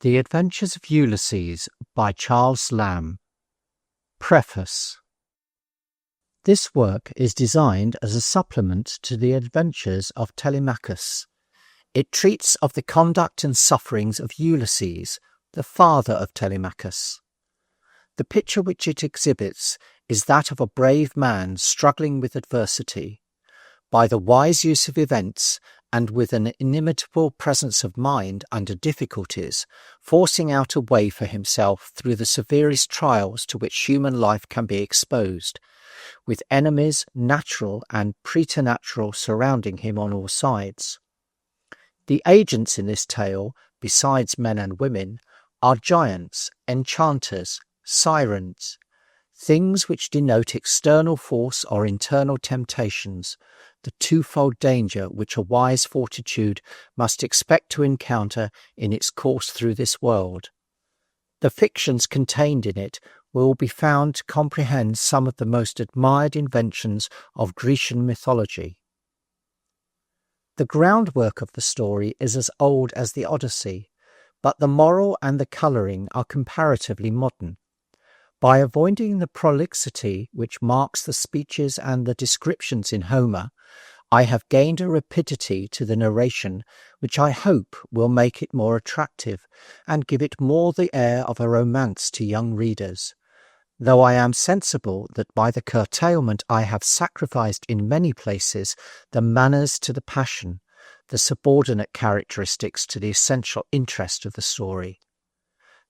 The Adventures of Ulysses by Charles Lamb. Preface. This work is designed as a supplement to the Adventures of Telemachus. It treats of the conduct and sufferings of Ulysses, the father of Telemachus. The picture which it exhibits is that of a brave man struggling with adversity. By the wise use of events and with an inimitable presence of mind under difficulties, forcing out a way for himself through the severest trials to which human life can be exposed, with enemies, natural and preternatural, surrounding him on all sides. The agents in this tale, besides men and women, are giants, enchanters, sirens, things which denote external force or internal temptations, the twofold danger which a wise fortitude must expect to encounter in its course through this world. The fictions contained in it will be found to comprehend some of the most admired inventions of Grecian mythology. The groundwork of the story is as old as the Odyssey, but the moral and the colouring are comparatively modern. By avoiding the prolixity which marks the speeches and the descriptions in Homer, I have gained a rapidity to the narration which I hope will make it more attractive and give it more the air of a romance to young readers, though I am sensible that by the curtailment I have sacrificed in many places the manners to the passion, the subordinate characteristics to the essential interest of the story.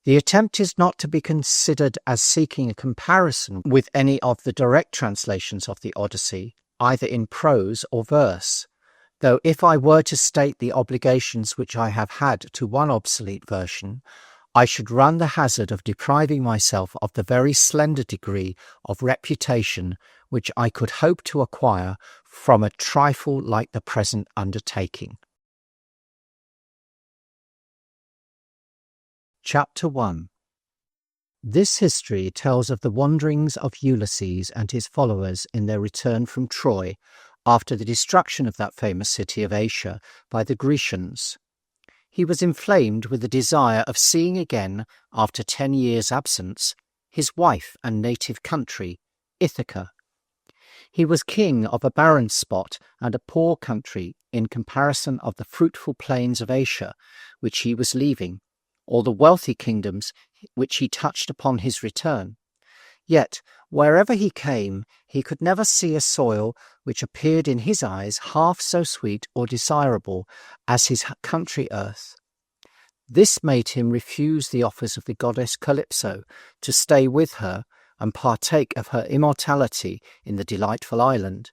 The attempt is not to be considered as seeking a comparison with any of the direct translations of the Odyssey, either in prose or verse, though if I were to state the obligations which I have had to one obsolete version, I should run the hazard of depriving myself of the very slender degree of reputation which I could hope to acquire from a trifle like the present undertaking. Chapter 1. This history tells of the wanderings of Ulysses and his followers in their return from Troy after the destruction of that famous city of Asia by the Grecians. He was inflamed with the desire of seeing again, after 10 years' absence, his wife and native country, Ithaca. He was king of a barren spot and a poor country in comparison of the fruitful plains of Asia, which he was leaving, or the wealthy kingdoms which he touched upon his return. Yet, wherever he came, he could never see a soil which appeared in his eyes half so sweet or desirable as his country earth. This made him refuse the offers of the goddess Calypso to stay with her and partake of her immortality in the delightful island,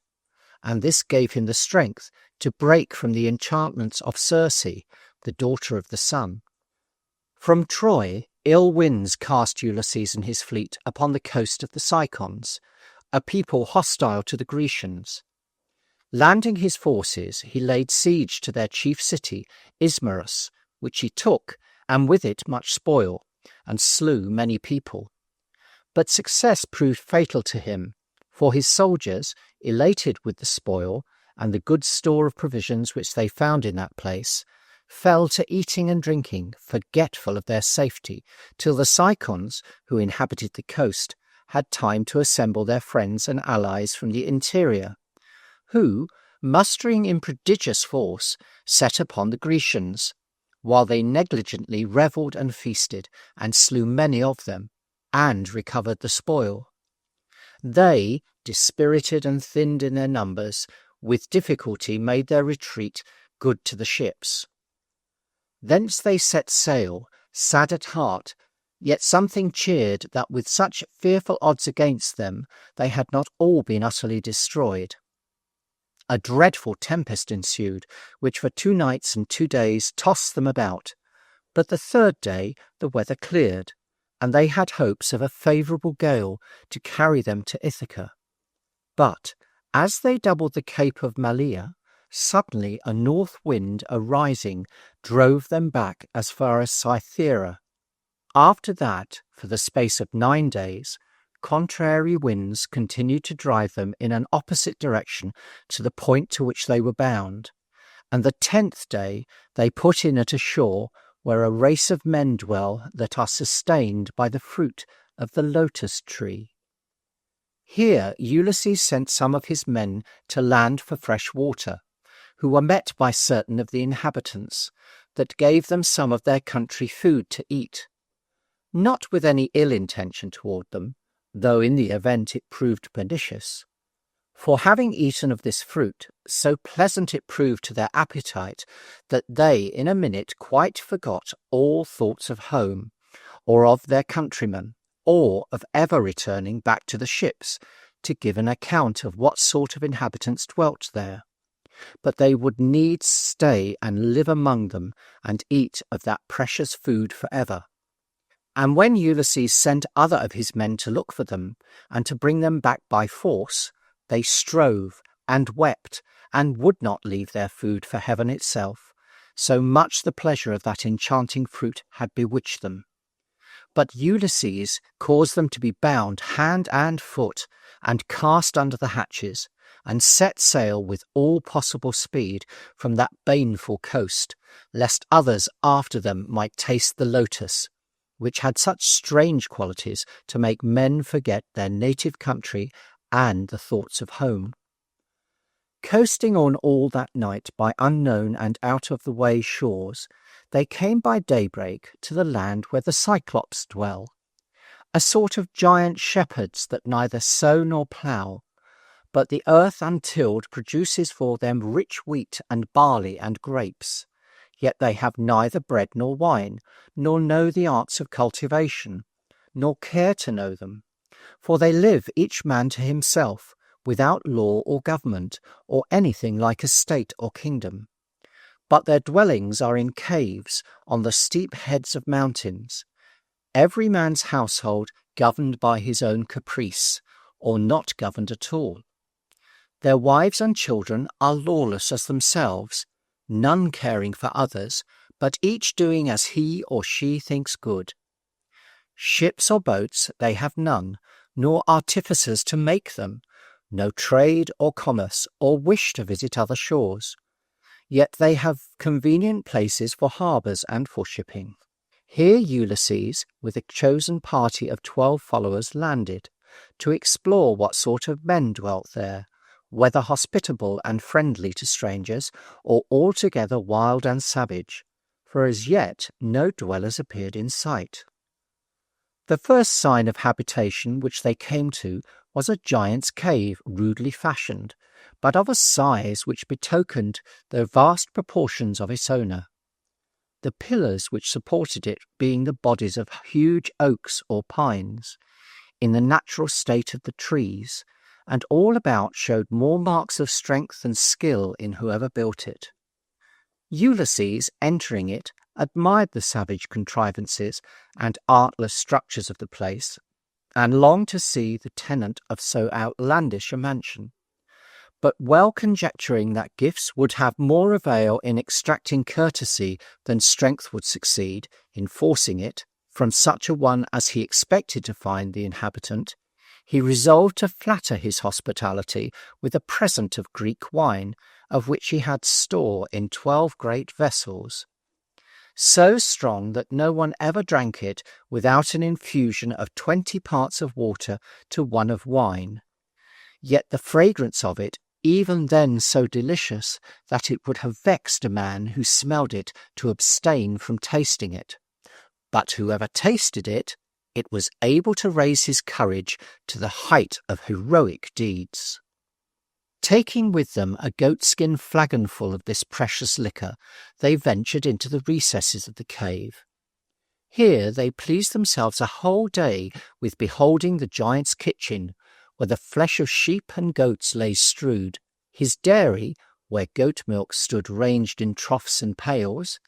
and this gave him the strength to break from the enchantments of Circe, the daughter of the sun. From Troy, ill winds cast Ulysses and his fleet upon the coast of the Cicons, a people hostile to the Grecians. Landing his forces, he laid siege to their chief city, Ismarus, which he took, and with it much spoil, and slew many people. But success proved fatal to him, for his soldiers, elated with the spoil and the good store of provisions which they found in that place, fell to eating and drinking, forgetful of their safety, till the Cicons, who inhabited the coast, had time to assemble their friends and allies from the interior, who, mustering in prodigious force, set upon the Grecians, while they negligently revelled and feasted, and slew many of them, and recovered the spoil. They, dispirited and thinned in their numbers, with difficulty made their retreat good to the ships. Thence they set sail, sad at heart, yet something cheered that with such fearful odds against them they had not all been utterly destroyed. A dreadful tempest ensued, which for 2 nights and 2 days tossed them about, but the 3rd day the weather cleared, and they had hopes of a favourable gale to carry them to Ithaca. But, as they doubled the Cape of Malea, suddenly a north wind arising drove them back as far as Cythera. After that, for the space of 9 days, contrary winds continued to drive them in an opposite direction to the point to which they were bound, and the 10th day they put in at a shore where a race of men dwell that are sustained by the fruit of the lotus tree. Here Ulysses sent some of his men to land for fresh water, who were met by certain of the inhabitants, that gave them some of their country food to eat, not with any ill intention toward them, though in the event it proved pernicious. For having eaten of this fruit, so pleasant it proved to their appetite, that they in a minute quite forgot all thoughts of home, or of their countrymen, or of ever returning back to the ships to give an account of what sort of inhabitants dwelt there. But they would needs stay and live among them, and eat of that precious food for ever. And when Ulysses sent other of his men to look for them, and to bring them back by force, they strove and wept, and would not leave their food for heaven itself, so much the pleasure of that enchanting fruit had bewitched them. But Ulysses caused them to be bound hand and foot, and cast under the hatches, and set sail with all possible speed from that baneful coast, lest others after them might taste the lotus, which had such strange qualities to make men forget their native country and the thoughts of home. Coasting on all that night by unknown and out-of-the-way shores, they came by daybreak to the land where the Cyclops dwell, a sort of giant shepherds that neither sow nor plough, but the earth untilled produces for them rich wheat and barley and grapes. Yet they have neither bread nor wine, nor know the arts of cultivation, nor care to know them. For they live each man to himself, without law or government, or anything like a state or kingdom. But their dwellings are in caves on the steep heads of mountains, every man's household governed by his own caprice, or not governed at all. Their wives and children are lawless as themselves, none caring for others, but each doing as he or she thinks good. Ships or boats they have none, nor artificers to make them, no trade or commerce, or wish to visit other shores. Yet they have convenient places for harbours and for shipping. Here Ulysses, with a chosen party of 12 followers, landed, to explore what sort of men dwelt there, whether hospitable and friendly to strangers, or altogether wild and savage, for as yet no dwellers appeared in sight. The first sign of habitation which they came to was a giant's cave rudely fashioned, but of a size which betokened the vast proportions of its owner, the pillars which supported it being the bodies of huge oaks or pines, in the natural state of the trees, and all about showed more marks of strength and skill in whoever built it. Ulysses, entering it, admired the savage contrivances and artless structures of the place, and longed to see the tenant of so outlandish a mansion. But well conjecturing that gifts would have more avail in extracting courtesy than strength would succeed in forcing it from such a one as he expected to find the inhabitant, he resolved to flatter his hospitality with a present of Greek wine, of which he had store in 12 great vessels, so strong that no one ever drank it without an infusion of 20 parts of water to 1 of wine. Yet the fragrance of it, even then so delicious that it would have vexed a man who smelled it to abstain from tasting it. But whoever tasted it, it was able to raise his courage to the height of heroic deeds. Taking with them a goatskin flagonful of this precious liquor, they ventured into the recesses of the cave. Here they pleased themselves a whole day with beholding the giant's kitchen, where the flesh of sheep and goats lay strewed, his dairy, where goat milk stood ranged in troughs and pails,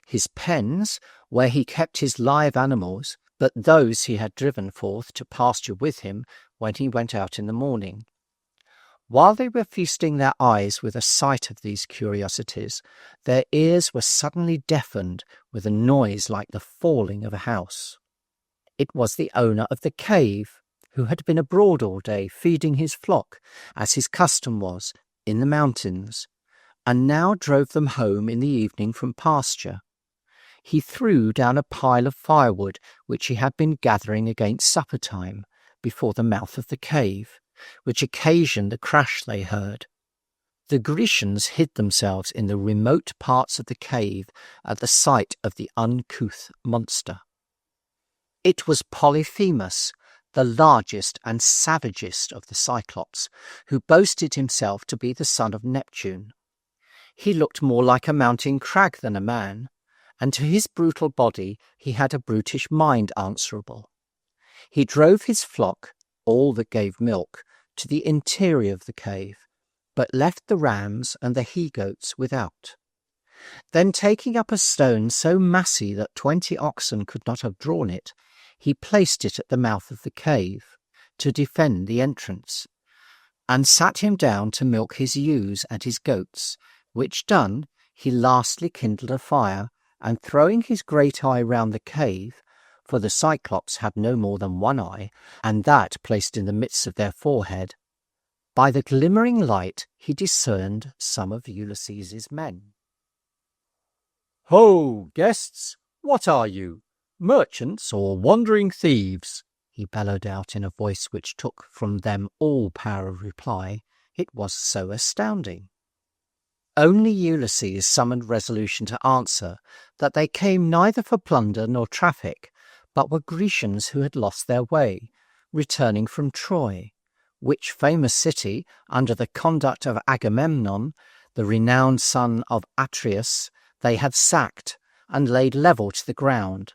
his pens, where he kept his live animals, but those he had driven forth to pasture with him when he went out in the morning. While they were feasting their eyes with a sight of these curiosities, their ears were suddenly deafened with a noise like the falling of a house. It was the owner of the cave, who had been abroad all day feeding his flock, as his custom was, in the mountains, and now drove them home in the evening from pasture. he threw down a pile of firewood which he had been gathering against supper time before the mouth of the cave, which occasioned the crash they heard. The Grecians hid themselves in the remote parts of the cave at the sight of the uncouth monster. It was Polyphemus, the largest and savagest of the Cyclops, who boasted himself to be the son of Neptune. He looked more like a mountain crag than a man, and to his brutal body he had a brutish mind answerable. He drove his flock, all that gave milk, to the interior of the cave, but left the rams and the he-goats without. Then taking up a stone so massy that 20 oxen could not have drawn it, he placed it at the mouth of the cave, to defend the entrance, and sat him down to milk his ewes and his goats, which done, he lastly kindled a fire, and throwing his great eye round the cave, for the Cyclops had no more than one eye, and that placed in the midst of their forehead, by the glimmering light he discerned some of Ulysses's men. "Ho, guests! What are you? Merchants or wandering thieves?" he bellowed out in a voice which took from them all power of reply, it was so astounding. Only Ulysses summoned resolution to answer that they came neither for plunder nor traffic, but were Grecians who had lost their way, returning from Troy, which famous city, under the conduct of Agamemnon, the renowned son of Atreus, they had sacked and laid level to the ground.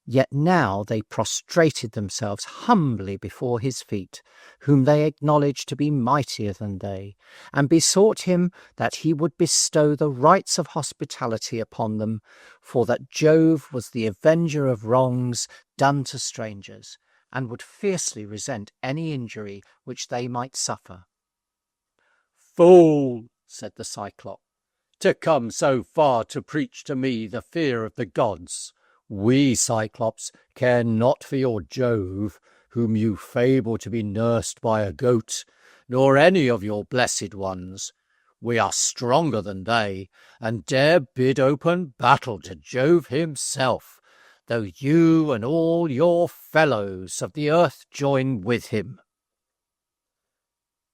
Yet now they prostrated themselves humbly before his feet, whom they acknowledged to be mightier than they, and besought him that he would bestow the rights of hospitality upon them, for that Jove was the avenger of wrongs done to strangers, and would fiercely resent any injury which they might suffer. "Fool," said the Cyclop, "to come so far to preach to me the fear of the gods. We Cyclops care not for your Jove, whom you fable to be nursed by a goat, nor any of your blessed ones. We are stronger than they, and dare bid open battle to Jove himself, though you and all your fellows of the earth join with him."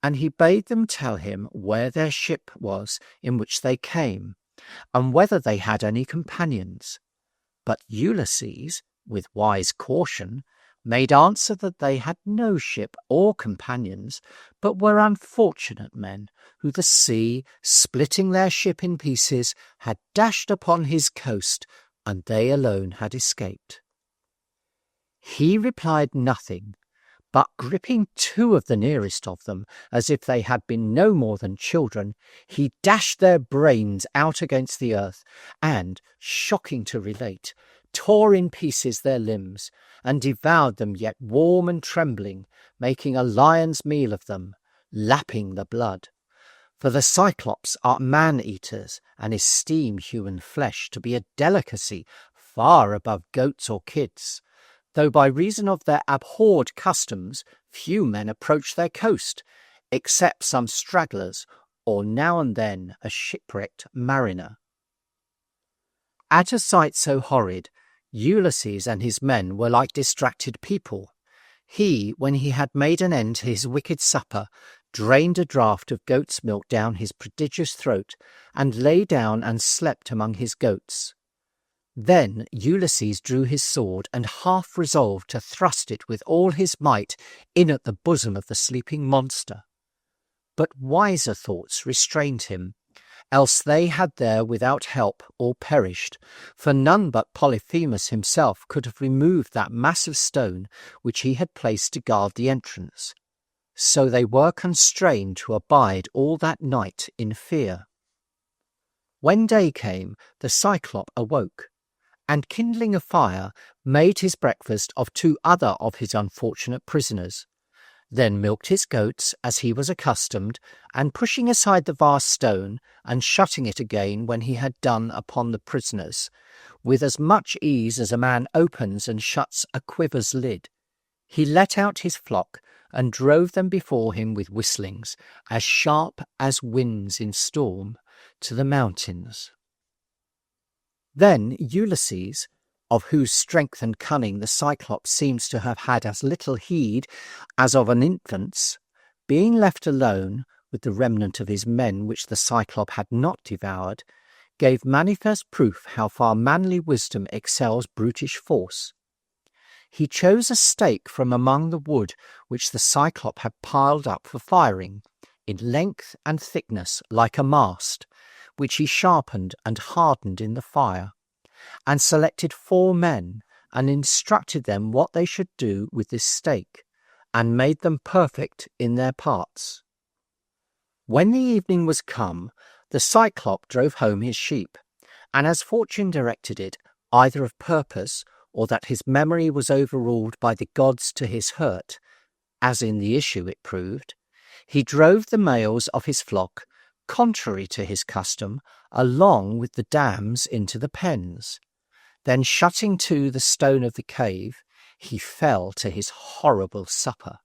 And he bade them tell him where their ship was in which they came, and whether they had any companions. But Ulysses, with wise caution, made answer that they had no ship or companions, but were unfortunate men, who the sea, splitting their ship in pieces, had dashed upon his coast, and they alone had escaped. He replied nothing, but gripping 2 of the nearest of them, as if they had been no more than children, he dashed their brains out against the earth, and, shocking to relate, tore in pieces their limbs, and devoured them yet warm and trembling, making a lion's meal of them, lapping the blood. For the Cyclops are man-eaters, and esteem human flesh to be a delicacy far above goats or kids, though by reason of their abhorred customs few men approach their coast, except some stragglers, or now and then a shipwrecked mariner. At a sight so horrid, Ulysses and his men were like distracted people. He, when he had made an end to his wicked supper, drained a draught of goat's milk down his prodigious throat, and lay down and slept among his goats. Then Ulysses drew his sword, and half resolved to thrust it with all his might in at the bosom of the sleeping monster. But wiser thoughts restrained him, else they had there without help all perished, for none but Polyphemus himself could have removed that massive stone which he had placed to guard the entrance. So they were constrained to abide all that night in fear. When day came, the Cyclop awoke, and kindling a fire, made his breakfast of 2 other of his unfortunate prisoners, then milked his goats as he was accustomed, and pushing aside the vast stone, and shutting it again when he had done upon the prisoners, with as much ease as a man opens and shuts a quiver's lid, he let out his flock, and drove them before him with whistlings, as sharp as winds in storm, to the mountains. Then Ulysses, of whose strength and cunning the Cyclops seems to have had as little heed as of an infant's, being left alone with the remnant of his men which the Cyclop had not devoured, gave manifest proof how far manly wisdom excels brutish force. He chose a stake from among the wood which the Cyclop had piled up for firing, in length and thickness like a mast, which he sharpened and hardened in the fire, and selected 4 men, and instructed them what they should do with this stake, and made them perfect in their parts. When the evening was come, the Cyclop drove home his sheep, and as fortune directed it, either of purpose, or that his memory was overruled by the gods to his hurt, as in the issue it proved, he drove the males of his flock, contrary to his custom, along with the dams into the pens. Then shutting to the stone of the cave, he fell to his horrible supper.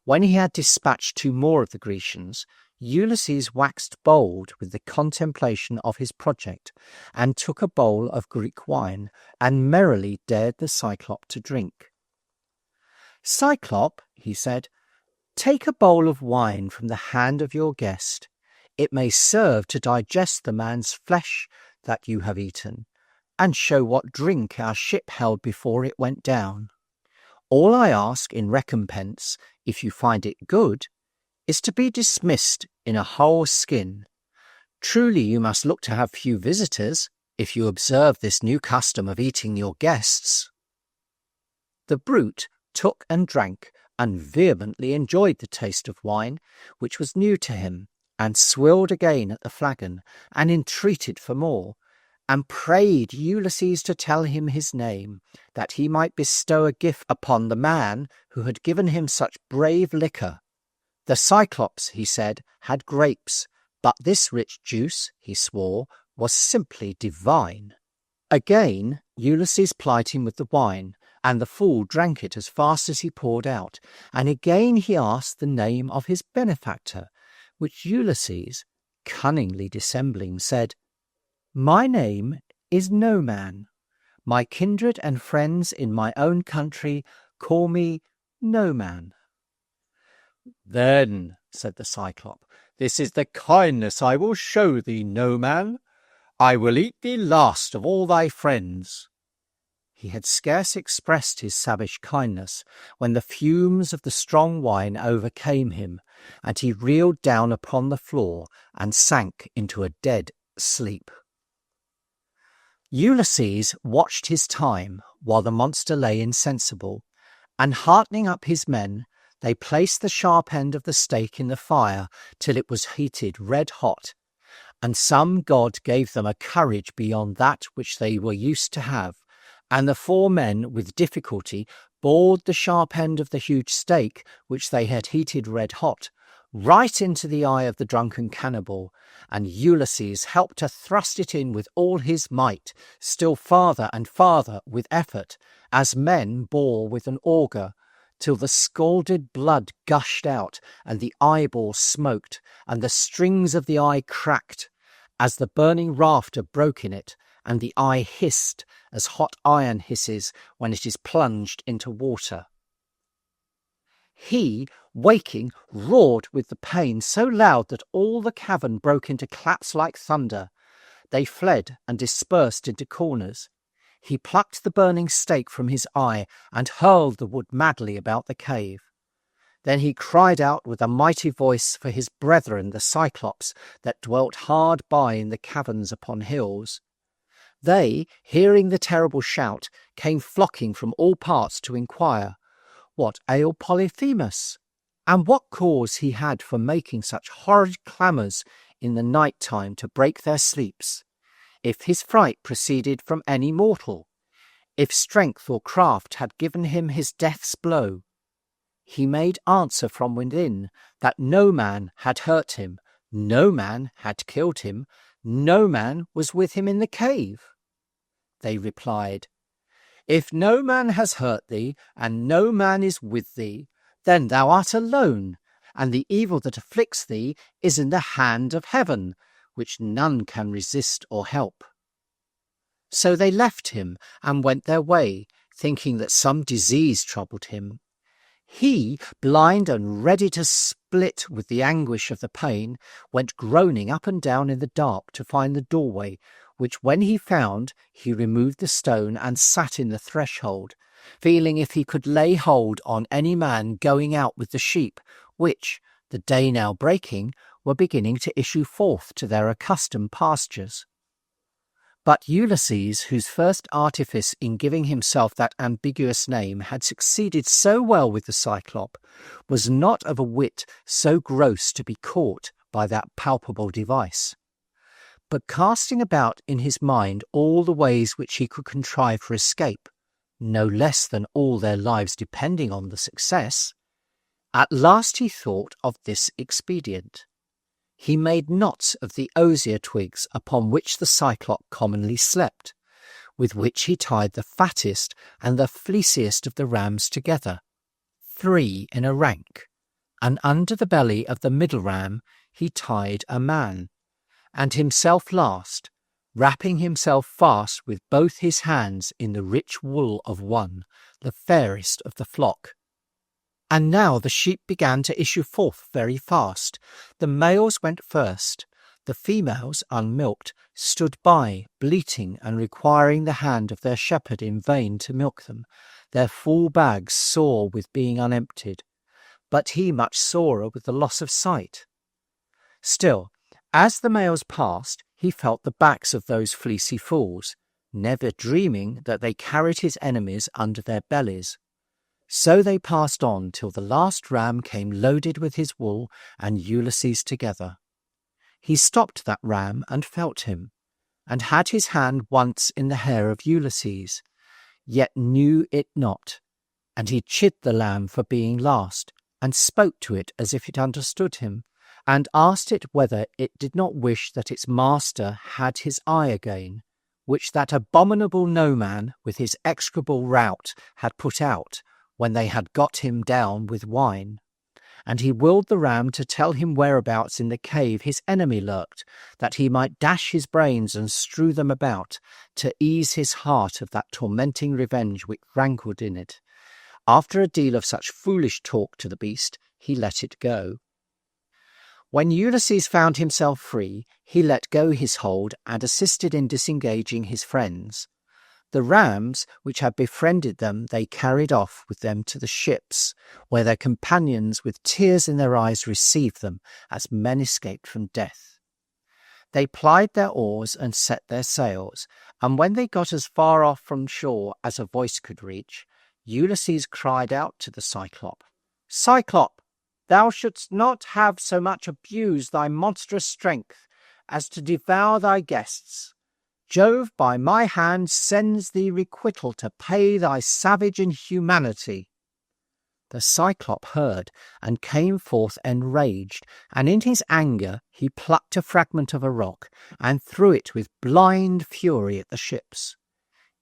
When he had dispatched 2 more of the Grecians, Ulysses waxed bold with the contemplation of his project, and took a bowl of Greek wine, and merrily dared the Cyclop to drink. "Cyclop," he said, "take a bowl of wine from the hand of your guest. It may serve to digest the man's flesh that you have eaten, and show what drink our ship held before it went down. All I ask in recompense, if you find it good, is to be dismissed in a whole skin. Truly you must look to have few visitors, if you observe this new custom of eating your guests." The brute took and drank, and vehemently enjoyed the taste of wine, which was new to him, and swilled again at the flagon, and entreated for more, and prayed Ulysses to tell him his name, that he might bestow a gift upon the man who had given him such brave liquor. The Cyclops, he said, had grapes, but this rich juice, he swore, was simply divine. Again Ulysses plied him with the wine, and the fool drank it as fast as he poured out, and again he asked the name of his benefactor, which Ulysses, cunningly dissembling, said, "My name is No Man. My kindred and friends in my own country call me No Man." "Then," said the Cyclop, "this is the kindness I will show thee, No Man. I will eat thee last of all thy friends." He had scarce expressed his savage kindness when the fumes of the strong wine overcame him, and he reeled down upon the floor and sank into a dead sleep. Ulysses watched his time while the monster lay insensible, and heartening up his men, they placed the sharp end of the stake in the fire till it was heated red hot, and some god gave them a courage beyond that which they were used to have, and the 4 men with difficulty bored the sharp end of the huge stake, which they had heated red hot, right into the eye of the drunken cannibal, and Ulysses helped to thrust it in with all his might, still farther and farther with effort, as men bore with an auger, till the scalded blood gushed out, and the eyeball smoked, and the strings of the eye cracked, as the burning rafter broke in it, and the eye hissed as hot iron hisses when it is plunged into water. He, waking, roared with the pain so loud that all the cavern broke into claps like thunder. They fled and dispersed into corners. He plucked the burning stake from his eye and hurled the wood madly about the cave. Then he cried out with a mighty voice for his brethren the Cyclops that dwelt hard by in the caverns upon hills. They, hearing the terrible shout, came flocking from all parts to inquire what ailed Polyphemus, and what cause he had for making such horrid clamours in the night time to break their sleeps, if his fright proceeded from any mortal, if strength or craft had given him his death's blow. He made answer from within that no man had hurt him, no man had killed him, no man was with him in the cave. They replied, "If no man has hurt thee, and no man is with thee, then thou art alone, and the evil that afflicts thee is in the hand of heaven, which none can resist or help." So they left him and went their way, thinking that some disease troubled him. He, blind and ready to split with the anguish of the pain, went groaning up and down in the dark to find the doorway, which when he found, he removed the stone and sat in the threshold, feeling if he could lay hold on any man going out with the sheep, which, the day now breaking, were beginning to issue forth to their accustomed pastures. But Ulysses, whose first artifice in giving himself that ambiguous name had succeeded so well with the Cyclop, was not of a wit so gross to be caught by that palpable device. But casting about in his mind all the ways which he could contrive for escape, no less than all their lives depending on the success, at last he thought of this expedient. He made knots of the osier twigs upon which the Cyclop commonly slept, with which he tied the fattest and the fleeciest of the rams together, 3 in a rank, and under the belly of the middle ram he tied a man, and himself last, wrapping himself fast with both his hands in the rich wool of one, the fairest of the flock. And now the sheep began to issue forth very fast. The males went first. The females, unmilked, stood by, bleating and requiring the hand of their shepherd in vain to milk them, their full bags sore with being unemptied, but he much sorer with the loss of sight. Still, as the males passed, he felt the backs of those fleecy fools, never dreaming that they carried his enemies under their bellies. So they passed on till the last ram came loaded with his wool and Ulysses together. He stopped that ram and felt him, and had his hand once in the hair of Ulysses, yet knew it not, and he chid the lamb for being last, and spoke to it as if it understood him, and asked it whether it did not wish that its master had his eye again, which that abominable no-man with his execrable rout had put out, when they had got him down with wine. And he willed the ram to tell him whereabouts in the cave his enemy lurked, that he might dash his brains and strew them about, to ease his heart of that tormenting revenge which rankled in it. After a deal of such foolish talk to the beast, he let it go. When Ulysses found himself free, he let go his hold and assisted in disengaging his friends. The rams which had befriended them they carried off with them to the ships, where their companions with tears in their eyes received them as men escaped from death. They plied their oars and set their sails, and when they got as far off from shore as a voice could reach, Ulysses cried out to the Cyclop, "Cyclop, thou shouldst not have so much abused thy monstrous strength as to devour thy guests. Jove by my hand sends thee requital to pay thy savage inhumanity." The Cyclop heard and came forth enraged, and in his anger he plucked a fragment of a rock and threw it with blind fury at the ships.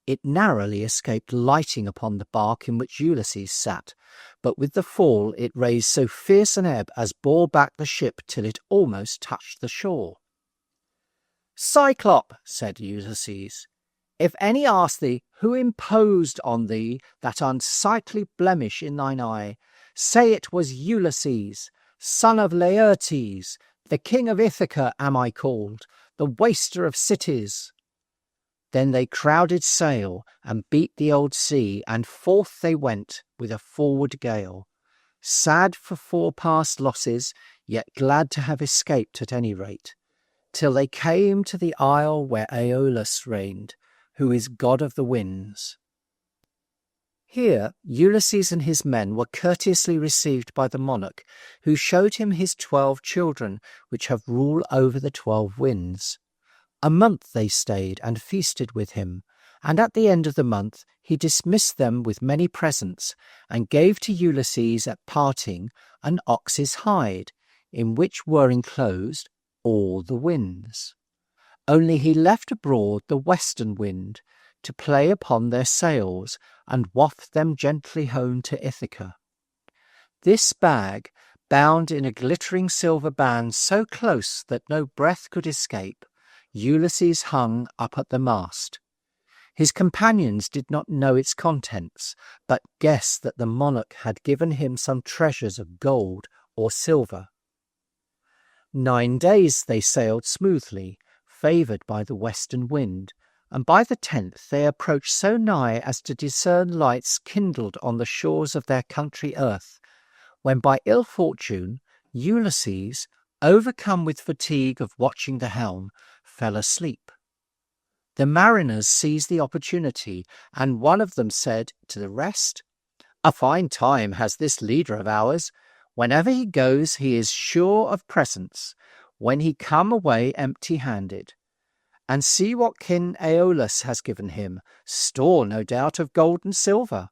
It narrowly escaped lighting upon the bark in which Ulysses sat, but with the fall it raised so fierce an ebb as bore back the ship till it almost touched the shore. "Cyclop," said Ulysses, "if any ask thee who imposed on thee that unsightly blemish in thine eye, say it was Ulysses, son of Laertes, the king of Ithaca am I called, the waster of cities." Then they crowded sail and beat the old sea, and forth they went with a forward gale, sad for forepast losses, yet glad to have escaped at any rate, till they came to the isle where Aeolus reigned, who is god of the winds. Here Ulysses and his men were courteously received by the monarch, who showed him his 12 children, which have rule over the 12 winds. A month they stayed and feasted with him, and at the end of the month he dismissed them with many presents, and gave to Ulysses at parting an ox's hide, in which were enclosed all the winds. Only he left abroad the western wind, to play upon their sails, and waft them gently home to Ithaca. This bag, bound in a glittering silver band so close that no breath could escape, Ulysses hung up at the mast. His companions did not know its contents, but guessed that the monarch had given him some treasures of gold or silver. 9 days they sailed smoothly, favoured by the western wind, and by the 10th they approached so nigh as to discern lights kindled on the shores of their country earth, when by ill fortune Ulysses, overcome with fatigue of watching the helm, fell asleep. The mariners seized the opportunity, and one of them said to the rest, "A fine time has this leader of ours. Whenever he goes, he is sure of presents, when he come away empty-handed. And see what King Aeolus has given him, store no doubt of gold and silver."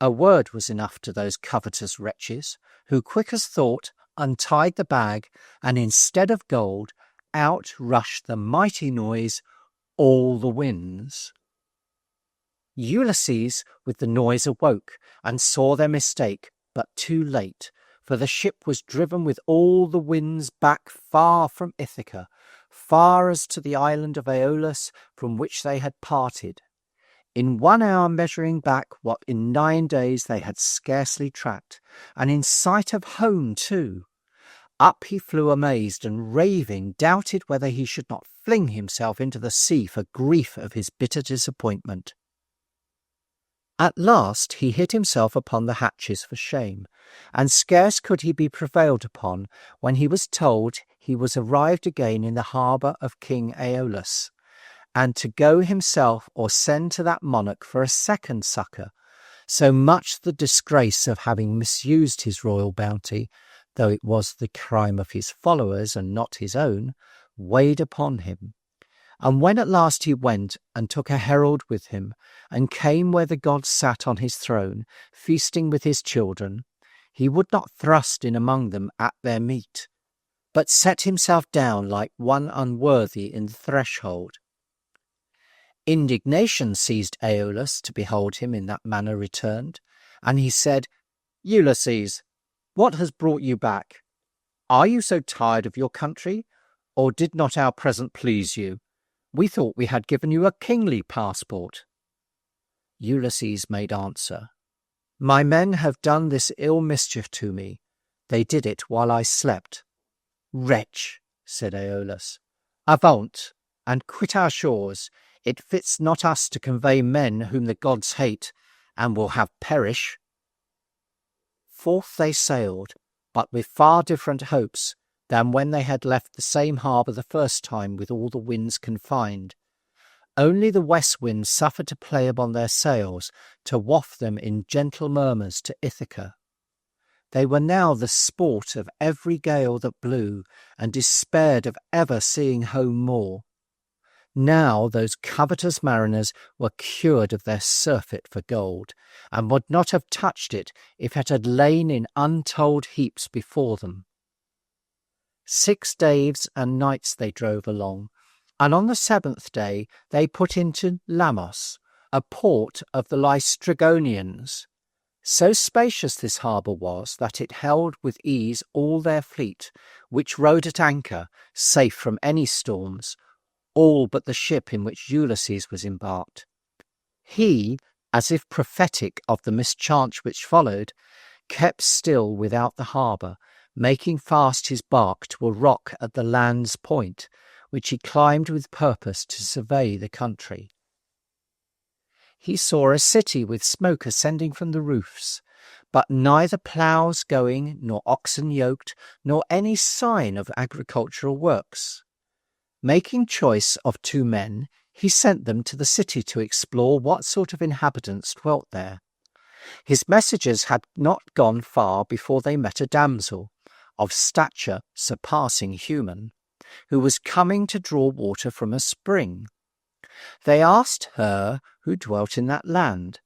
A word was enough to those covetous wretches, who quick as thought untied the bag, and instead of gold, out rushed the mighty noise, all the winds. Ulysses with the noise awoke, and saw their mistake, but too late, for the ship was driven with all the winds back far from Ithaca, far as to the island of Aeolus, from which they had parted, in 1 hour measuring back what in 9 days they had scarcely tracked, and in sight of home too. Up he flew amazed, and raving doubted whether he should not fling himself into the sea for grief of his bitter disappointment. At last he hid himself upon the hatches for shame, and scarce could he be prevailed upon when he was told he was arrived again in the harbour of King Aeolus, and to go himself or send to that monarch for a second succour. So much the disgrace of having misused his royal bounty, though it was the crime of his followers and not his own, weighed upon him. And when at last he went and took a herald with him, and came where the god sat on his throne, feasting with his children, he would not thrust in among them at their meat, but set himself down like one unworthy in the threshold. Indignation seized Aeolus to behold him in that manner returned, and he said, "Ulysses, what has brought you back? Are you so tired of your country, or did not our present please you? We thought we had given you a kingly passport." Ulysses made answer, "My men have done this ill mischief to me. They did it while I slept." "Wretch," said Aeolus, "avaunt, and quit our shores. It fits not us to convey men whom the gods hate, and will have perish." Forth they sailed, but with far different hopes than when they had left the same harbour the first time with all the winds confined. Only the west wind suffered to play upon their sails, to waft them in gentle murmurs to Ithaca. They were now the sport of every gale that blew, and despaired of ever seeing home more. Now those covetous mariners were cured of their surfeit for gold, and would not have touched it if it had lain in untold heaps before them. 6 days and nights they drove along, and on the 7th day they put into Lamos, a port of the Laestrygonians. So spacious this harbour was that it held with ease all their fleet, which rode at anchor, safe from any storms, all but the ship in which Ulysses was embarked. He, as if prophetic of the mischance which followed, kept still without the harbour, making fast his bark to a rock at the land's point, which he climbed with purpose to survey the country. He saw a city with smoke ascending from the roofs, but neither ploughs going, nor oxen yoked, nor any sign of agricultural works. Making choice of 2 men, he sent them to the city to explore what sort of inhabitants dwelt there. His messengers had not gone far before they met a damsel, of stature surpassing human, who was coming to draw water from a spring. They asked her who dwelt in that land.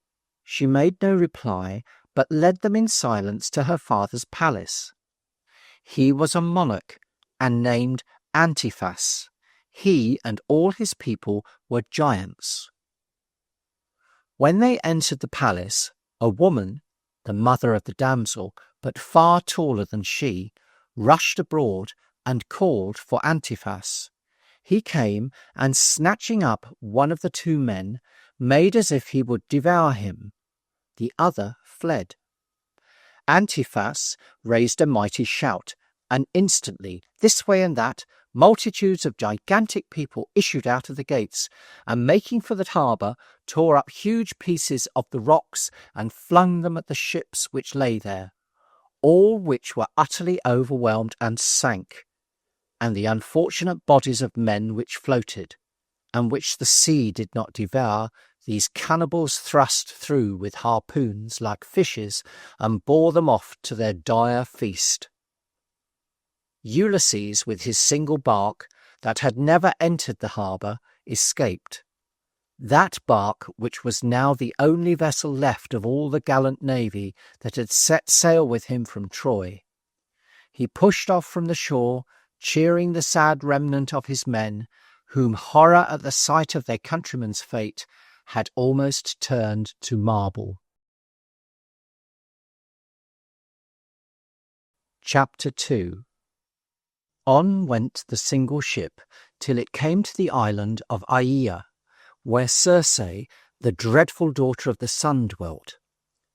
She made no reply, but led them in silence to her father's palace. He was a monarch, and named Antiphas. He and all his people were giants. When they entered the palace, a woman, the mother of the damsel, but far taller than she, rushed abroad and called for Antiphas. He came, and snatching up one of the two men, made as if he would devour him. The other fled. Antiphas raised a mighty shout, and instantly, this way and that, multitudes of gigantic people issued out of the gates, and making for the harbour, tore up huge pieces of the rocks and flung them at the ships which lay there, all which were utterly overwhelmed and sank, and the unfortunate bodies of men which floated, and which the sea did not devour, these cannibals thrust through with harpoons like fishes, and bore them off to their dire feast. Ulysses, with his single bark, that had never entered the harbour, escaped. That bark, which was now the only vessel left of all the gallant navy that had set sail with him from Troy. He pushed off from the shore, cheering the sad remnant of his men, whom horror at the sight of their countrymen's fate had almost turned to marble. Chapter 2. On went the single ship till it came to the island of Aeaea, where Circe, the dreadful daughter of the sun, dwelt.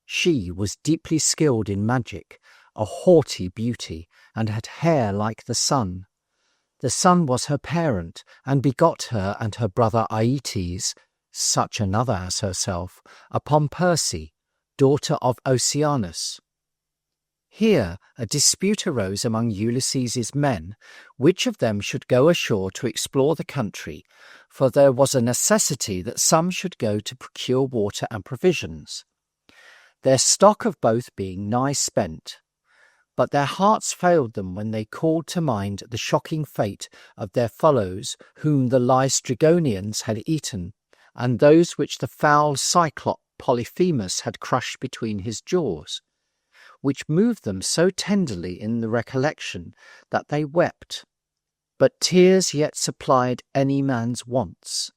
She was deeply skilled in magic, a haughty beauty, and had hair like the sun. The sun was her parent, and begot her and her brother Aeetes, such another as herself, upon Perse, daughter of Oceanus. Here a dispute arose among Ulysses's men, which of them should go ashore to explore the country, for there was a necessity that some should go to procure water and provisions, their stock of both being nigh spent. But their hearts failed them when they called to mind the shocking fate of their fellows whom the Laestrygonians had eaten, and those which the foul Cyclop Polyphemus had crushed between his jaws, which moved them so tenderly in the recollection that they wept. But tears yet supplied any man's wants.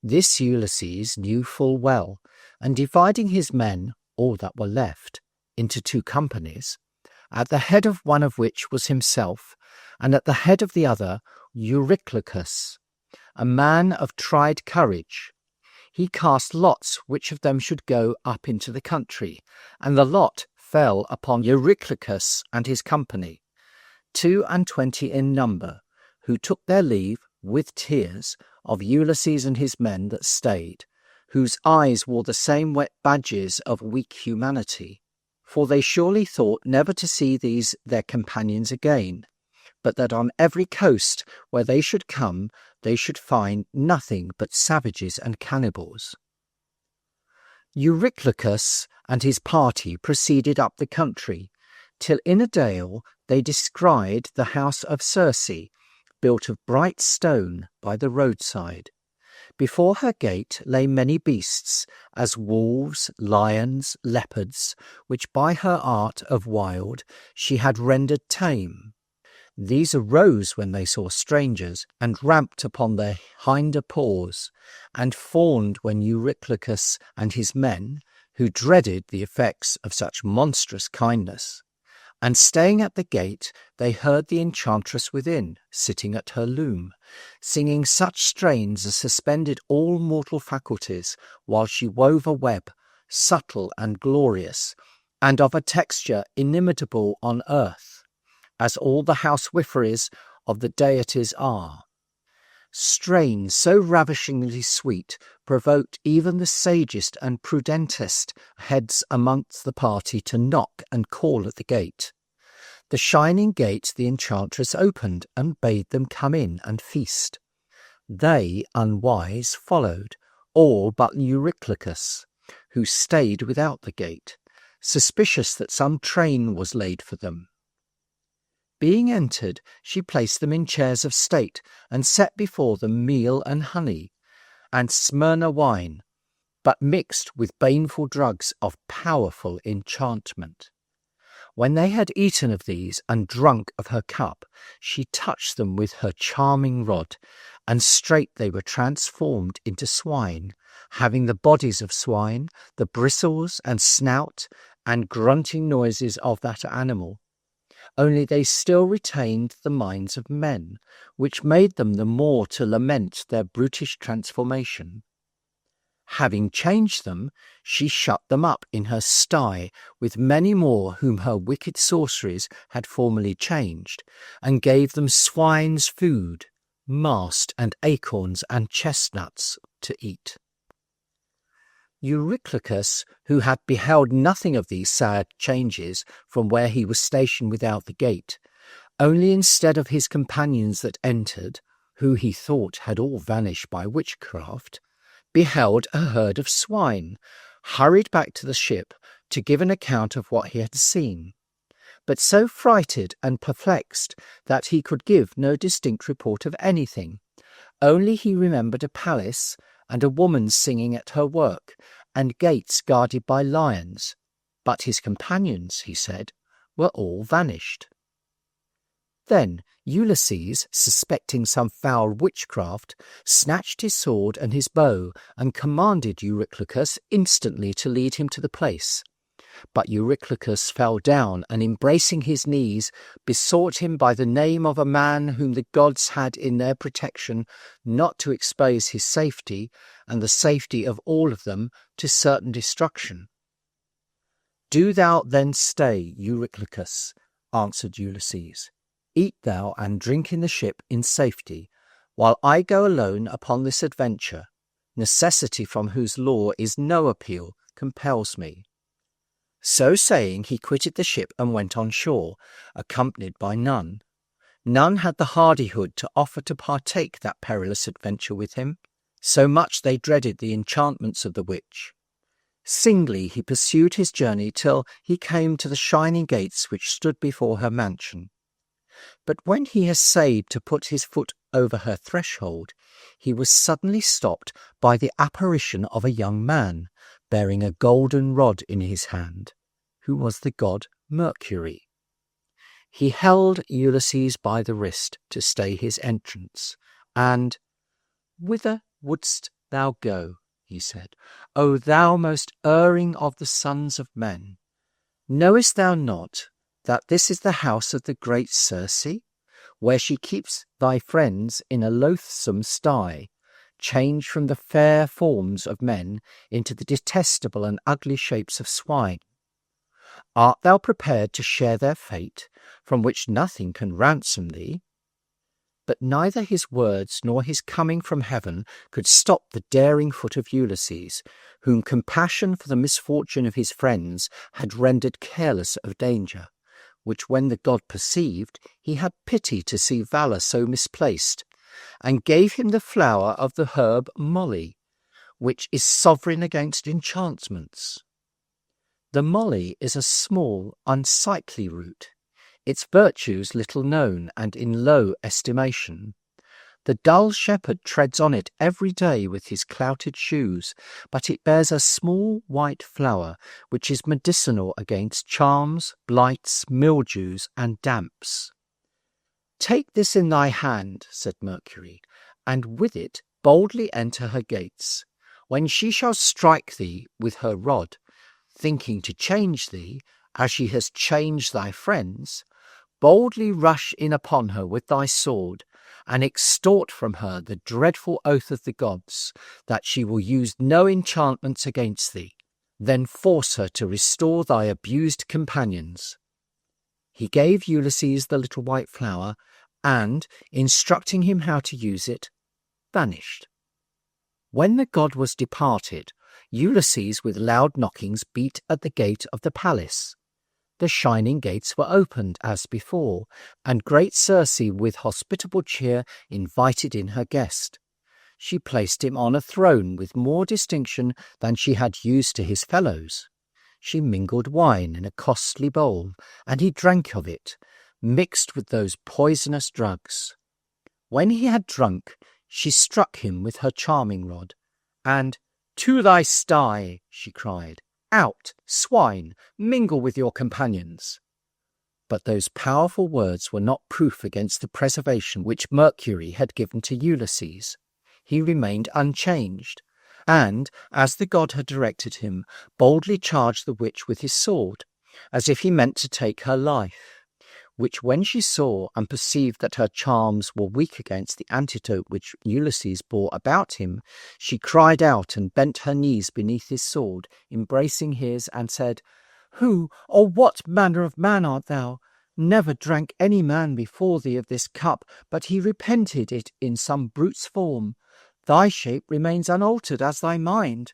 This Ulysses knew full well, and dividing his men, all that were left, into two companies, at the head of one of which was himself, and at the head of the other Euryclus, a man of tried courage, he cast lots which of them should go up into the country, and the lot fell upon Euryclus and his company, 22 in number, who took their leave, with tears, of Ulysses and his men that stayed, whose eyes wore the same wet badges of weak humanity. For they surely thought never to see these their companions again, but that on every coast where they should come they should find nothing but savages and cannibals. Euryclus and his party proceeded up the country, till in a dale they descried the house of Circe, built of bright stone by the roadside. Before her gate lay many beasts, as wolves, lions, leopards, which by her art of wild she had rendered tame. These arose when they saw strangers, and ramped upon their hinder paws, and fawned when Euryclus and his men, who dreaded the effects of such monstrous kindness. And staying at the gate, they heard the enchantress within, sitting at her loom, singing such strains as suspended all mortal faculties, while she wove a web, subtle and glorious, and of a texture inimitable on earth, as all the housewiferys of the deities are. Strains so ravishingly sweet provoked even the sagest and prudentest heads amongst the party to knock and call at the gate. The shining gate the enchantress opened and bade them come in and feast. They, unwise, followed, all but Euryclus, who stayed without the gate, suspicious that some train was laid for them. Being entered, she placed them in chairs of state, and set before them meal and honey, and Smyrna wine, but mixed with baneful drugs of powerful enchantment. When they had eaten of these and drunk of her cup, she touched them with her charming rod, and straight they were transformed into swine, having the bodies of swine, the bristles and snout and grunting noises of that animal. only they still retained the minds of men, which made them the more to lament their brutish transformation. Having changed them, she shut them up in her sty with many more whom her wicked sorceries had formerly changed, and gave them swine's food, mast and acorns and chestnuts to eat. Eurylochus, who had beheld nothing of these sad changes from where he was stationed without the gate, only instead of his companions that entered, who he thought had all vanished by witchcraft, beheld a herd of swine, hurried back to the ship to give an account of what he had seen, but so frighted and perplexed that he could give no distinct report of anything. Only he remembered a palace and a woman singing at her work, and gates guarded by lions, but his companions, he said, were all vanished. Then Ulysses, suspecting some foul witchcraft, snatched his sword and his bow, and commanded Eurylochus instantly to lead him to the place. But Eurylochus fell down, and embracing his knees, besought him by the name of a man whom the gods had in their protection not to expose his safety, and the safety of all of them, to certain destruction. "Do thou then stay, Eurylochus," answered Ulysses. "Eat thou and drink in the ship in safety, while I go alone upon this adventure. Necessity, from whose law is no appeal, compels me." So saying, he quitted the ship and went on shore, accompanied by none. None had the hardihood to offer to partake that perilous adventure with him, so much they dreaded the enchantments of the witch. Singly he pursued his journey till he came to the shining gates which stood before her mansion. But when he essayed to put his foot over her threshold, he was suddenly stopped by the apparition of a young man, bearing a golden rod in his hand, who was the god Mercury. He held Ulysses by the wrist to stay his entrance, and, "Whither wouldst thou go?" he said, "O thou most erring of the sons of men? Knowest thou not that this is the house of the great Circe, where she keeps thy friends in a loathsome sty, changed from the fair forms of men into the detestable and ugly shapes of swine? Art thou prepared to share their fate, from which nothing can ransom thee?" But neither his words nor his coming from heaven could stop the daring foot of Ulysses, whom compassion for the misfortune of his friends had rendered careless of danger, which when the god perceived, he had pity to see valour so misplaced, and gave him the flower of the herb moly, which is sovereign against enchantments. The moly is a small, unsightly root, its virtues little known and in low estimation. The dull shepherd treads on it every day with his clouted shoes, but it bears a small white flower, which is medicinal against charms, blights, mildews, and damps. "Take this in thy hand," said Mercury, "and with it boldly enter her gates. When she shall strike thee with her rod, thinking to change thee, as she has changed thy friends, boldly rush in upon her with thy sword, and extort from her the dreadful oath of the gods, that she will use no enchantments against thee. Then force her to restore thy abused companions." He gave Ulysses the little white flower, and, instructing him how to use it, vanished. When the god was departed, Ulysses with loud knockings beat at the gate of the palace. The shining gates were opened as before, and great Circe with hospitable cheer invited in her guest. She placed him on a throne with more distinction than she had used to his fellows. She mingled wine in a costly bowl, and he drank of it, mixed with those poisonous drugs. When he had drunk, she struck him with her charming rod, and "To thy sty," she cried. "Out, swine, mingle with your companions." But those powerful words were not proof against the preservation which Mercury had given to Ulysses. He remained unchanged, and, as the god had directed him, boldly charged the witch with his sword, as if he meant to take her life. which when she saw and perceived that her charms were weak against the antidote which Ulysses bore about him, she cried out and bent her knees beneath his sword, embracing his, and said, "Who or what manner of man art thou? Never drank any man before thee of this cup, but he repented it in some brute's form. Thy shape remains unaltered as thy mind.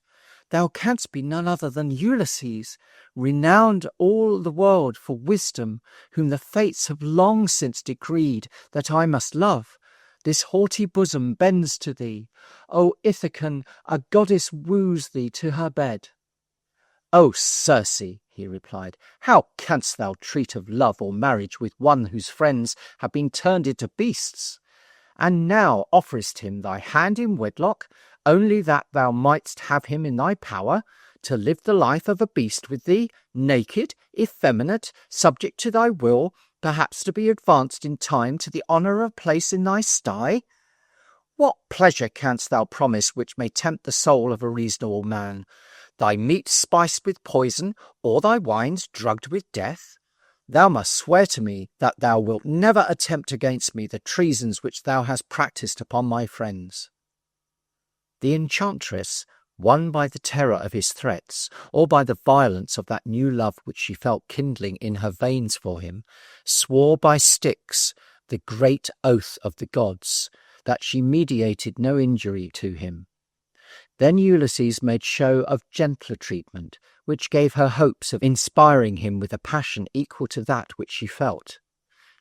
Thou canst be none other than Ulysses, renowned all the world for wisdom, whom the fates have long since decreed that I must love. This haughty bosom bends to thee. O Ithacan, a goddess woos thee to her bed." "O Circe," he replied, "how canst thou treat of love or marriage with one whose friends have been turned into beasts? And now offerest him thy hand in wedlock, only that thou mightst have him in thy power, to live the life of a beast with thee, naked, effeminate, subject to thy will, perhaps to be advanced in time to the honour of a place in thy sty? What pleasure canst thou promise which may tempt the soul of a reasonable man? Thy meat spiced with poison, or thy wines drugged with death? Thou must swear to me that thou wilt never attempt against me the treasons which thou hast practised upon my friends." The enchantress, won by the terror of his threats, or by the violence of that new love which she felt kindling in her veins for him, swore by Styx, the great oath of the gods, that she meditated no injury to him. Then Ulysses made show of gentler treatment, which gave her hopes of inspiring him with a passion equal to that which she felt.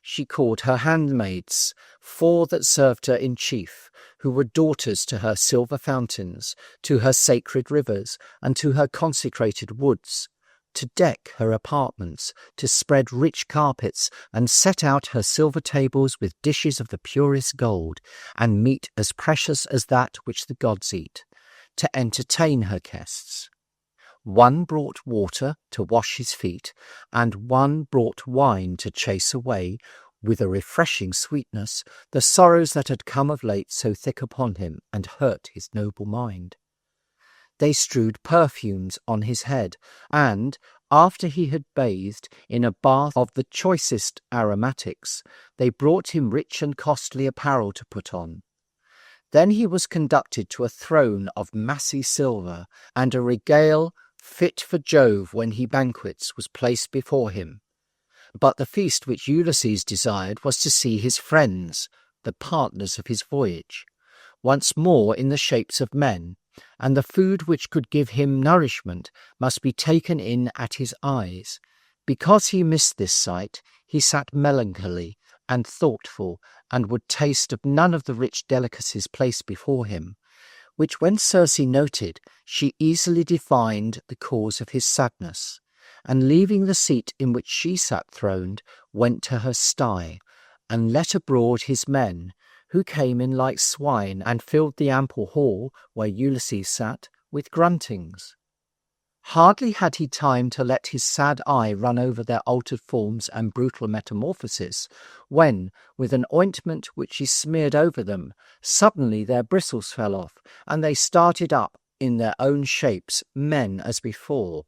She called her handmaids, 4 that served her in chief, who were daughters to her silver fountains, to her sacred rivers, and to her consecrated woods, to deck her apartments, to spread rich carpets, and set out her silver tables with dishes of the purest gold, and meat as precious as that which the gods eat, to entertain her guests. One brought water to wash his feet, and one brought wine to chase away, with a refreshing sweetness, the sorrows that had come of late so thick upon him and hurt his noble mind. They strewed perfumes on his head, and, after he had bathed in a bath of the choicest aromatics, they brought him rich and costly apparel to put on. Then he was conducted to a throne of massy silver, and a regale fit for Jove when he banquets was placed before him. But the feast which Ulysses desired was to see his friends, the partners of his voyage, once more in the shapes of men, and the food which could give him nourishment must be taken in at his eyes. Because he missed this sight, he sat melancholy and thoughtful, and would taste of none of the rich delicacies placed before him, which when Circe noted, she easily divined the cause of his sadness, and leaving the seat in which she sat throned, went to her sty, and let abroad his men, who came in like swine, and filled the ample hall where Ulysses sat with gruntings. Hardly had he time to let his sad eye run over their altered forms and brutal metamorphoses, when, with an ointment which he smeared over them, suddenly their bristles fell off, and they started up in their own shapes, men as before.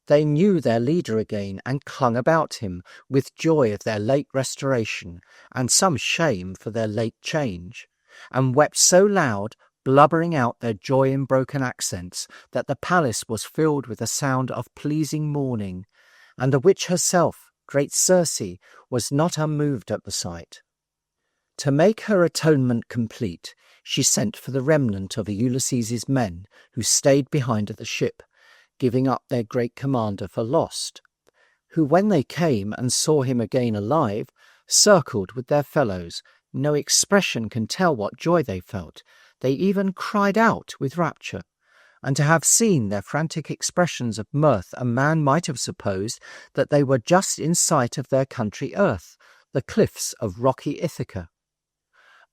They knew their leader again, and clung about him, with joy of their late restoration, and some shame for their late change, and wept so loud, blubbering out their joy in broken accents, that the palace was filled with a sound of pleasing mourning, and the witch herself, great Circe, was not unmoved at the sight. To make her atonement complete, she sent for the remnant of Ulysses's men, who stayed behind at the ship, giving up their great commander for lost, who, when they came and saw him again alive, circled with their fellows. No expression can tell what joy they felt. They even cried out with rapture, and to have seen their frantic expressions of mirth, a man might have supposed that they were just in sight of their country earth, the cliffs of rocky Ithaca.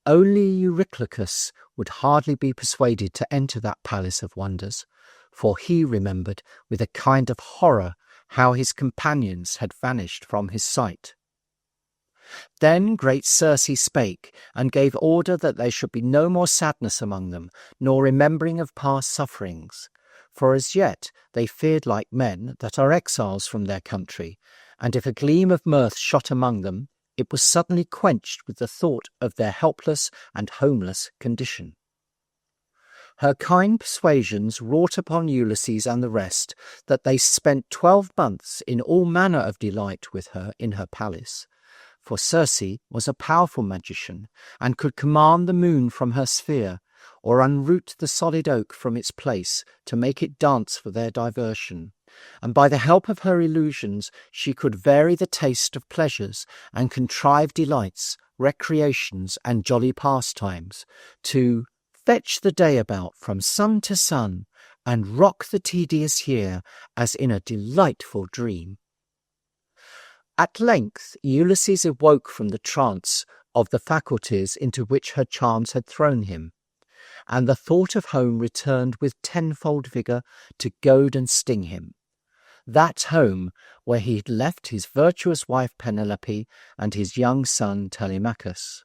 Only Eurylochus would hardly be persuaded to enter that palace of wonders, for he remembered with a kind of horror how his companions had vanished from his sight. Then great Circe spake, and gave order that there should be no more sadness among them, nor remembering of past sufferings. For as yet they feared like men that are exiles from their country, and if a gleam of mirth shot among them, it was suddenly quenched with the thought of their helpless and homeless condition. Her kind persuasions wrought upon Ulysses and the rest that they spent 12 months in all manner of delight with her in her palace. For Circe was a powerful magician, and could command the moon from her sphere, or unroot the solid oak from its place to make it dance for their diversion. And by the help of her illusions she could vary the taste of pleasures, and contrive delights, recreations, and jolly pastimes, to fetch the day about from sun to sun, and rock the tedious year as in a delightful dream. At length Ulysses awoke from the trance of the faculties into which her charms had thrown him, and the thought of home returned with tenfold vigour to goad and sting him. That home where he had left his virtuous wife Penelope and his young son Telemachus.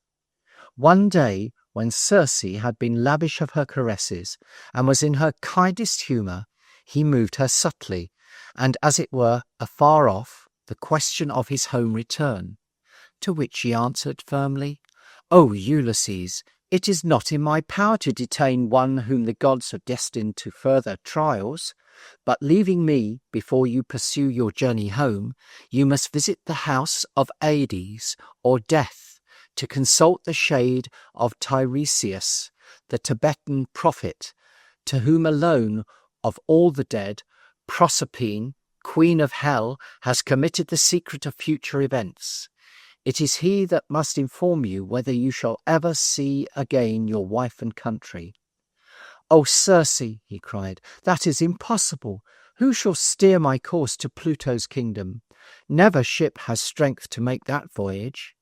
One day, when Circe had been lavish of her caresses, and was in her kindest humour, he moved her subtly, and as it were afar off, the question of his home return, to which she answered firmly, "O Ulysses, it is not in my power to detain one whom the gods have destined to further trials, but leaving me before you pursue your journey home, you must visit the house of Hades, or Death, to consult the shade of Tiresias, the Tibetan prophet, to whom alone of all the dead, Proserpine, queen of hell, has committed the secret of future events. It is he that must inform you whether you shall ever see again your wife and country." "O Circe," he cried, "that is impossible. Who shall steer my course to Pluto's kingdom? Never ship has strength to make that voyage."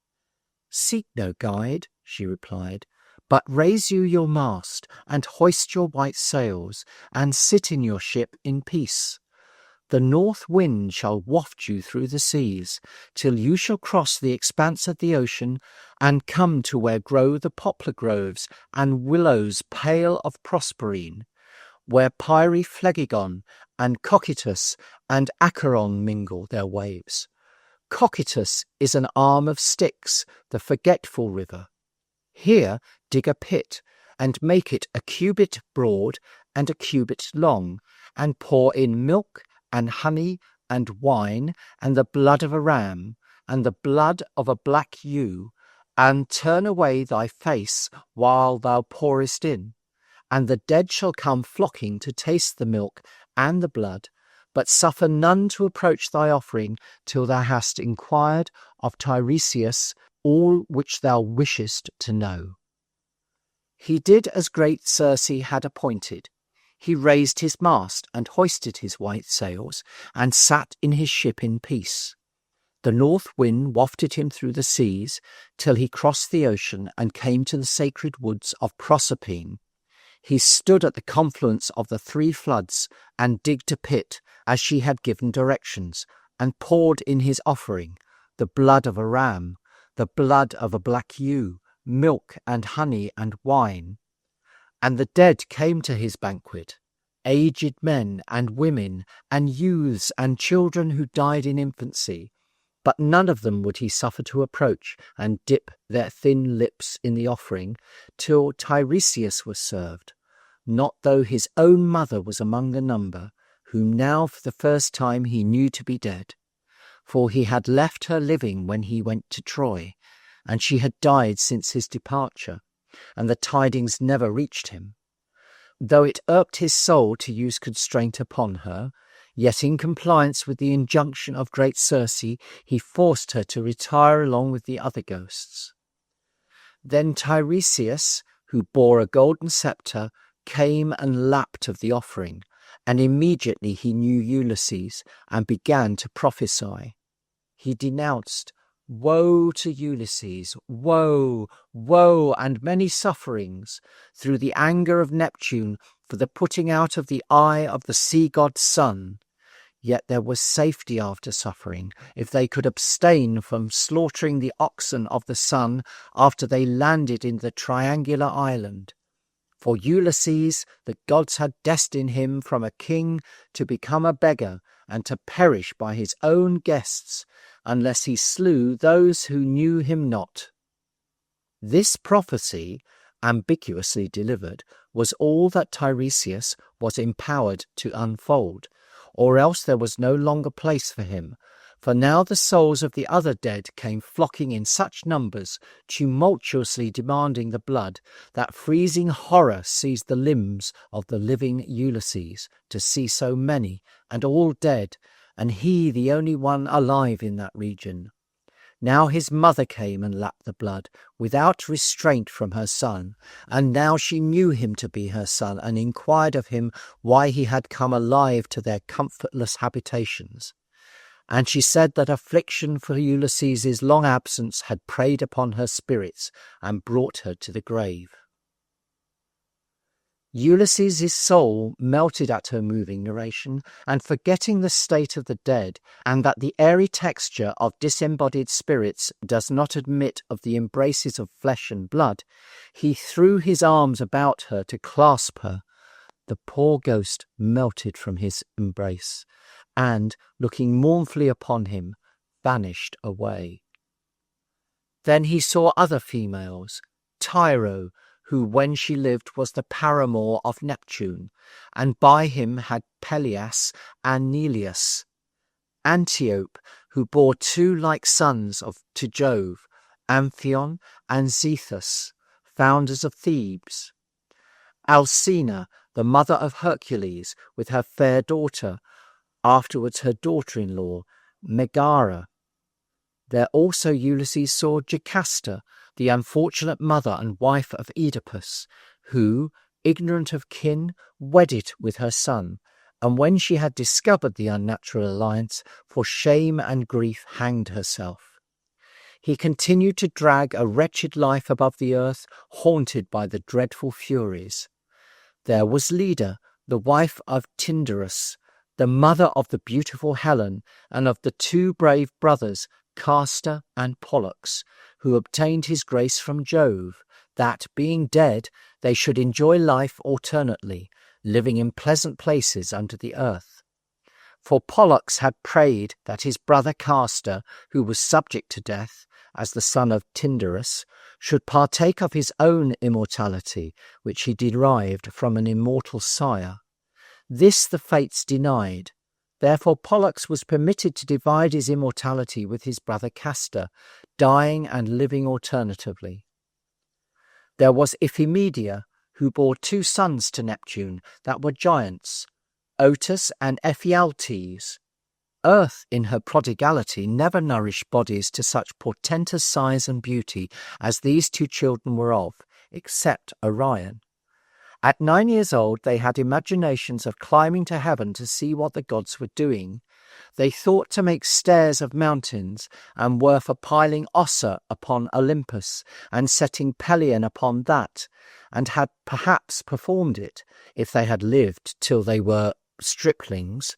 "Seek no guide," she replied, "but raise you your mast, and hoist your white sails, and sit in your ship in peace. The north wind shall waft you through the seas, till you shall cross the expanse of the ocean, and come to where grow the poplar groves and willows pale of Proserpine, where Pyriphlegigon and Cocytus and Acheron mingle their waves. Cocytus is an arm of Styx, the forgetful river. Here dig a pit, and make it a cubit broad and a cubit long, and pour in milk and honey and wine, and the blood of a ram, and the blood of a black ewe, and turn away thy face while thou pourest in. And the dead shall come flocking to taste the milk and the blood, but suffer none to approach thy offering till thou hast inquired of Tiresias all which thou wishest to know." He did as great Circe had appointed. He raised his mast and hoisted his white sails, and sat in his ship in peace. The north wind wafted him through the seas, till he crossed the ocean and came to the sacred woods of Proserpine. He stood at the confluence of the 3 floods, and digged a pit, as she had given directions, and poured in his offering, the blood of a ram, the blood of a black ewe, milk and honey and wine. And the dead came to his banquet, aged men and women, and youths and children who died in infancy, but none of them would he suffer to approach and dip their thin lips in the offering till Tiresias was served, not though his own mother was among the number, whom now for the first time he knew to be dead. For he had left her living when he went to Troy, and she had died since his departure, and the tidings never reached him. Though it irked his soul to use constraint upon her, yet in compliance with the injunction of great Circe, he forced her to retire along with the other ghosts. Then Tiresias, who bore a golden sceptre, came and lapped of the offering, and immediately he knew Ulysses, and began to prophesy. He denounced, "Woe to Ulysses, woe, woe, and many sufferings, through the anger of Neptune for the putting out of the eye of the sea-god's son. Yet there was safety after suffering, if they could abstain from slaughtering the oxen of the sun after they landed in the triangular island. For Ulysses, the gods had destined him from a king to become a beggar and to perish by his own guests, unless he slew those who knew him not. This prophecy, ambiguously delivered, was all that Tiresias was empowered to unfold, or else there was no longer place for him. For now the souls of the other dead came flocking in such numbers, tumultuously demanding the blood, that freezing horror seized the limbs of the living Ulysses, to see so many, and all dead, and he the only one alive in that region. Now his mother came and lapped the blood, without restraint from her son, and now she knew him to be her son, and inquired of him why he had come alive to their comfortless habitations. And she said that affliction for Ulysses's long absence had preyed upon her spirits and brought her to the grave. Ulysses's soul melted at her moving narration, and forgetting the state of the dead, and that the airy texture of disembodied spirits does not admit of the embraces of flesh and blood, he threw his arms about her to clasp her. The poor ghost melted from his embrace, and, looking mournfully upon him, vanished away. Then he saw other females, Tyro, who when she lived was the paramour of Neptune, and by him had Peleus and Neleus, Antiope, who bore two like sons to Jove, Amphion and Zethus, founders of Thebes, Alcina, the mother of Hercules, with her fair daughter, afterwards her daughter-in-law, Megara. There also Ulysses saw Jocasta, the unfortunate mother and wife of Oedipus, who, ignorant of kin, wedded with her son, and when she had discovered the unnatural alliance, for shame and grief hanged herself. He continued to drag a wretched life above the earth, haunted by the dreadful furies. There was Leda, the wife of Tyndarus, the mother of the beautiful Helen, and of the two brave brothers, Castor and Pollux, who obtained his grace from Jove, that, being dead, they should enjoy life alternately, living in pleasant places under the earth. For Pollux had prayed that his brother Castor, who was subject to death, as the son of Tyndarus, should partake of his own immortality, which he derived from an immortal sire. This the fates denied. Therefore Pollux was permitted to divide his immortality with his brother Castor, dying and living alternatively. There was Iphimedia, who bore two sons to Neptune that were giants, Otus and Ephialtes. Earth, in her prodigality, never nourished bodies to such portentous size and beauty as these two children were of, except Orion. At 9 years old, they had imaginations of climbing to heaven to see what the gods were doing. They thought to make stairs of mountains, and were for piling Ossa upon Olympus, and setting Pelion upon that, and had perhaps performed it, if they had lived till they were striplings.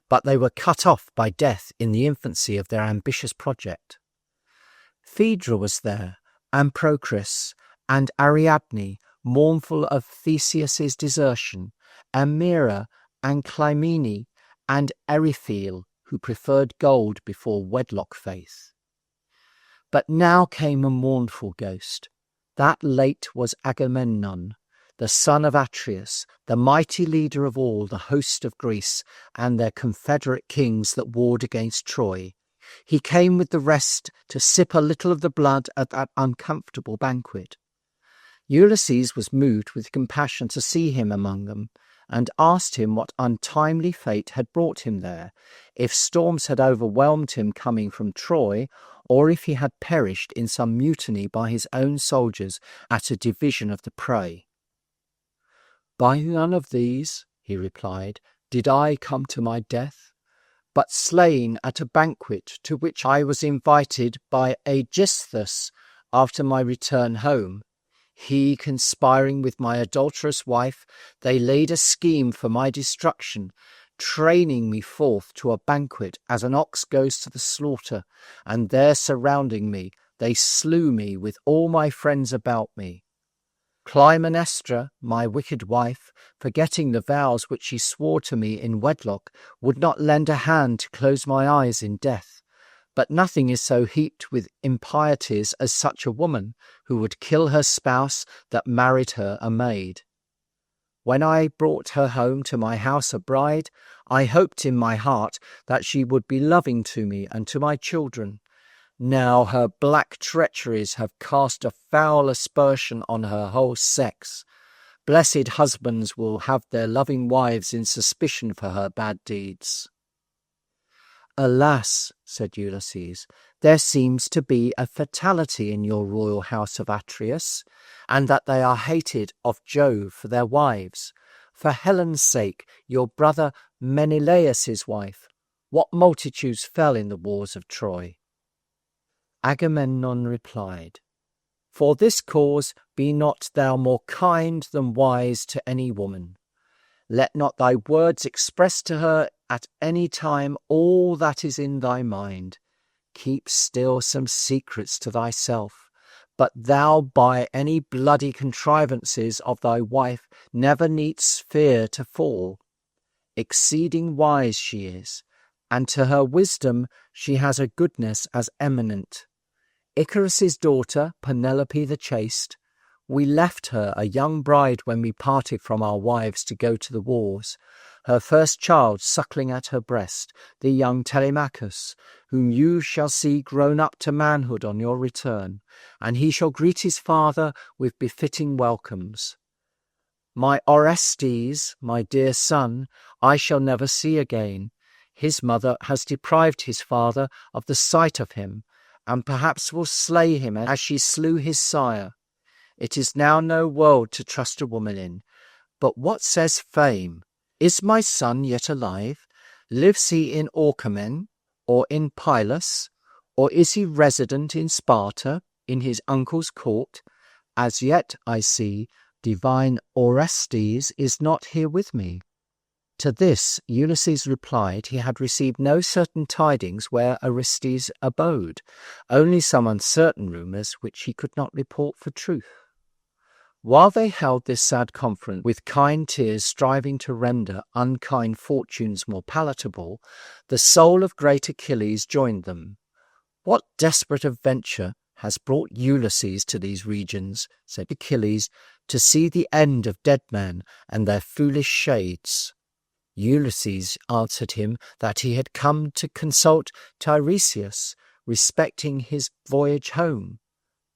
But they were cut off by death in the infancy of their ambitious project. Phaedra was there, and Procris, and Ariadne, mournful of Theseus's desertion, and Myrrha, and Clymene, and Eryphile, who preferred gold before wedlock faith. But now came a mournful ghost. That late was Agamemnon, the son of Atreus, the mighty leader of all the host of Greece and their confederate kings that warred against Troy. He came with the rest to sip a little of the blood at that uncomfortable banquet. Ulysses was moved with compassion to see him among them, and asked him what untimely fate had brought him there, if storms had overwhelmed him coming from Troy, or if he had perished in some mutiny by his own soldiers at a division of the prey. "By none of these," he replied, "did I come to my death, but slain at a banquet to which I was invited by Aegisthus after my return home. He conspiring with my adulterous wife, they laid a scheme for my destruction, training me forth to a banquet as an ox goes to the slaughter, and there surrounding me, they slew me with all my friends about me. Clytemnestra, my wicked wife, forgetting the vows which she swore to me in wedlock, would not lend a hand to close my eyes in death. But nothing is so heaped with impieties as such a woman, who would kill her spouse that married her a maid. When I brought her home to my house a bride, I hoped in my heart that she would be loving to me and to my children. Now her black treacheries have cast a foul aspersion on her whole sex. Blessed husbands will have their loving wives in suspicion for her bad deeds. Alas, said Ulysses, there seems to be a fatality in your royal house of Atreus, and that they are hated of Jove for their wives. For Helen's sake, your brother Menelaus's wife, what multitudes fell in the wars of Troy? Agamemnon replied, For this cause be not thou more kind than wise to any woman. Let not thy words express to her at any time all that is in thy mind. Keep still some secrets to thyself, but thou by any bloody contrivances of thy wife never needst fear to fall. Exceeding wise she is, and to her wisdom she has a goodness as eminent. Icarus's daughter, Penelope the chaste, we left her a young bride when we parted from our wives to go to the wars, her first child suckling at her breast, the young Telemachus, whom you shall see grown up to manhood on your return, and he shall greet his father with befitting welcomes. My Orestes, my dear son, I shall never see again. His mother has deprived his father of the sight of him, and perhaps will slay him as she slew his sire. It is now no world to trust a woman in. But what says fame? Is my son yet alive? Lives he in Orchomen, or in Pylos, or is he resident in Sparta, in his uncle's court? As yet, I see, divine Orestes is not here with me. To this Ulysses replied he had received no certain tidings where Orestes abode, only some uncertain rumours which he could not report for truth. While they held this sad conference, with kind tears striving to render unkind fortunes more palatable, the soul of great Achilles joined them. What desperate adventure has brought Ulysses to these regions, said Achilles, to see the end of dead men and their foolish shades? Ulysses answered him that he had come to consult Tiresias respecting his voyage home.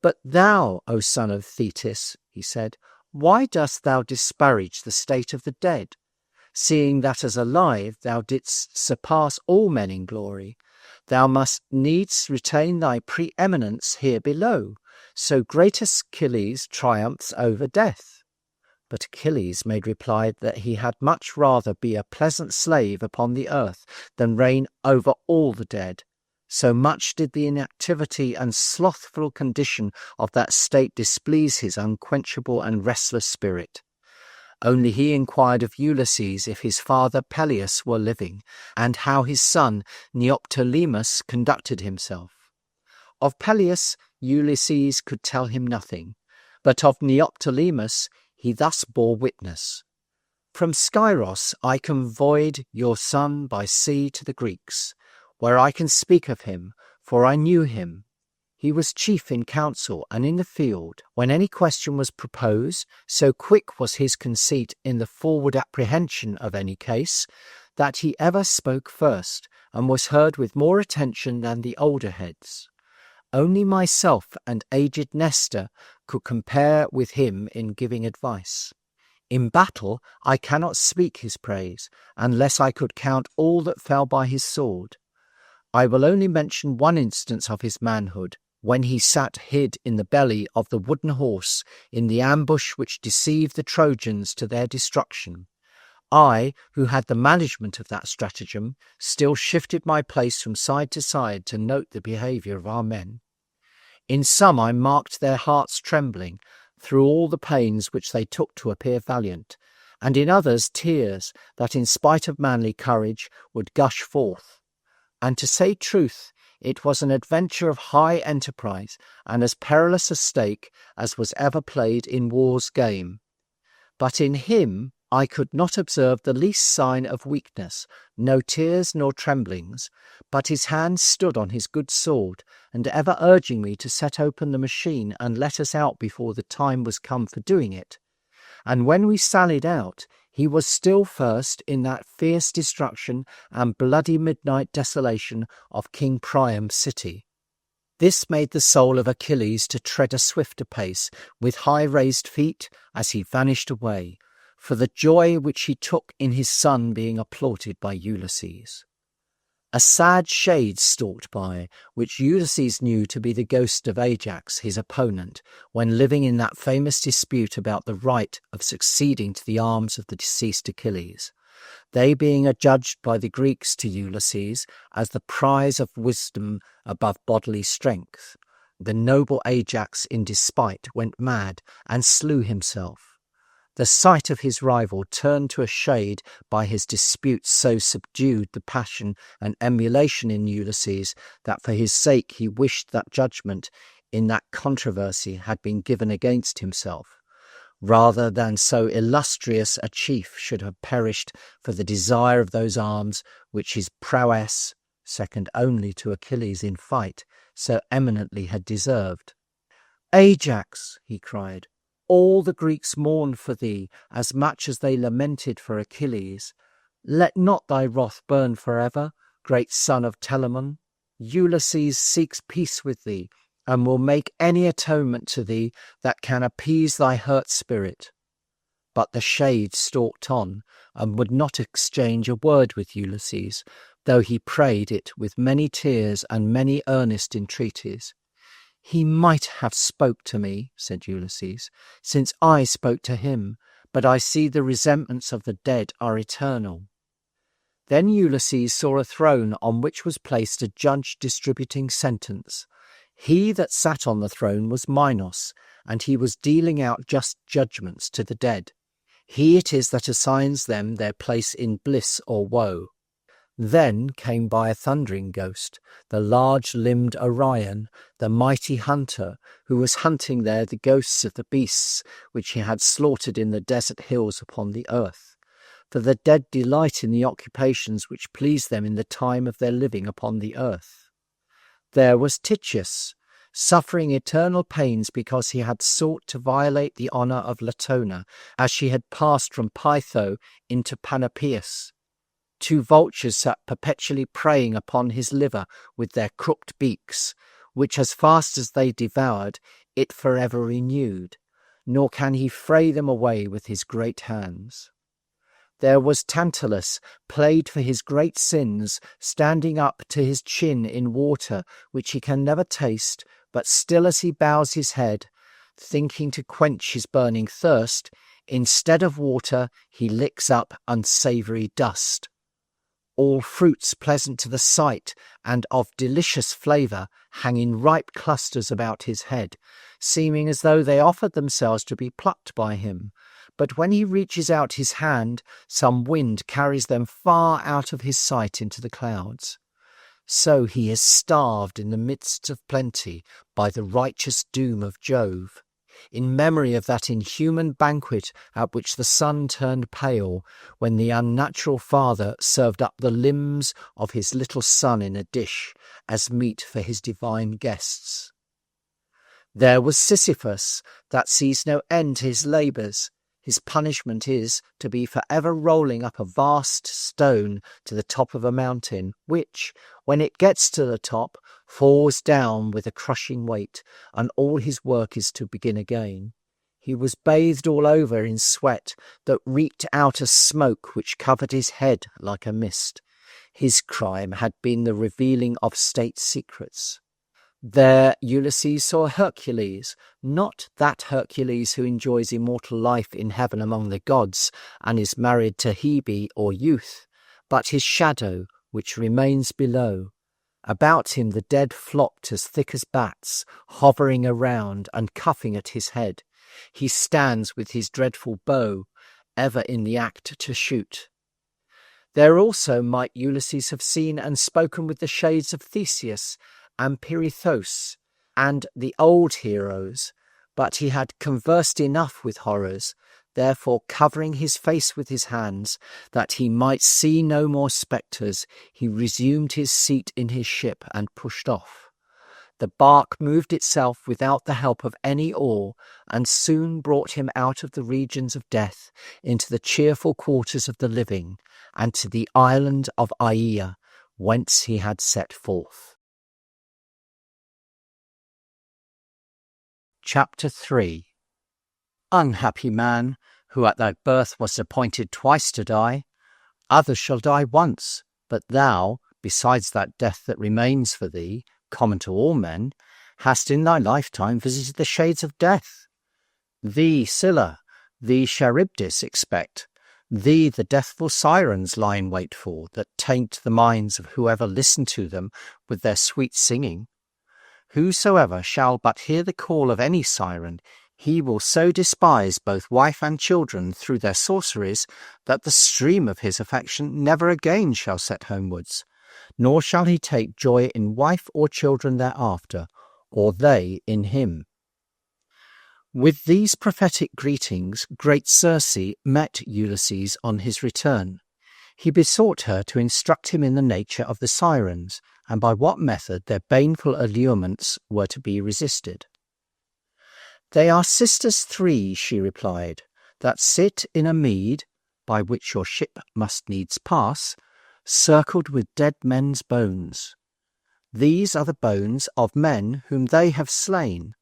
But thou, O son of Thetis, he said, why dost thou disparage the state of the dead, seeing that as alive thou didst surpass all men in glory? Thou must needs retain thy preeminence here below, so great Achilles triumphs over death. But Achilles made reply that he had much rather be a pleasant slave upon the earth than reign over all the dead. So much did the inactivity and slothful condition of that state displease his unquenchable and restless spirit. Only he inquired of Ulysses if his father Peleus were living, and how his son Neoptolemus conducted himself. Of Peleus Ulysses could tell him nothing, but of Neoptolemus he thus bore witness. From Skyros I convoyed your son by sea to the Greeks, where I can speak of him, for I knew him. He was chief in council and in the field. When any question was proposed, so quick was his conceit in the forward apprehension of any case, that he ever spoke first, and was heard with more attention than the older heads. Only myself and aged Nestor could compare with him in giving advice. In battle I cannot speak his praise, unless I could count all that fell by his sword. I will only mention one instance of his manhood, when he sat hid in the belly of the wooden horse in the ambush which deceived the Trojans to their destruction. I, who had the management of that stratagem, still shifted my place from side to side to note the behaviour of our men. In some I marked their hearts trembling, through all the pains which they took to appear valiant, and in others tears that in spite of manly courage would gush forth. And to say truth, It was an adventure of high enterprise and as perilous a stake as was ever played in war's game. But in him I could not observe the least sign of weakness, no tears nor tremblings, but his hand stood on his good sword, and ever urging me to set open the machine and let us out before the time was come for doing it. And when we sallied out, he was still first in that fierce destruction and bloody midnight desolation of King Priam's city. This made the soul of Achilles to tread a swifter pace, with high raised feet, as he vanished away, for the joy which he took in his son being applauded by Ulysses. A sad shade stalked by, which Ulysses knew to be the ghost of Ajax, his opponent, when living in that famous dispute about the right of succeeding to the arms of the deceased Achilles, they being adjudged by the Greeks to Ulysses as the prize of wisdom above bodily strength. The noble Ajax in despite went mad and slew himself. The sight of his rival turned to a shade by his dispute so subdued the passion and emulation in Ulysses that for his sake he wished that judgment in that controversy had been given against himself, rather than so illustrious a chief should have perished for the desire of those arms which his prowess, second only to Achilles in fight, so eminently had deserved. "Ajax," he cried, "all the Greeks mourn for thee as much as they lamented for Achilles. Let not thy wrath burn forever, great son of Telamon. Ulysses seeks peace with thee, and will make any atonement to thee that can appease thy hurt spirit." But the shade stalked on, and would not exchange a word with Ulysses, though he prayed it with many tears and many earnest entreaties. "He might have spoke to me," said Ulysses, "since I spoke to him, but I see the resentments of the dead are eternal." Then Ulysses saw a throne on which was placed a judge distributing sentence. He that sat on the throne was Minos, and he was dealing out just judgments to the dead. He it is that assigns them their place in bliss or woe. Then came by a thundering ghost, the large-limbed Orion, the mighty hunter, who was hunting there the ghosts of the beasts which he had slaughtered in the desert hills upon the earth. For the dead delight in the occupations which please them in the time of their living upon the earth. There was Tychius, suffering eternal pains because he had sought to violate the honour of Latona, as she had passed from Pytho into Panopeus. Two vultures sat perpetually preying upon his liver with their crooked beaks, which as fast as they devoured, it forever renewed, nor can he fray them away with his great hands. There was Tantalus, plagued for his great sins, standing up to his chin in water, which he can never taste, but still as he bows his head, thinking to quench his burning thirst, instead of water he licks up unsavoury dust. All fruits pleasant to the sight and of delicious flavour hang in ripe clusters about his head, seeming as though they offered themselves to be plucked by him. But when he reaches out his hand, some wind carries them far out of his sight into the clouds. So he is starved in the midst of plenty by the righteous doom of Jove, in memory of that inhuman banquet at which the sun turned pale, when the unnatural father served up the limbs of his little son in a dish, as meat for his divine guests. There was Sisyphus, that sees no end to his labours. His punishment is to be for ever rolling up a vast stone to the top of a mountain, which, when it gets to the top, falls down with a crushing weight, and all his work is to begin again. He was bathed all over in sweat that reeked out a smoke which covered his head like a mist. His crime had been the revealing of state secrets. There Ulysses saw Hercules, not that Hercules who enjoys immortal life in heaven among the gods and is married to Hebe or Youth, but his shadow, which remains below. About him the dead flocked as thick as bats, hovering around and cuffing at his head. He stands with his dreadful bow, ever in the act to shoot. There also might Ulysses have seen and spoken with the shades of Theseus and Pirithous and the old heroes, but he had conversed enough with horrors, therefore covering his face with his hands, that he might see no more spectres, he resumed his seat in his ship and pushed off. The bark moved itself without the help of any oar, and soon brought him out of the regions of death into the cheerful quarters of the living, and to the island of Aeaea, whence he had set forth. Chapter 3. Unhappy man, who at thy birth wast appointed twice to die. Others shall die once, but thou, besides that death that remains for thee, common to all men, hast in thy lifetime visited the shades of death. Thee, Scylla, thee Charybdis expect, thee the deathful sirens lie in wait for, that taint the minds of whoever listen to them with their sweet singing. Whosoever shall but hear the call of any siren, he will so despise both wife and children through their sorceries, that the stream of his affection never again shall set homewards, nor shall he take joy in wife or children thereafter, or they in him. With these prophetic greetings, great Circe met Ulysses on his return. He besought her to instruct him in the nature of the sirens, and by what method their baneful allurements were to be resisted. They are sisters three, she replied, that sit in a mead, by which your ship must needs pass, circled with dead men's bones. These are the bones of men whom they have slain,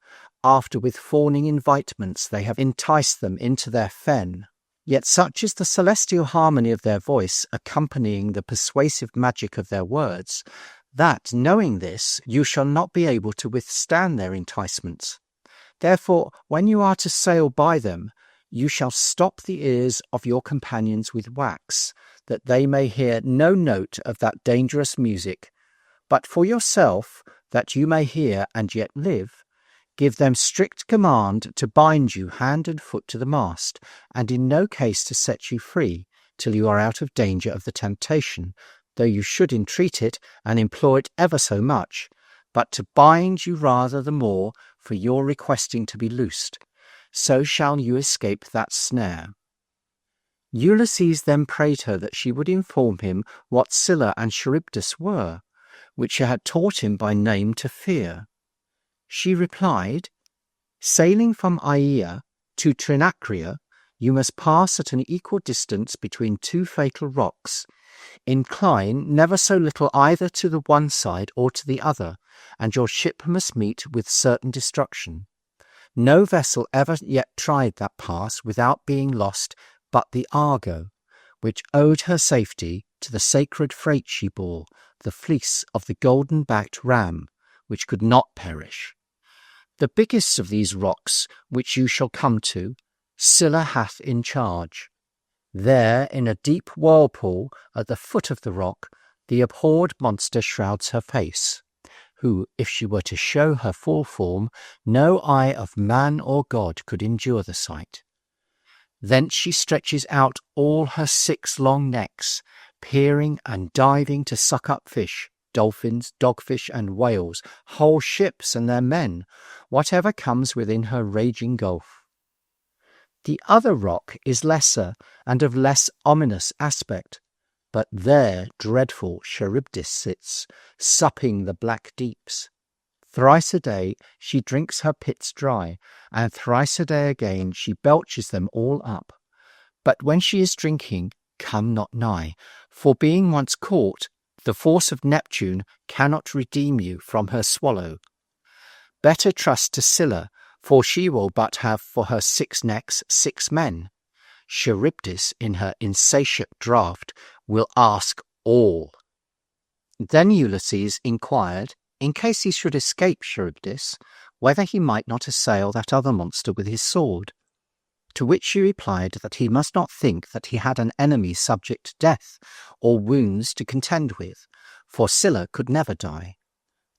after with fawning invitements they have enticed them into their fen. Yet such is the celestial harmony of their voice, accompanying the persuasive magic of their words, that, knowing this, you shall not be able to withstand their enticements. Therefore, when you are to sail by them, you shall stop the ears of your companions with wax, that they may hear no note of that dangerous music. But for yourself, that you may hear and yet live, give them strict command to bind you hand and foot to the mast, and in no case to set you free, till you are out of danger of the temptation, though you should entreat it and implore it ever so much, but to bind you rather the more for your requesting to be loosed. So shall you escape that snare. Ulysses then prayed her that she would inform him what Scylla and Charybdis were, which she had taught him by name to fear. She replied, Sailing from Aeaea to Trinacria, you must pass at an equal distance between two fatal rocks. Incline never so little either to the one side or to the other, and your ship must meet with certain destruction. No vessel ever yet tried that pass without being lost but the Argo, which owed her safety to the sacred freight she bore, the fleece of the golden-backed ram, which could not perish. The biggest of these rocks which you shall come to, Scylla hath in charge. There, in a deep whirlpool at the foot of the rock, the abhorred monster shrouds her face, who, if she were to show her full form, no eye of man or god could endure the sight. Thence she stretches out all her 6 long necks, peering and diving to suck up fish, dolphins, dogfish, and whales, whole ships and their men, whatever comes within her raging gulf. The other rock is lesser and of less ominous aspect, but there dreadful Charybdis sits, supping the black deeps. Thrice a day she drinks her pits dry, and thrice a day again she belches them all up. But when she is drinking, come not nigh, for being once caught, the force of Neptune cannot redeem you from her swallow. Better trust to Scylla, for she will but have for her 6 necks 6 men. Charybdis, in her insatiate draught, will ask all. Then Ulysses inquired, in case he should escape Charybdis, whether he might not assail that other monster with his sword. To which she replied that he must not think that he had an enemy subject to death, or wounds to contend with, for Scylla could never die.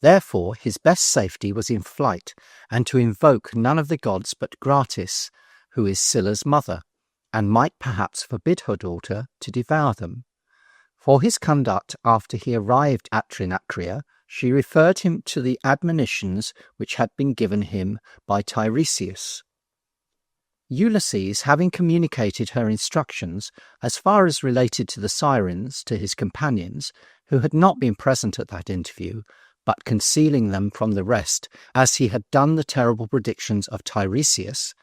Therefore his best safety was in flight, and to invoke none of the gods but Gratis, who is Scylla's mother, and might perhaps forbid her daughter to devour them. For his conduct after he arrived at Trinacria, she referred him to the admonitions which had been given him by Tiresias. Ulysses, having communicated her instructions as far as related to the sirens to his companions, who had not been present at that interview, but concealing them from the rest, as he had done the terrible predictions of Tiresias,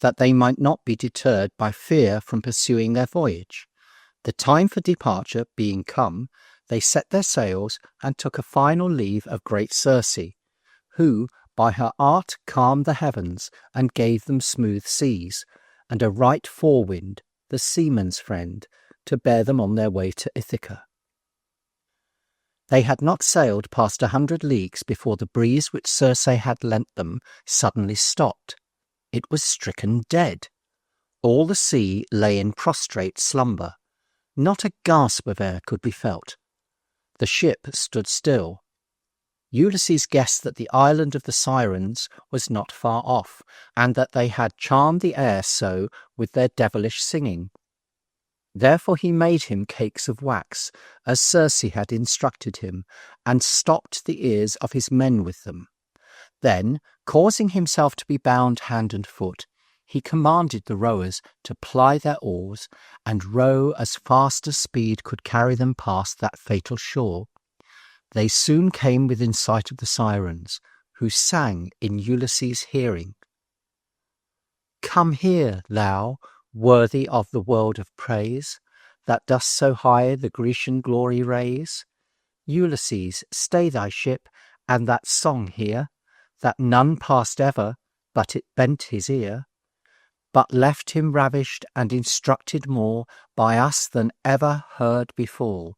that they might not be deterred by fear from pursuing their voyage. The time for departure being come, they set their sails and took a final leave of great Circe, who by her art calmed the heavens and gave them smooth seas, and a right forewind, the seaman's friend, to bear them on their way to Ithaca. They had not sailed past 100 leagues before the breeze which Circe had lent them suddenly stopped. It was stricken dead. All the sea lay in prostrate slumber. Not a gasp of air could be felt. The ship stood still. Ulysses guessed that the island of the Sirens was not far off, and that they had charmed the air so with their devilish singing. Therefore he made him cakes of wax, as Circe had instructed him, and stopped the ears of his men with them. Then, causing himself to be bound hand and foot, he commanded the rowers to ply their oars and row as fast as speed could carry them past that fatal shore. They soon came within sight of the Sirens, who sang in Ulysses' hearing. "Come here, thou, worthy of the world of praise, that dost so high the Grecian glory raise. Ulysses, stay thy ship, and that song hear, that none passed ever, but it bent his ear, but left him ravished and instructed more by us than ever heard before.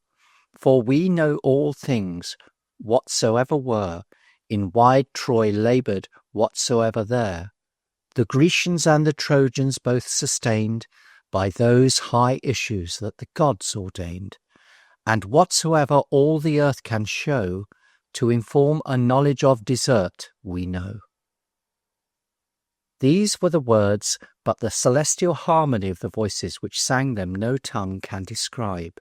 For we know all things, whatsoever were, in wide Troy laboured whatsoever there. The Grecians and the Trojans both sustained by those high issues that the gods ordained, and whatsoever all the earth can show, to inform a knowledge of desert we know." These were the words, but the celestial harmony of the voices which sang them no tongue can describe.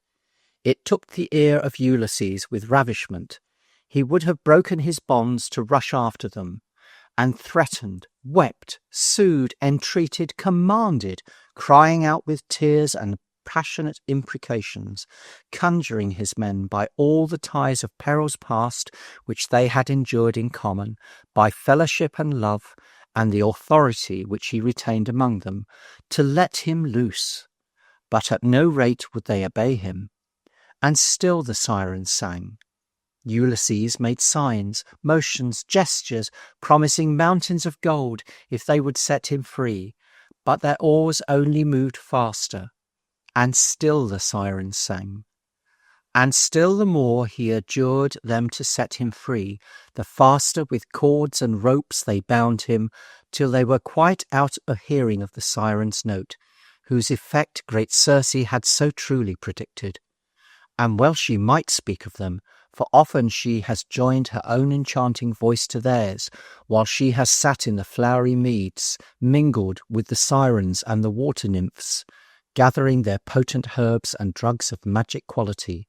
It took the ear of Ulysses with ravishment. He would have broken his bonds to rush after them, and threatened, wept, sued, entreated, commanded, crying out with tears and passionate imprecations, conjuring his men by all the ties of perils past which they had endured in common, by fellowship and love, and the authority which he retained among them, to let him loose. But at no rate would they obey him. And still the Sirens sang. Ulysses made signs, motions, gestures, promising mountains of gold if they would set him free, but their oars only moved faster. And still the Sirens sang. And still the more he adjured them to set him free, the faster with cords and ropes they bound him, till they were quite out of hearing of the Sirens' note, whose effect great Circe had so truly predicted. And well she might speak of them, for often she has joined her own enchanting voice to theirs, while she has sat in the flowery meads, mingled with the Sirens and the water nymphs, gathering their potent herbs and drugs of magic quality.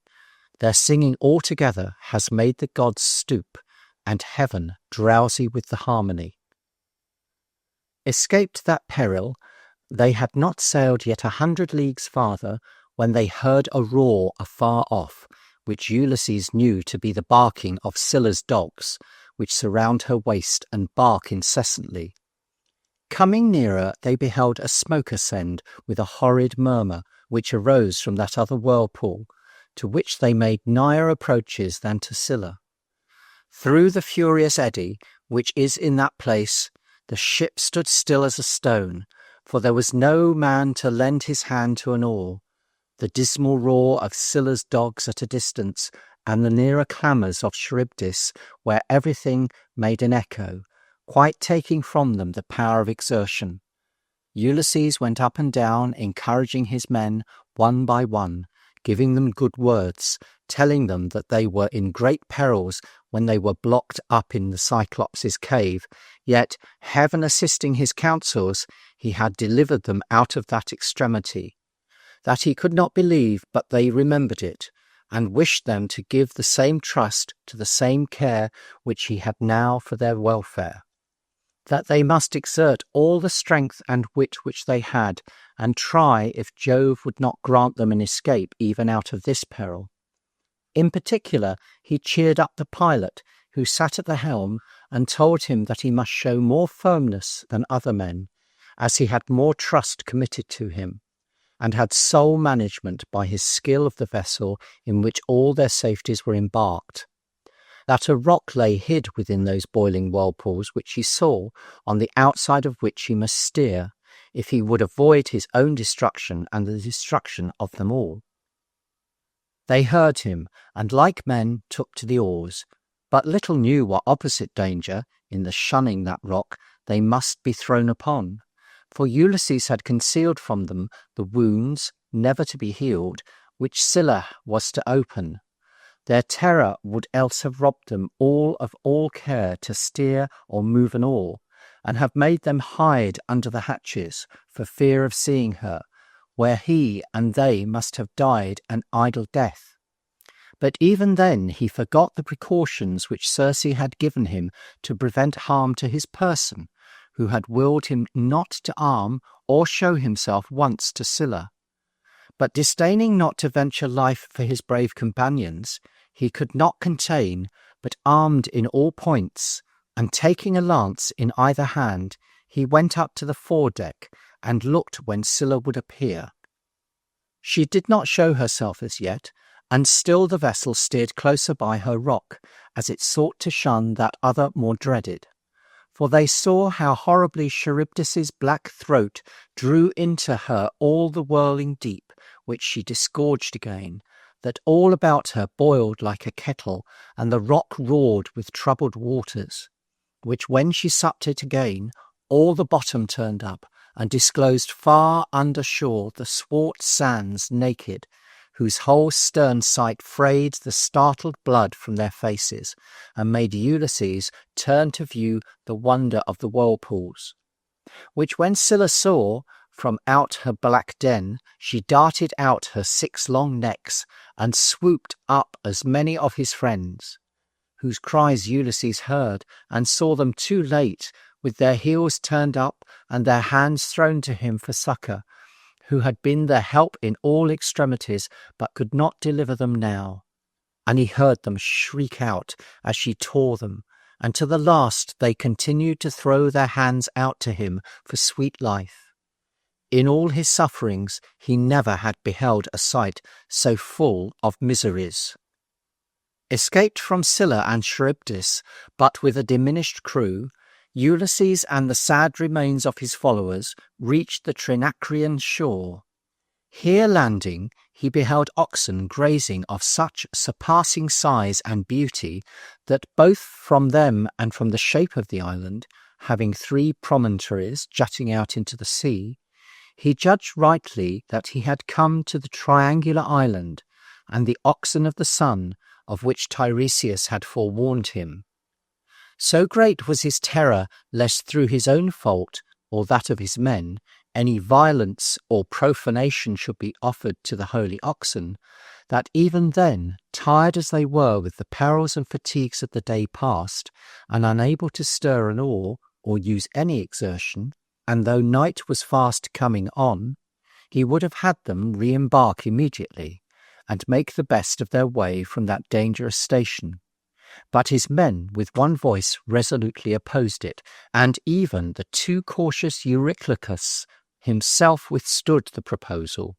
Their singing altogether has made the gods stoop, and heaven drowsy with the harmony. Escaped that peril, they had not sailed yet 100 leagues farther, when they heard a roar afar off, which Ulysses knew to be the barking of Scylla's dogs, which surround her waist and bark incessantly. Coming nearer, they beheld a smoke ascend with a horrid murmur, which arose from that other whirlpool, to which they made nigher approaches than to Scylla. Through the furious eddy, which is in that place, the ship stood still as a stone, for there was no man to lend his hand to an oar. The dismal roar of Scylla's dogs at a distance, and the nearer clamours of Charybdis, where everything made an echo, quite taking from them the power of exertion. Ulysses went up and down, encouraging his men one by one, giving them good words, telling them that they were in great perils when they were blocked up in the Cyclops' cave, yet, heaven assisting his counsels, he had delivered them out of that extremity. That he could not believe, but they remembered it, and wished them to give the same trust to the same care which he had now for their welfare, that they must exert all the strength and wit which they had, and try if Jove would not grant them an escape even out of this peril. In particular, he cheered up the pilot, who sat at the helm, and told him that he must show more firmness than other men, as he had more trust committed to him, and had sole management by his skill of the vessel in which all their safeties were embarked. That a rock lay hid within those boiling whirlpools which he saw, on the outside of which he must steer, if he would avoid his own destruction and the destruction of them all. They heard him, and like men took to the oars, but little knew what opposite danger, in the shunning that rock, they must be thrown upon. For Ulysses had concealed from them the wounds, never to be healed, which Scylla was to open. Their terror would else have robbed them all of all care to steer or move an oar, and have made them hide under the hatches, for fear of seeing her, where he and they must have died an idle death. But even then he forgot the precautions which Circe had given him to prevent harm to his person, who had willed him not to arm or show himself once to Scylla. But disdaining not to venture life for his brave companions, he could not contain, but armed in all points, and taking a lance in either hand, he went up to the foredeck, and looked when Scylla would appear. She did not show herself as yet, and still the vessel steered closer by her rock, as it sought to shun that other more dreaded. For they saw how horribly Charybdis's black throat drew into her all the whirling deep, which she disgorged again, that all about her boiled like a kettle, and the rock roared with troubled waters, which when she supped it again, all the bottom turned up, and disclosed far under shore the swart sands naked, whose whole stern sight frayed the startled blood from their faces, and made Ulysses turn to view the wonder of the whirlpools, which when Scylla saw, from out her black den, she darted out her 6 long necks, and swooped up as many of his friends, whose cries Ulysses heard, and saw them too late, with their heels turned up, and their hands thrown to him for succour, who had been their help in all extremities, but could not deliver them now. And he heard them shriek out as she tore them, and to the last they continued to throw their hands out to him for sweet life. In all his sufferings he never had beheld a sight so full of miseries. Escaped from Scylla and Charybdis, but with a diminished crew, Ulysses and the sad remains of his followers reached the Trinacrian shore. Here landing, he beheld oxen grazing of such surpassing size and beauty that both from them and from the shape of the island, having 3 promontories jutting out into the sea, he judged rightly that he had come to the triangular island, and the oxen of the sun, of which Tiresias had forewarned him. So great was his terror lest through his own fault, or that of his men, any violence or profanation should be offered to the holy oxen, that even then, tired as they were with the perils and fatigues of the day past, and unable to stir an oar or use any exertion, and though night was fast coming on, he would have had them re-embark immediately, and make the best of their way from that dangerous station. But his men with one voice resolutely opposed it, and even the too cautious Euryclicus himself withstood the proposal.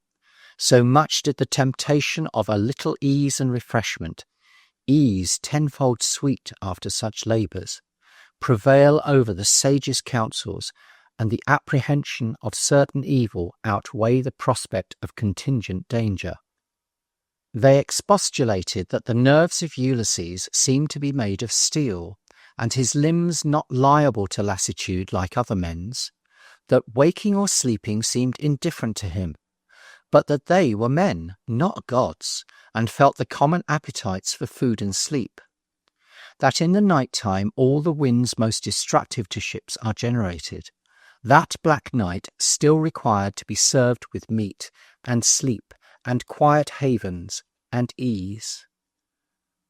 So much did the temptation of a little ease and refreshment, ease tenfold sweet after such labours, prevail over the sage's counsels, and the apprehension of certain evil outweigh the prospect of contingent danger. They expostulated that the nerves of Ulysses seemed to be made of steel, and his limbs not liable to lassitude like other men's, that waking or sleeping seemed indifferent to him, but that they were men, not gods, and felt the common appetites for food and sleep. That in the night time all the winds most destructive to ships are generated, that black night still required to be served with meat and sleep and quiet havens, and ease.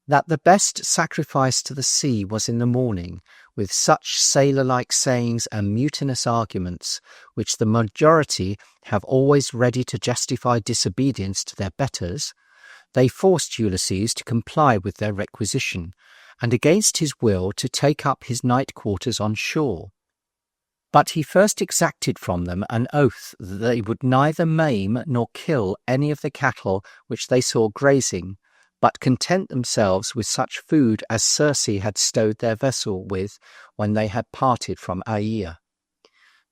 That the best sacrifice to the sea was in the morning, with such sailor-like sayings and mutinous arguments, which the majority have always ready to justify disobedience to their betters, they forced Ulysses to comply with their requisition, and against his will to take up his night quarters on shore. But he first exacted from them an oath that they would neither maim nor kill any of the cattle which they saw grazing, but content themselves with such food as Circe had stowed their vessel with when they had parted from Aea.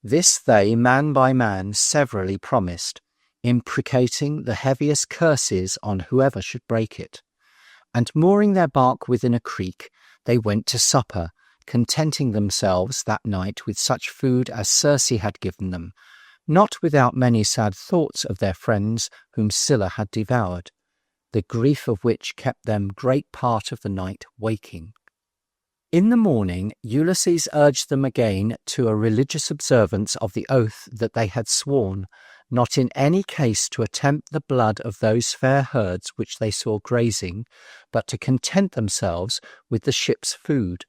This they, man by man, severally promised, imprecating the heaviest curses on whoever should break it. And mooring their bark within a creek, they went to supper, contenting themselves that night with such food as Circe had given them, not without many sad thoughts of their friends whom Scylla had devoured, the grief of which kept them great part of the night waking. In the morning Ulysses urged them again to a religious observance of the oath that they had sworn, not in any case to attempt the blood of those fair herds which they saw grazing, but to content themselves with the ship's food.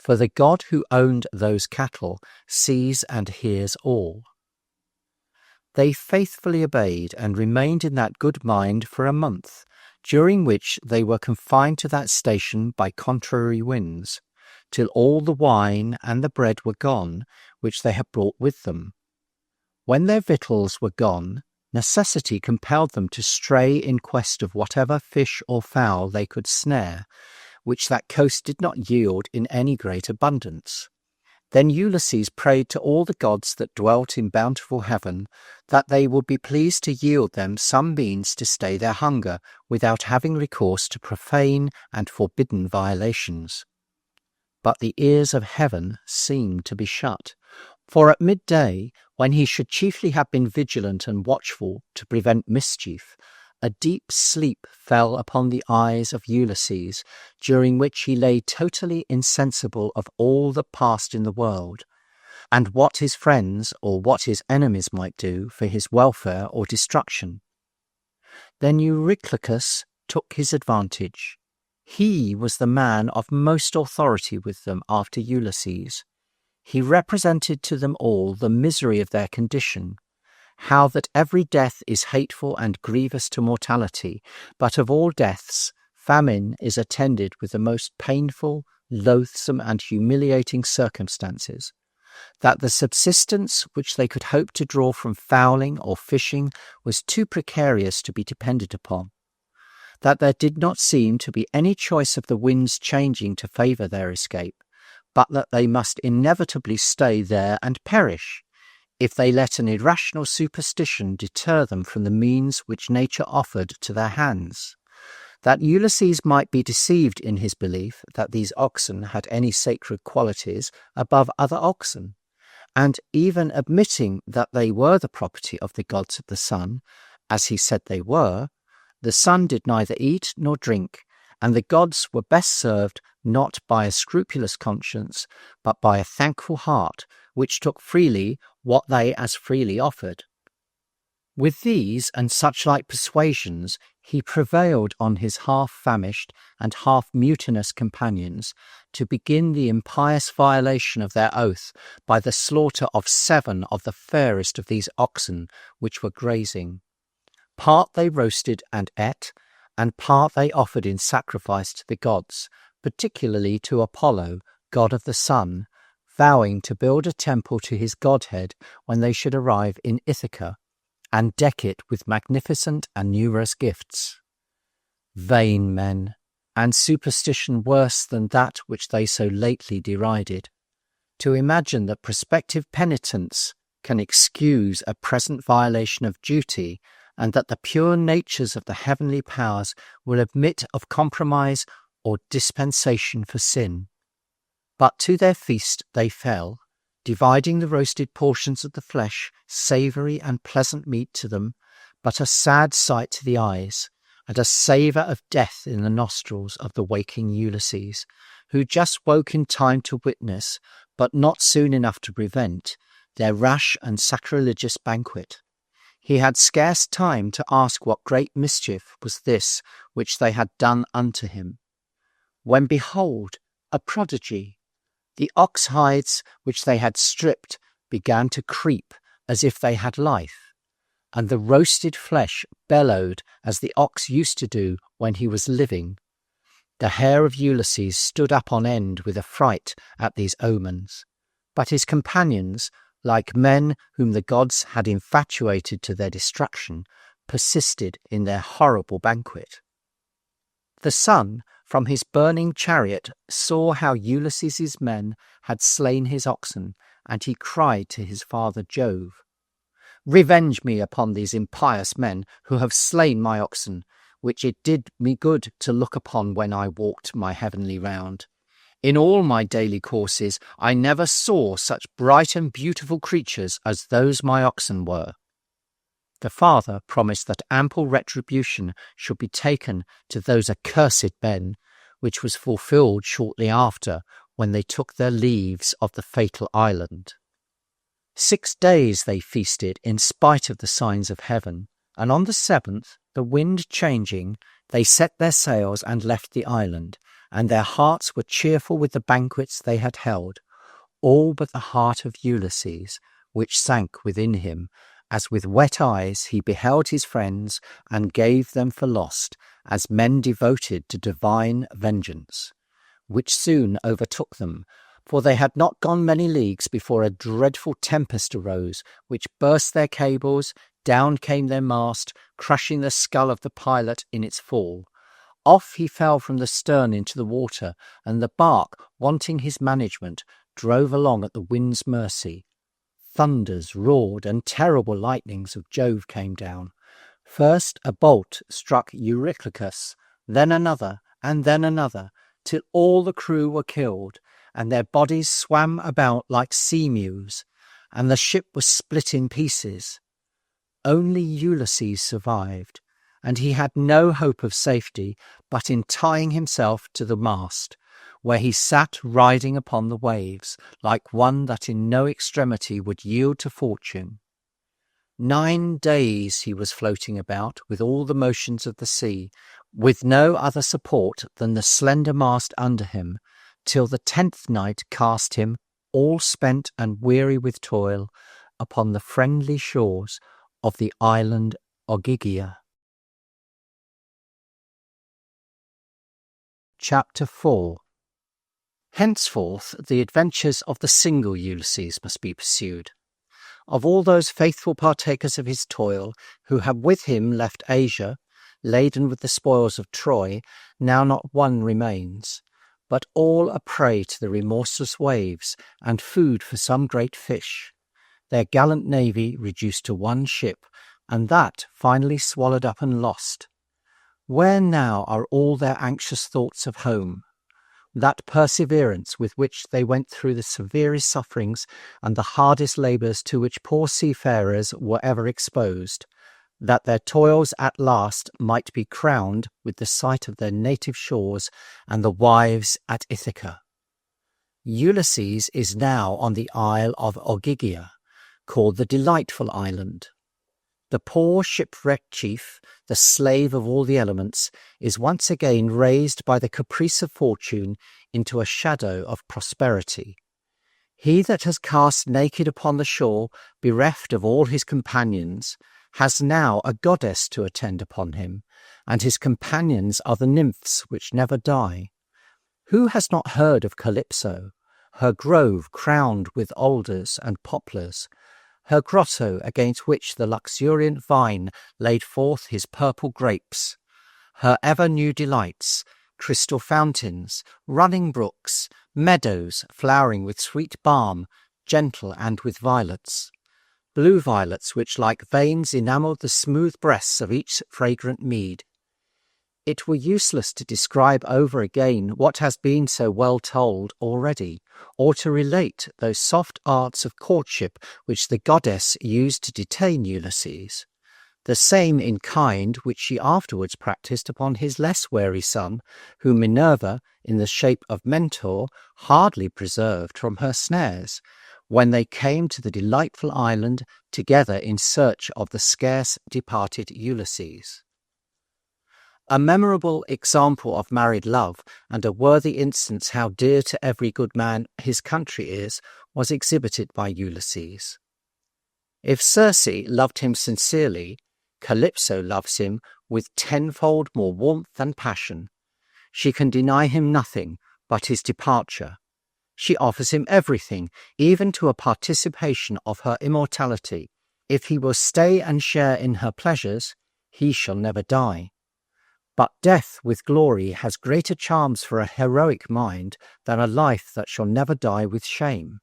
For the god who owned those cattle sees and hears all. They faithfully obeyed and remained in that good mind for a month, during which they were confined to that station by contrary winds, till all the wine and the bread were gone, which they had brought with them. When their victuals were gone, necessity compelled them to stray in quest of whatever fish or fowl they could snare, which that coast did not yield in any great abundance. Then Ulysses prayed to all the gods that dwelt in bountiful heaven that they would be pleased to yield them some means to stay their hunger without having recourse to profane and forbidden violations. But the ears of heaven seemed to be shut, for at midday, when he should chiefly have been vigilant and watchful to prevent mischief, a deep sleep fell upon the eyes of Ulysses, during which he lay totally insensible of all that passed in the world, and what his friends or what his enemies might do for his welfare or destruction. Then Euryclicus took his advantage. He was the man of most authority with them after Ulysses. He represented to them all the misery of their condition, how that every death is hateful and grievous to mortality, but of all deaths, famine is attended with the most painful, loathsome, and humiliating circumstances, that the subsistence which they could hope to draw from fowling or fishing was too precarious to be depended upon, that there did not seem to be any choice of the winds changing to favour their escape, but that they must inevitably stay there and perish, if they let an irrational superstition deter them from the means which nature offered to their hands, that Ulysses might be deceived in his belief that these oxen had any sacred qualities above other oxen, and even admitting that they were the property of the gods of the sun, as he said they were, the sun did neither eat nor drink, and the gods were best served not by a scrupulous conscience, but by a thankful heart, which took freely what they as freely offered. With these and such like persuasions he prevailed on his half-famished and half-mutinous companions to begin the impious violation of their oath by the slaughter of 7 of the fairest of these oxen which were grazing. Part they roasted and ate, and part they offered in sacrifice to the gods, particularly to Apollo, god of the sun, vowing to build a temple to his godhead when they should arrive in Ithaca, and deck it with magnificent and numerous gifts. Vain men, and superstition worse than that which they so lately derided, to imagine that prospective penitence can excuse a present violation of duty, and that the pure natures of the heavenly powers will admit of compromise or dispensation for sin. But to their feast they fell, dividing the roasted portions of the flesh, savoury and pleasant meat to them, but a sad sight to the eyes, and a savour of death in the nostrils of the waking Ulysses, who just woke in time to witness, but not soon enough to prevent, their rash and sacrilegious banquet. He had scarce time to ask what great mischief was this which they had done unto him, when behold, a prodigy! The ox hides which they had stripped began to creep as if they had life, and the roasted flesh bellowed as the ox used to do when he was living. The hair of Ulysses stood up on end with affright at these omens, but his companions, like men whom the gods had infatuated to their destruction, persisted in their horrible banquet. The sun from his burning chariot saw how Ulysses's men had slain his oxen, and he cried to his father Jove, "Revenge me upon these impious men who have slain my oxen, which it did me good to look upon when I walked my heavenly round. In all my daily courses I never saw such bright and beautiful creatures as those my oxen were." The father promised that ample retribution should be taken to those accursed men, which was fulfilled shortly after, when they took their leaves of the fatal island. 6 days they feasted in spite of the signs of heaven, and on the 7th, the wind changing, they set their sails and left the island, and their hearts were cheerful with the banquets they had held, all but the heart of Ulysses, which sank within him, as with wet eyes he beheld his friends and gave them for lost, as men devoted to divine vengeance, which soon overtook them, for they had not gone many leagues before a dreadful tempest arose, which burst their cables, down came their mast, crushing the skull of the pilot in its fall. Off he fell from the stern into the water, and the bark, wanting his management, drove along at the wind's mercy. Thunders roared, and terrible lightnings of Jove came down. First a bolt struck Euryclus, then another, and then another, till all the crew were killed, and their bodies swam about like sea mews, and the ship was split in pieces. Only Ulysses survived, and he had no hope of safety but in tying himself to the mast, where he sat riding upon the waves, like one that in no extremity would yield to fortune. 9 days he was floating about with all the motions of the sea, with no other support than the slender mast under him, till the 10th night cast him, all spent and weary with toil, upon the friendly shores of the island Ogygia. Chapter 4. Henceforth the adventures of the single Ulysses must be pursued. Of all those faithful partakers of his toil, who have with him left Asia, laden with the spoils of Troy, now not one remains, but all a prey to the remorseless waves, and food for some great fish. Their gallant navy reduced to one ship, and that finally swallowed up and lost. Where now are all their anxious thoughts of home? That perseverance with which they went through the severest sufferings and the hardest labours to which poor seafarers were ever exposed, that their toils at last might be crowned with the sight of their native shores and the wives at Ithaca. Ulysses is now on the isle of Ogygia, called the Delightful Island. The poor shipwrecked chief, the slave of all the elements, is once again raised by the caprice of fortune into a shadow of prosperity. He that has cast naked upon the shore, bereft of all his companions, has now a goddess to attend upon him, and his companions are the nymphs which never die. Who has not heard of Calypso, her grove crowned with alders and poplars, her grotto against which the luxuriant vine laid forth his purple grapes, her ever-new delights, crystal fountains, running brooks, meadows flowering with sweet balm, gentle and with violets, blue violets which like veins enamelled the smooth breasts of each fragrant mead. It were useless to describe over again what has been so well told already, or to relate those soft arts of courtship which the goddess used to detain Ulysses, the same in kind which she afterwards practised upon his less wary son, whom Minerva, in the shape of Mentor, hardly preserved from her snares, when they came to the delightful island together in search of the scarce departed Ulysses. A memorable example of married love, and a worthy instance how dear to every good man his country is, was exhibited by Ulysses. If Circe loved him sincerely, Calypso loves him with tenfold more warmth and passion. She can deny him nothing but his departure. She offers him everything, even to a participation of her immortality. If he will stay and share in her pleasures, he shall never die. But death with glory has greater charms for a heroic mind than a life that shall never die with shame.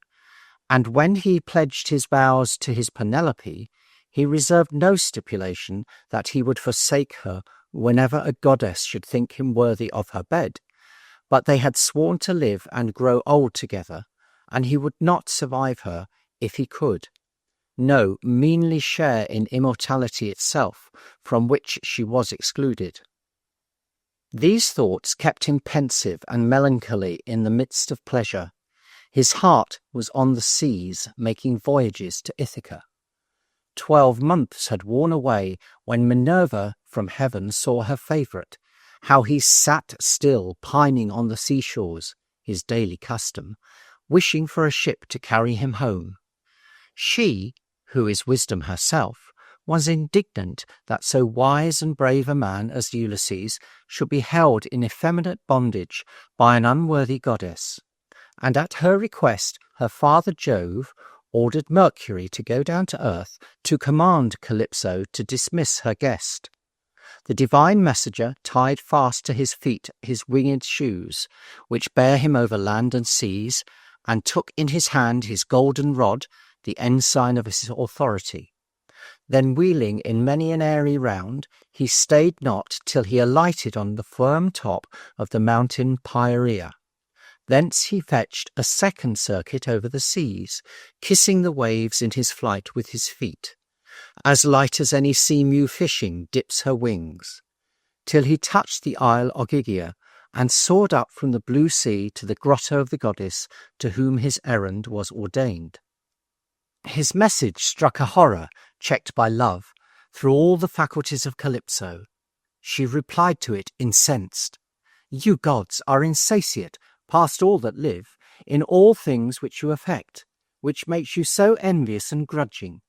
And when he pledged his vows to his Penelope, he reserved no stipulation that he would forsake her whenever a goddess should think him worthy of her bed. But they had sworn to live and grow old together, and he would not survive her if he could. No, meanly share in immortality itself, from which she was excluded. These thoughts kept him pensive and melancholy in the midst of pleasure. His heart was on the seas, making voyages to Ithaca. 12 months had worn away when Minerva from heaven saw her favourite, how he sat still, pining on the seashores, his daily custom, wishing for a ship to carry him home. She, who is wisdom herself, was indignant that so wise and brave a man as Ulysses should be held in effeminate bondage by an unworthy goddess, and at her request her father Jove ordered Mercury to go down to earth to command Calypso to dismiss her guest. The divine messenger tied fast to his feet his winged shoes, which bear him over land and seas, and took in his hand his golden rod, the ensign of his authority. Then wheeling in many an airy round, he stayed not till he alighted on the firm top of the mountain Pieria. Thence he fetched a second circuit over the seas, kissing the waves in his flight with his feet, as light as any sea-mew fishing dips her wings, till he touched the isle Ogygia, and soared up from the blue sea to the grotto of the goddess to whom his errand was ordained. His message struck a horror, checked by love, through all the faculties of Calypso. She replied to it incensed. "You gods are insatiate, past all that live, in all things which you affect, which makes you so envious and grudging.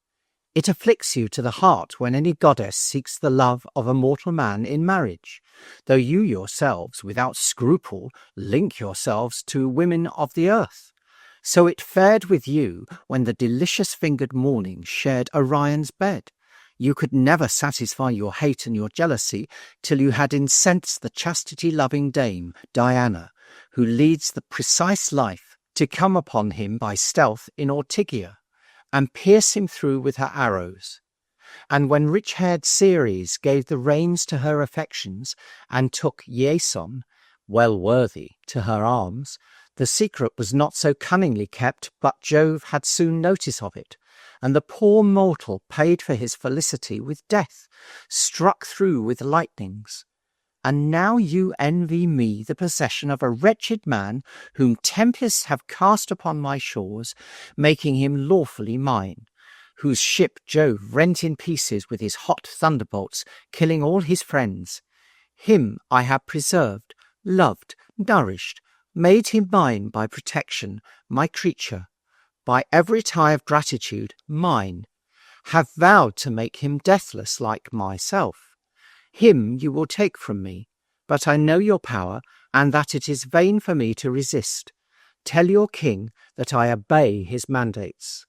It afflicts you to the heart when any goddess seeks the love of a mortal man in marriage, though you yourselves, without scruple, link yourselves to women of the earth. So it fared with you when the delicious-fingered morning shared Orion's bed. You could never satisfy your hate and your jealousy till you had incensed the chastity-loving dame, Diana, who leads the precise life, to come upon him by stealth in Ortygia, and pierce him through with her arrows. And when rich-haired Ceres gave the reins to her affections, and took Iason, well worthy, to her arms, the secret was not so cunningly kept, but Jove had soon notice of it, and the poor mortal paid for his felicity with death, struck through with lightnings. And now you envy me the possession of a wretched man whom tempests have cast upon my shores, making him lawfully mine, whose ship Jove rent in pieces with his hot thunderbolts, killing all his friends. Him I have preserved, loved, nourished, made him mine by protection, my creature, by every tie of gratitude, mine, have vowed to make him deathless like myself. Him you will take from me, but I know your power, and that it is vain for me to resist. Tell your king that I obey his mandates."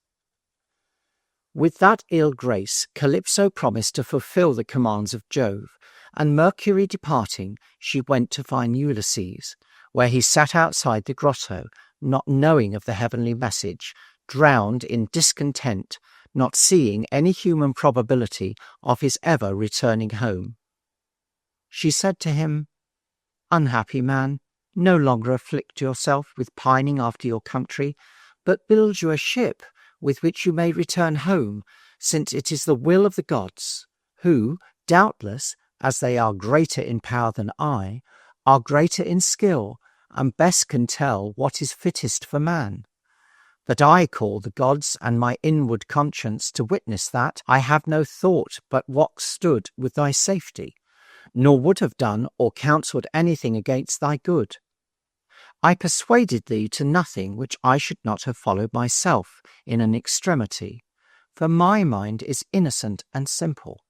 With that ill grace, Calypso promised to fulfill the commands of Jove, and Mercury departing, she went to find Ulysses, where he sat outside the grotto, not knowing of the heavenly message, drowned in discontent, not seeing any human probability of his ever returning home. She said to him, "Unhappy man, no longer afflict yourself with pining after your country, but build you a ship with which you may return home, since it is the will of the gods, who, doubtless, as they are greater in power than I, are greater in skill, and best can tell what is fittest for man. that I call the gods and my inward conscience to witness that I have no thought but what stood with thy safety, nor would have done or counselled anything against thy good. I persuaded thee to nothing which I should not have followed myself in an extremity, for my mind is innocent and simple.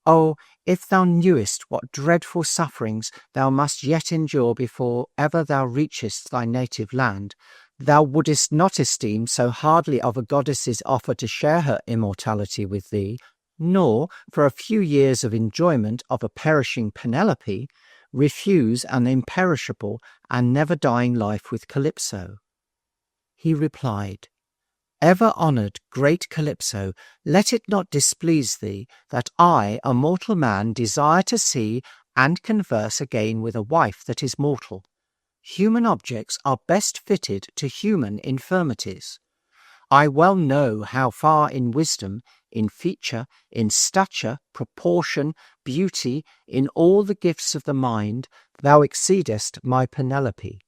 Oh, if thou knewest what dreadful sufferings thou must yet endure before ever thou reachest thy native land, thou wouldest not esteem so hardly of a goddess's offer to share her immortality with thee, nor, for a few years of enjoyment of a perishing Penelope, refuse an imperishable and never-dying life with Calypso. He replied, Ever-honoured great Calypso, let it not displease thee that I, a mortal man, desire to see and converse again with a wife that is mortal. Human objects are best fitted to human infirmities. I well know how far in wisdom, in feature, in stature, proportion, beauty, in all the gifts of the mind, thou exceedest my Penelope.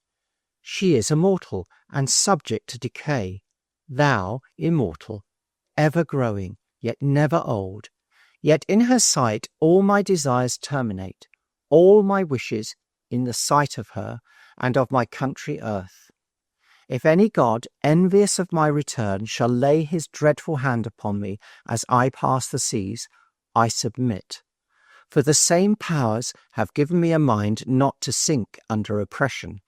She is immortal and subject to decay. Thou, immortal, ever growing, yet never old. Yet in her sight all my desires terminate, all my wishes in the sight of her and of my country earth. If any god, envious of my return, shall lay his dreadful hand upon me as I pass the seas, I submit. For the same powers have given me a mind not to sink under oppression.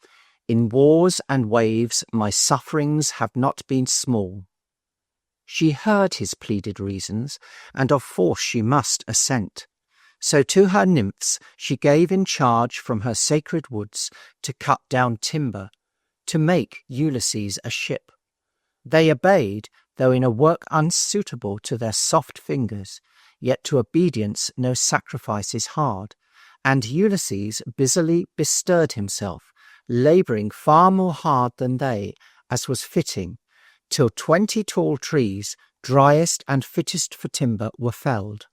In wars and waves my sufferings have not been small. She heard his pleaded reasons, and of force she must assent. So to her nymphs she gave in charge from her sacred woods to cut down timber, to make Ulysses a ship. They obeyed, though in a work unsuitable to their soft fingers, yet to obedience no sacrifice is hard, and Ulysses busily bestirred himself, labouring far more hard than they, as was fitting, till 20 tall trees, driest and fittest for timber, were felled.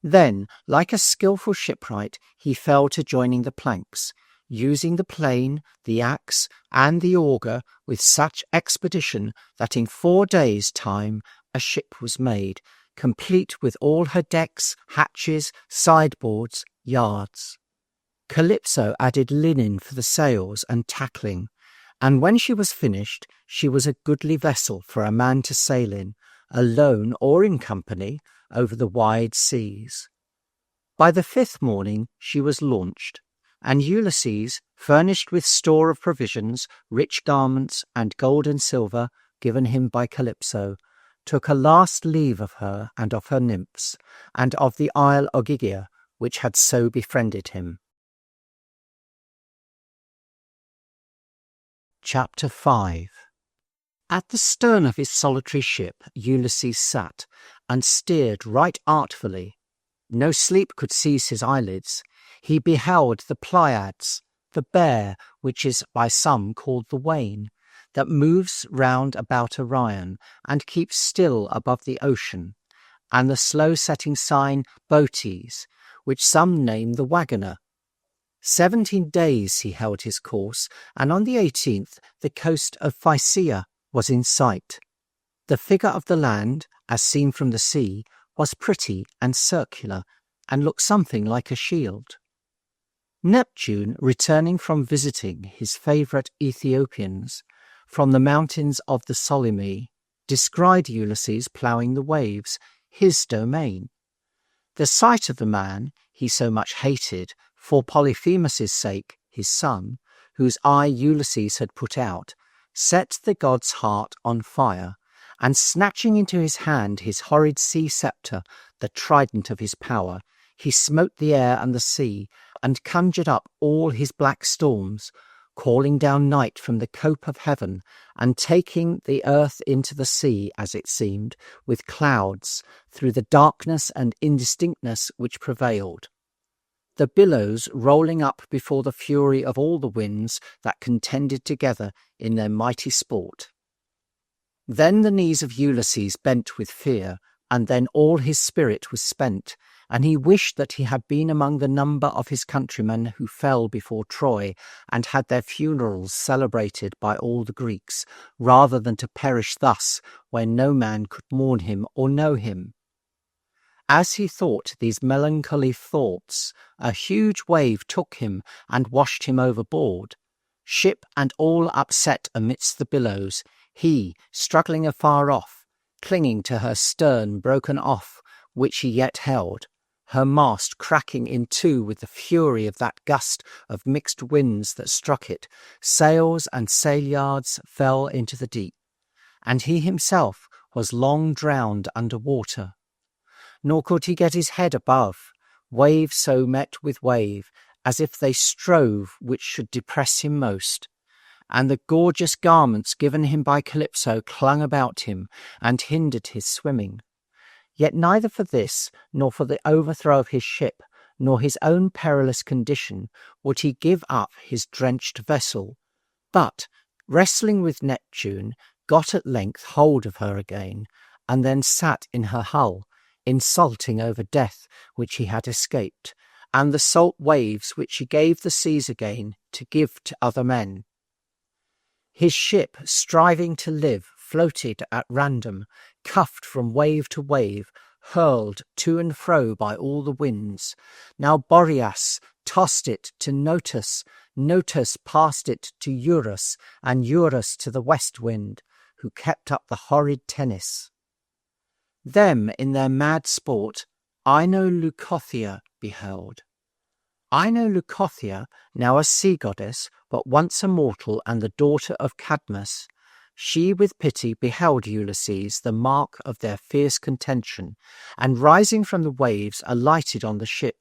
Then, like a skilful shipwright, he fell to joining the planks, using the plane, the axe, and the auger with such expedition that in 4 days' time a ship was made, complete with all her decks, hatches, sideboards, yards. Calypso added linen for the sails and tackling, and when she was finished, she was a goodly vessel for a man to sail in, alone or in company, over the wide seas. By the 5th morning she was launched, and Ulysses, furnished with store of provisions, rich garments, and gold and silver given him by Calypso, took a last leave of her and of her nymphs, and of the isle Ogygia, which had so befriended him. Chapter 5. At the stern of his solitary ship Ulysses sat, and steered right artfully. No sleep could seize his eyelids. He beheld the Pleiades, the bear, which is by some called the Wain, that moves round about Orion, and keeps still above the ocean, and the slow-setting sign Bootes, which some name the Wagoner. 17 days he held his course, and on the 18th the coast of Phrygia was in sight. The figure of the land, as seen from the sea, was pretty and circular, and looked something like a shield. Neptune, returning from visiting his favourite Ethiopians from the mountains of the Solymi, descried Ulysses ploughing the waves, his domain. The sight of the man he so much hated, for Polyphemus' sake, his son, whose eye Ulysses had put out, set the god's heart on fire, and snatching into his hand his horrid sea sceptre, the trident of his power, he smote the air and the sea, and conjured up all his black storms, calling down night from the cope of heaven, and taking the earth into the sea, as it seemed, with clouds, through the darkness and indistinctness which prevailed. The billows rolling up before the fury of all the winds that contended together in their mighty sport. Then the knees of Ulysses bent with fear, and then all his spirit was spent, and he wished that he had been among the number of his countrymen who fell before Troy and had their funerals celebrated by all the Greeks, rather than to perish thus, where no man could mourn him or know him. As he thought these melancholy thoughts, a huge wave took him and washed him overboard. Ship and all upset amidst the billows, he struggling afar off, clinging to her stern broken off, which he yet held, her mast cracking in two with the fury of that gust of mixed winds that struck it. Sails and sail-yards fell into the deep, and he himself was long drowned under water. Nor could he get his head above. Wave so met with wave, as if they strove which should depress him most. And the gorgeous garments given him by Calypso clung about him and hindered his swimming. Yet neither for this, nor for the overthrow of his ship, nor his own perilous condition, would he give up his drenched vessel, but, wrestling with Neptune, got at length hold of her again, and then sat in her hull, insulting over death which he had escaped, and the salt waves which he gave the seas again to give to other men. His ship, striving to live, floated at random, cuffed from wave to wave, hurled to and fro by all the winds. Now Boreas tossed it to Notus, Notus passed it to Eurus, and Eurus to the west wind, who kept up the horrid tennis. Them in their mad sport Ino Leucothea beheld. Ino Leucothea, now a sea goddess, but once a mortal and the daughter of Cadmus, she with pity beheld Ulysses, the mark of their fierce contention, and rising from the waves alighted on the ship,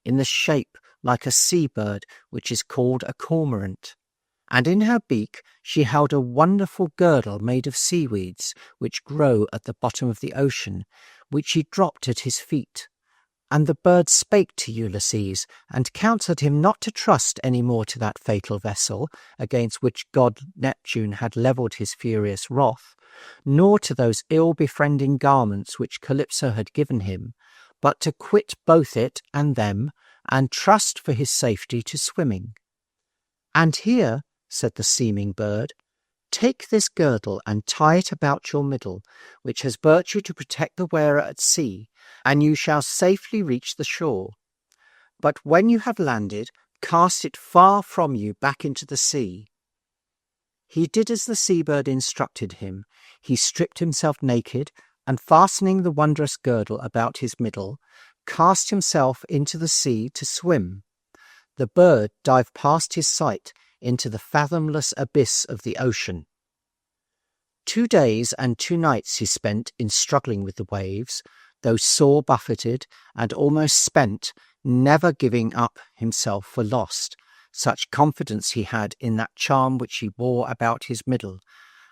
in the shape like a sea-bird which is called a cormorant. And in her beak she held a wonderful girdle made of seaweeds, which grow at the bottom of the ocean, which she dropped at his feet. And the bird spake to Ulysses, and counselled him not to trust any more to that fatal vessel, against which god Neptune had levelled his furious wrath, nor to those ill-befriending garments which Calypso had given him, but to quit both it and them, and trust for his safety to swimming. And here, said the seeming bird, take this girdle and tie it about your middle, which has virtue to protect the wearer at sea, and you shall safely reach the shore. But when you have landed, cast it far from you back into the sea. He did as the sea-bird instructed him. He stripped himself naked, and fastening the wondrous girdle about his middle, cast himself into the sea to swim. The bird dived past his sight into the fathomless abyss of the ocean. 2 days and 2 nights he spent in struggling with the waves, though sore buffeted and almost spent, never giving up himself for lost. Such confidence he had in that charm which he wore about his middle,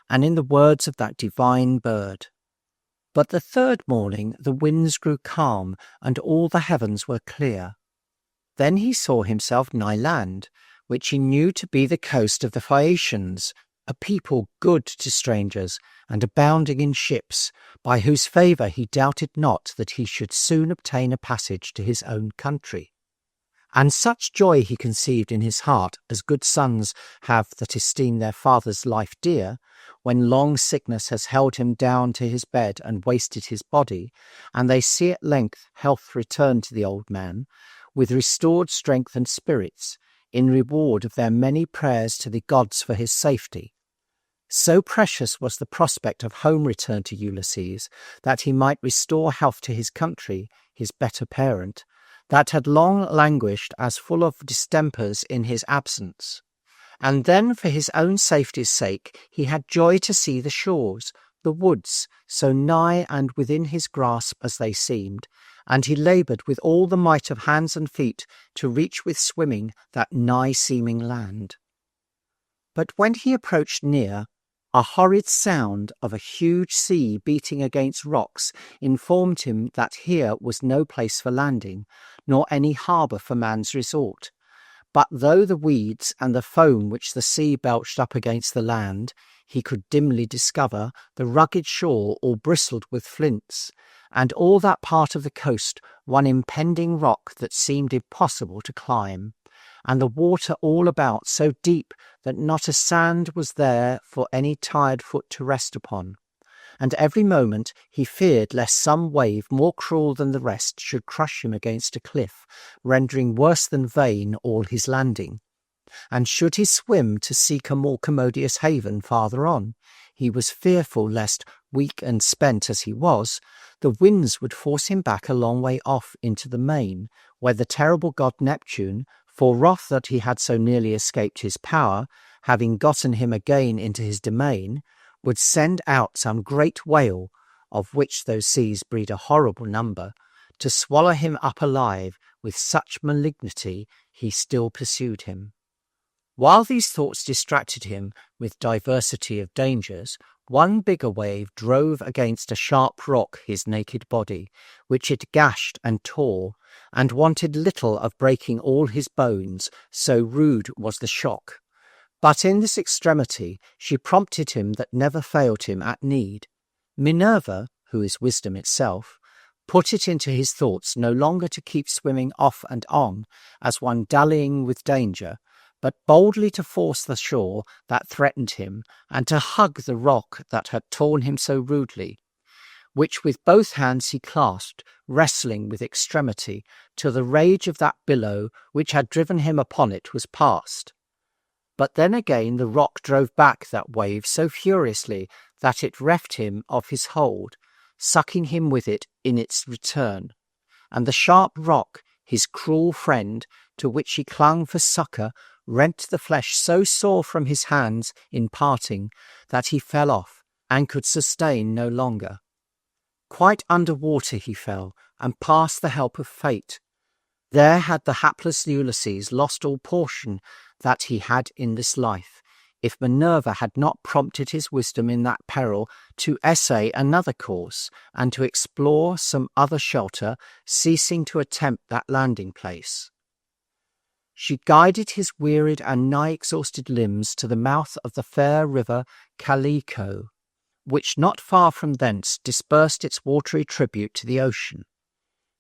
and in the words of that divine bird. But the 3rd morning the winds grew calm, and all the heavens were clear. Then he saw himself nigh land, which he knew to be the coast of the Phaeacians, a people good to strangers, and abounding in ships, by whose favour he doubted not that he should soon obtain a passage to his own country. And such joy he conceived in his heart as good sons have that esteem their father's life dear, when long sickness has held him down to his bed and wasted his body, and they see at length health return to the old man, with restored strength and spirits, in reward of their many prayers to the gods for his safety. So precious was the prospect of home return to Ulysses, that he might restore health to his country, his better parent, that had long languished as full of distempers in his absence. And then for his own safety's sake he had joy to see the shores, the woods, so nigh and within his grasp as they seemed, and he laboured with all the might of hands and feet to reach with swimming that nigh-seeming land. But when he approached near, a horrid sound of a huge sea beating against rocks informed him that here was no place for landing, nor any harbour for man's resort. But though the weeds and the foam which the sea belched up against the land, he could dimly discover the rugged shore all bristled with flints, and all that part of the coast one impending rock that seemed impossible to climb, and the water all about so deep that not a sand was there for any tired foot to rest upon. And every moment he feared lest some wave more cruel than the rest should crush him against a cliff, rendering worse than vain all his landing. And should he swim to seek a more commodious haven farther on, he was fearful lest, weak and spent as he was, the winds would force him back a long way off into the main, where the terrible god Neptune, for wrath that he had so nearly escaped his power, having gotten him again into his domain, would send out some great whale, of which those seas breed a horrible number, to swallow him up alive. With such malignity he still pursued him. While these thoughts distracted him with diversity of dangers, one bigger wave drove against a sharp rock his naked body, which it gashed and tore, and wanted little of breaking all his bones, so rude was the shock. But in this extremity she prompted him that never failed him at need. Minerva, who is wisdom itself, put it into his thoughts no longer to keep swimming off and on as one dallying with danger, but boldly to force the shore that threatened him, and to hug the rock that had torn him so rudely, which with both hands he clasped, wrestling with extremity, till the rage of that billow which had driven him upon it was past. But then again the rock drove back that wave so furiously that it reft him of his hold, sucking him with it in its return, and the sharp rock, his cruel friend, to which he clung for succour, rent the flesh so sore from his hands in parting that he fell off and could sustain no longer. Quite under water he fell, and past the help of fate. There had the hapless Ulysses lost all portion that he had in this life, if Minerva had not prompted his wisdom in that peril to essay another course, and to explore some other shelter, ceasing to attempt that landing place. She guided his wearied and nigh exhausted limbs to the mouth of the fair river Calico, which not far from thence dispersed its watery tribute to the ocean.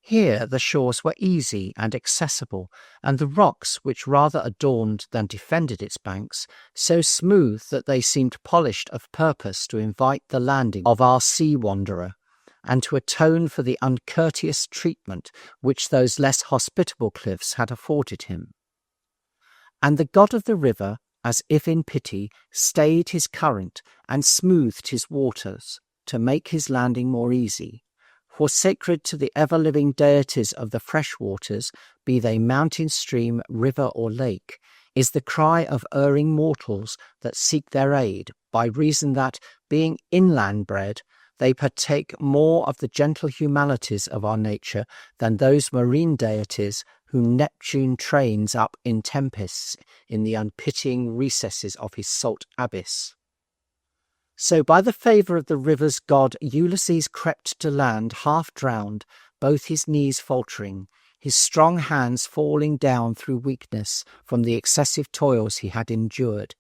Here the shores were easy and accessible, and the rocks, which rather adorned than defended its banks, so smooth that they seemed polished of purpose to invite the landing of our sea-wanderer, and to atone for the uncourteous treatment which those less hospitable cliffs had afforded him. And the god of the river, as if in pity, stayed his current and smoothed his waters, to make his landing more easy. For sacred to the ever-living deities of the fresh waters, be they mountain, stream, river, or lake, is the cry of erring mortals that seek their aid, by reason that, being inland bred, they partake more of the gentle humanities of our nature than those marine deities whom Neptune trains up in tempests in the unpitying recesses of his salt abyss. So by the favour of the river's god Ulysses crept to land half drowned, both his knees faltering, his strong hands falling down through weakness from the excessive toils he had endured,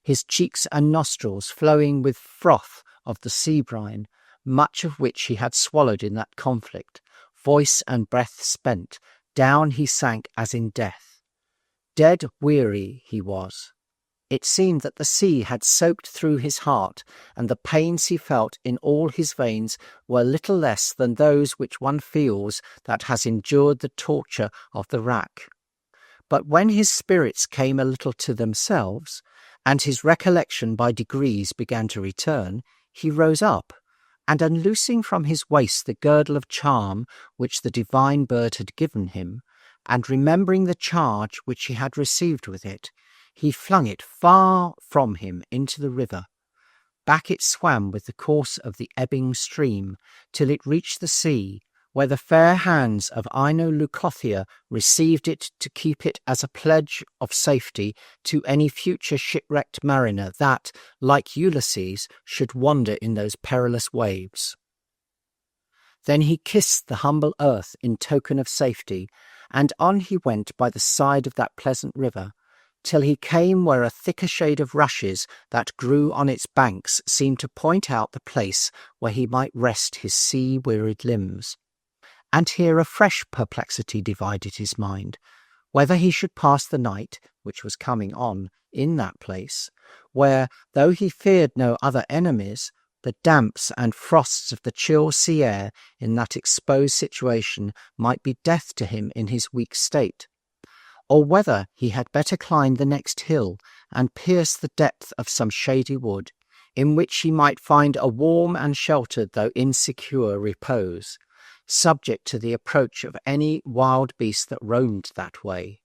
his cheeks and nostrils flowing with froth of the sea brine, much of which he had swallowed in that conflict, voice and breath spent, down he sank as in death. Dead weary he was. It seemed that the sea had soaked through his heart, and the pains he felt in all his veins were little less than those which one feels that has endured the torture of the rack. But when his spirits came a little to themselves, and his recollection by degrees began to return, he rose up, and unloosing from his waist the girdle of charm which the divine bird had given him, and remembering the charge which he had received with it, he flung it far from him into the river. Back it swam with the course of the ebbing stream, till it reached the sea, where the fair hands of Ino Leucothea received it to keep it as a pledge of safety to any future shipwrecked mariner that, like Ulysses, should wander in those perilous waves. Then he kissed the humble earth in token of safety, and on he went by the side of that pleasant river, till he came where a thicker shade of rushes that grew on its banks seemed to point out the place where he might rest his sea-wearied limbs. And here a fresh perplexity divided his mind, whether he should pass the night, which was coming on, in that place, where, though he feared no other enemies, the damps and frosts of the chill sea air in that exposed situation might be death to him in his weak state, or whether he had better climb the next hill and pierce the depth of some shady wood, in which he might find a warm and sheltered though insecure repose, subject to the approach of any wild beast that roamed that way.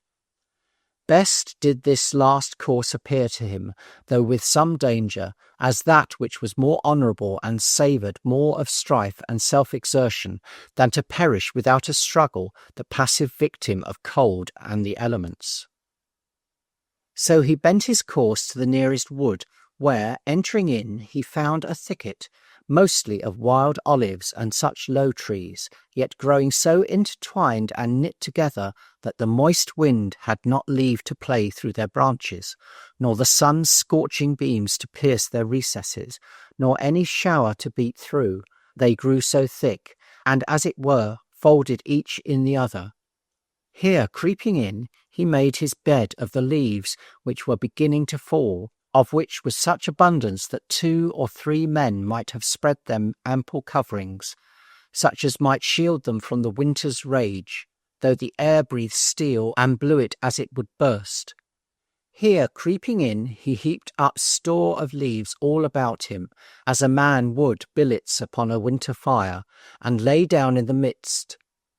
Best did this last course appear to him, though with some danger, as that which was more honourable and savoured more of strife and self-exertion than to perish without a struggle, the passive victim of cold and the elements. So he bent his course to the nearest wood, where, entering in, he found a thicket, mostly of wild olives and such low trees, yet growing so intertwined and knit together that the moist wind had not leave to play through their branches, nor the sun's scorching beams to pierce their recesses, nor any shower to beat through. They grew so thick, and as it were, folded each in the other. Here, creeping in, he made his bed of the leaves which were beginning to fall, of which was such abundance that 2 or 3 men might have spread them ample coverings, such as might shield them from the winter's rage, though the air breathed steel and blew it as it would burst. Here, creeping in, he heaped up store of leaves all about him, as a man would billets upon a winter fire, and lay down in the midst,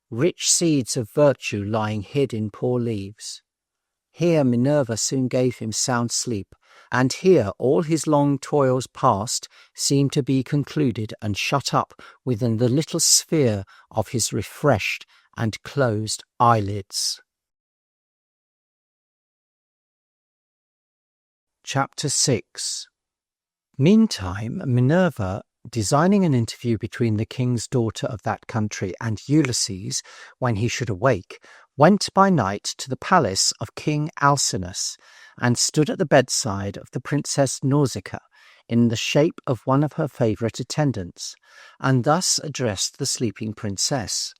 rich seeds of virtue lying hid in poor leaves. Here Minerva soon gave him sound sleep, and here all his long toils past seemed to be concluded and shut up within the little sphere of his refreshed and closed eyelids. Chapter 6. Meantime, Minerva, designing an interview between the king's daughter of that country and Ulysses, when he should awake, went by night to the palace of King Alcinous, and stood at the bedside of the Princess Nausicaa, in the shape of one of her favourite attendants, and thus addressed the sleeping princess.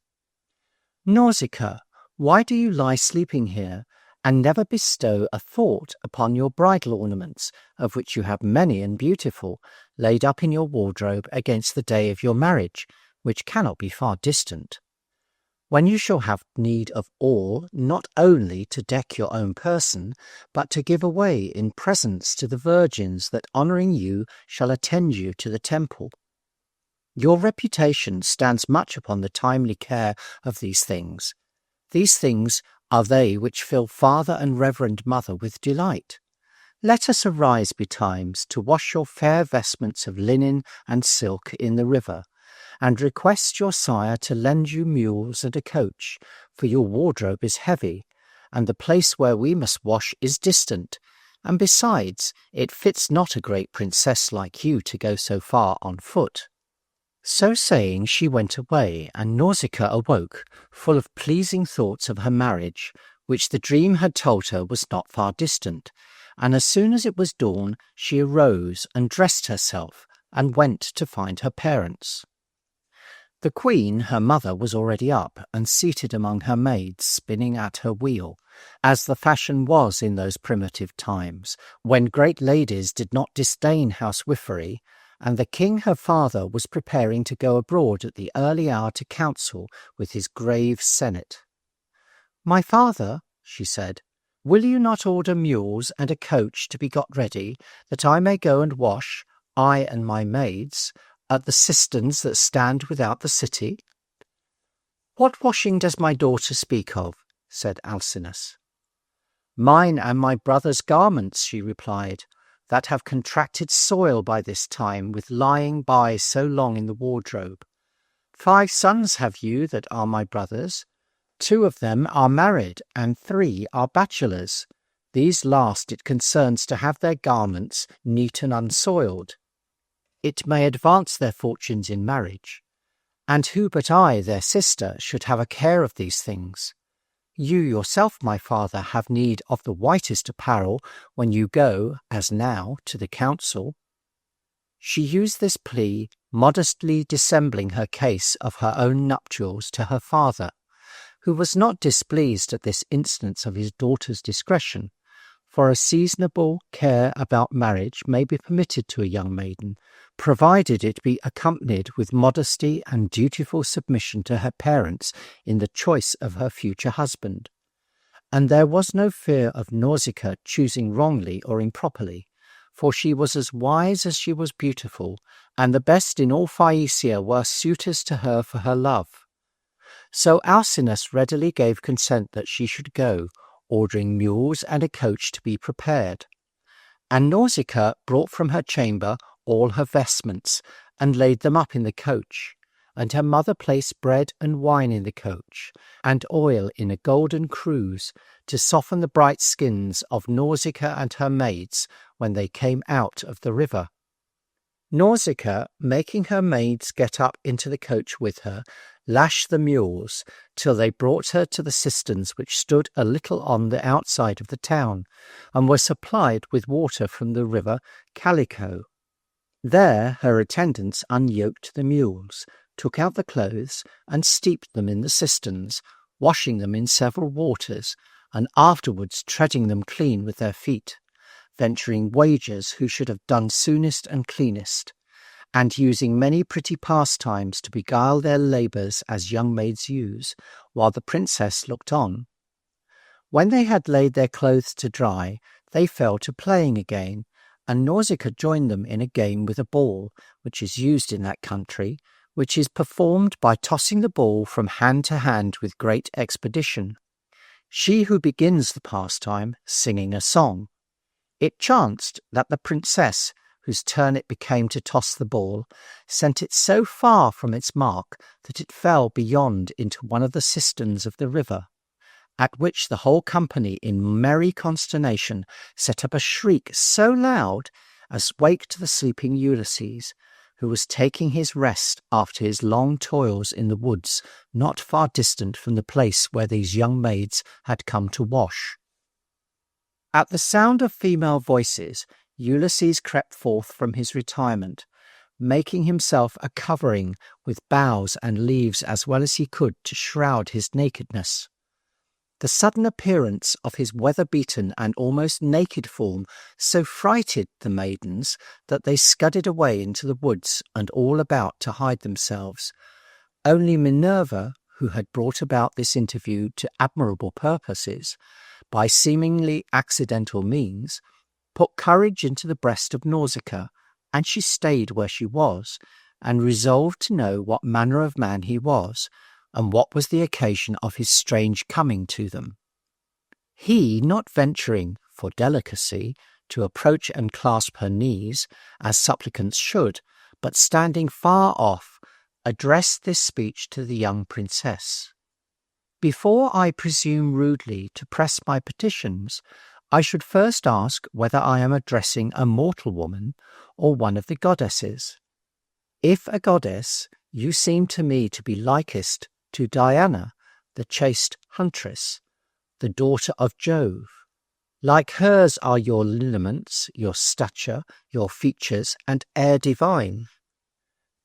"Nausicaa, why do you lie sleeping here, and never bestow a thought upon your bridal ornaments, of which you have many and beautiful, laid up in your wardrobe against the day of your marriage, which cannot be far distant? When you shall have need of all, not only to deck your own person, but to give away in presents to the virgins that, honouring you, shall attend you to the temple. Your reputation stands much upon the timely care of these things. These things are they which fill father and reverend mother with delight. Let us arise betimes to wash your fair vestments of linen and silk in the river, and request your sire to lend you mules and a coach, for your wardrobe is heavy, and the place where we must wash is distant, and besides, it fits not a great princess like you to go so far on foot." So saying, she went away, and Nausicaa awoke, full of pleasing thoughts of her marriage, which the dream had told her was not far distant, and as soon as it was dawn, she arose and dressed herself, and went to find her parents. The queen, her mother, was already up, and seated among her maids, spinning at her wheel, as the fashion was in those primitive times, when great ladies did not disdain housewifery, and the king her father was preparing to go abroad at the early hour to council with his grave senate. "My father," she said, "will you not order mules and a coach to be got ready, that I may go and wash, I and my maids, at the cisterns that stand without the city?" "What washing does my daughter speak of?" said Alcinous. "Mine and my brother's garments," she replied, "that have contracted soil by this time with lying by so long in the wardrobe. 5 sons have you that are my brothers. 2 of them are married, and 3 are bachelors. These last it concerns to have their garments neat and unsoiled. It may advance their fortunes in marriage. And who but I, their sister, should have a care of these things? You yourself, my father, have need of the whitest apparel when you go, as now, to the council." She used this plea, modestly dissembling her case of her own nuptials to her father, who was not displeased at this instance of his daughter's discretion, for a seasonable care about marriage may be permitted to a young maiden, provided it be accompanied with modesty and dutiful submission to her parents in the choice of her future husband. And there was no fear of Nausicaa choosing wrongly or improperly, for she was as wise as she was beautiful, and the best in all Phaeacia were suitors to her for her love. So Alcinous readily gave consent that she should go, ordering mules and a coach to be prepared. And Nausicaa brought from her chamber all her vestments, and laid them up in the coach. And her mother placed bread and wine in the coach, and oil in a golden cruse, to soften the bright skins of Nausicaa and her maids when they came out of the river. Nausicaa, making her maids get up into the coach with her, lashed the mules till they brought her to the cisterns which stood a little on the outside of the town, and were supplied with water from the river Calico. There her attendants unyoked the mules, took out the clothes, and steeped them in the cisterns, washing them in several waters, and afterwards treading them clean with their feet, venturing wagers who should have done soonest and cleanest, and using many pretty pastimes to beguile their labours as young maids use, while the princess looked on. When they had laid their clothes to dry, they fell to playing again, and Nausicaa joined them in a game with a ball, which is used in that country, which is performed by tossing the ball from hand to hand with great expedition, she who begins the pastime singing a song. It chanced that the princess, whose turn it became to toss the ball, sent it so far from its mark that it fell beyond into one of the cisterns of the river, at which the whole company in merry consternation set up a shriek so loud as waked the sleeping Ulysses, who was taking his rest after his long toils in the woods not far distant from the place where these young maids had come to wash. At the sound of female voices, Ulysses crept forth from his retirement, making himself a covering with boughs and leaves as well as he could to shroud his nakedness. The sudden appearance of his weather-beaten and almost naked form so frighted the maidens that they scudded away into the woods and all about to hide themselves. Only Minerva, who had brought about this interview to admirable purposes, by seemingly accidental means, put courage into the breast of Nausicaa, and she stayed where she was, and resolved to know what manner of man he was, and what was the occasion of his strange coming to them. He, not venturing, for delicacy, to approach and clasp her knees, as supplicants should, but standing far off, addressed this speech to the young princess. "Before I presume rudely to press my petitions, I should first ask whether I am addressing a mortal woman or one of the goddesses. If a goddess, you seem to me to be likest to Diana, the chaste huntress, the daughter of Jove. Like hers are your lineaments, your stature, your features, and air divine."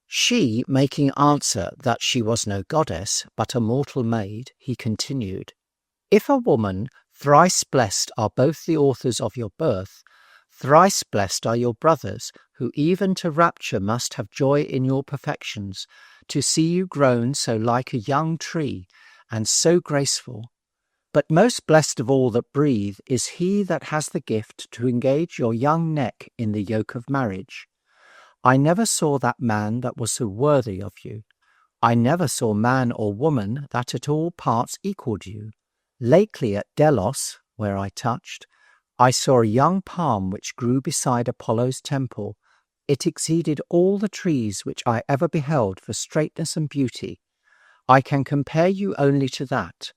She, making answer that she was no goddess, but a mortal maid, he continued, "If a woman, thrice blessed are both the authors of your birth, thrice blessed are your brothers, who even to rapture must have joy in your perfections, to see you grown so like a young tree, and so graceful. But most blessed of all that breathe is he that has the gift to engage your young neck in the yoke of marriage. I never saw that man that was so worthy of you. I never saw man or woman that at all parts equalled you. Lately at Delos, where I touched, I saw a young palm which grew beside Apollo's temple. It exceeded all the trees which I ever beheld for straightness and beauty. I can compare you only to that.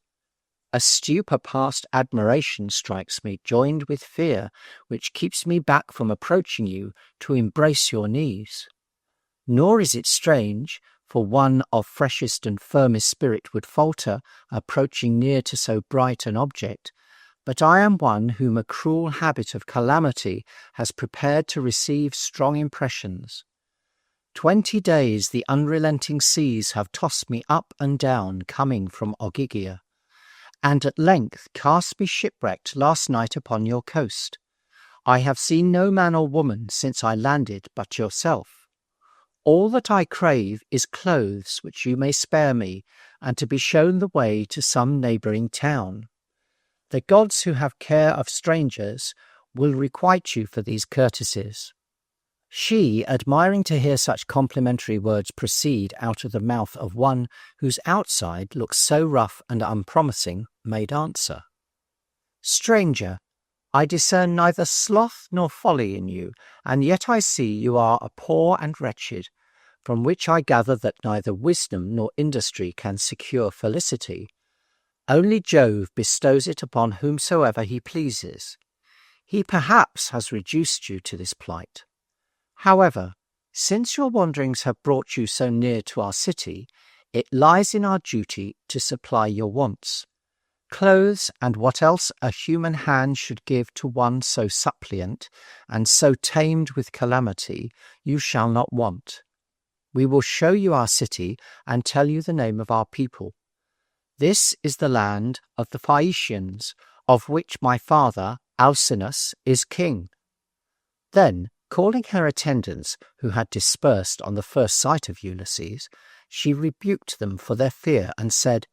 A stupor past admiration strikes me, joined with fear, which keeps me back from approaching you to embrace your knees. Nor is it strange, for one of freshest and firmest spirit would falter, approaching near to so bright an object, but I am one whom a cruel habit of calamity has prepared to receive strong impressions. 20 days the unrelenting seas have tossed me up and down, coming from Ogygia, and at length cast me shipwrecked last night upon your coast. I have seen no man or woman since I landed but yourself. All that I crave is clothes which you may spare me, and to be shown the way to some neighbouring town. The gods who have care of strangers will requite you for these courtesies." She, admiring to hear such complimentary words proceed out of the mouth of one whose outside looks so rough and unpromising, made answer, "Stranger, I discern neither sloth nor folly in you, and yet I see you are a poor and wretched, from which I gather that neither wisdom nor industry can secure felicity. Only Jove bestows it upon whomsoever he pleases. He perhaps has reduced you to this plight. However, since your wanderings have brought you so near to our city, it lies in our duty to supply your wants. Clothes and what else a human hand should give to one so suppliant and so tamed with calamity, you shall not want. We will show you our city and tell you the name of our people. This is the land of the Phaeacians, of which my father, Alcinous, is king." Then, calling her attendants, who had dispersed on the first sight of Ulysses, she rebuked them for their fear and said,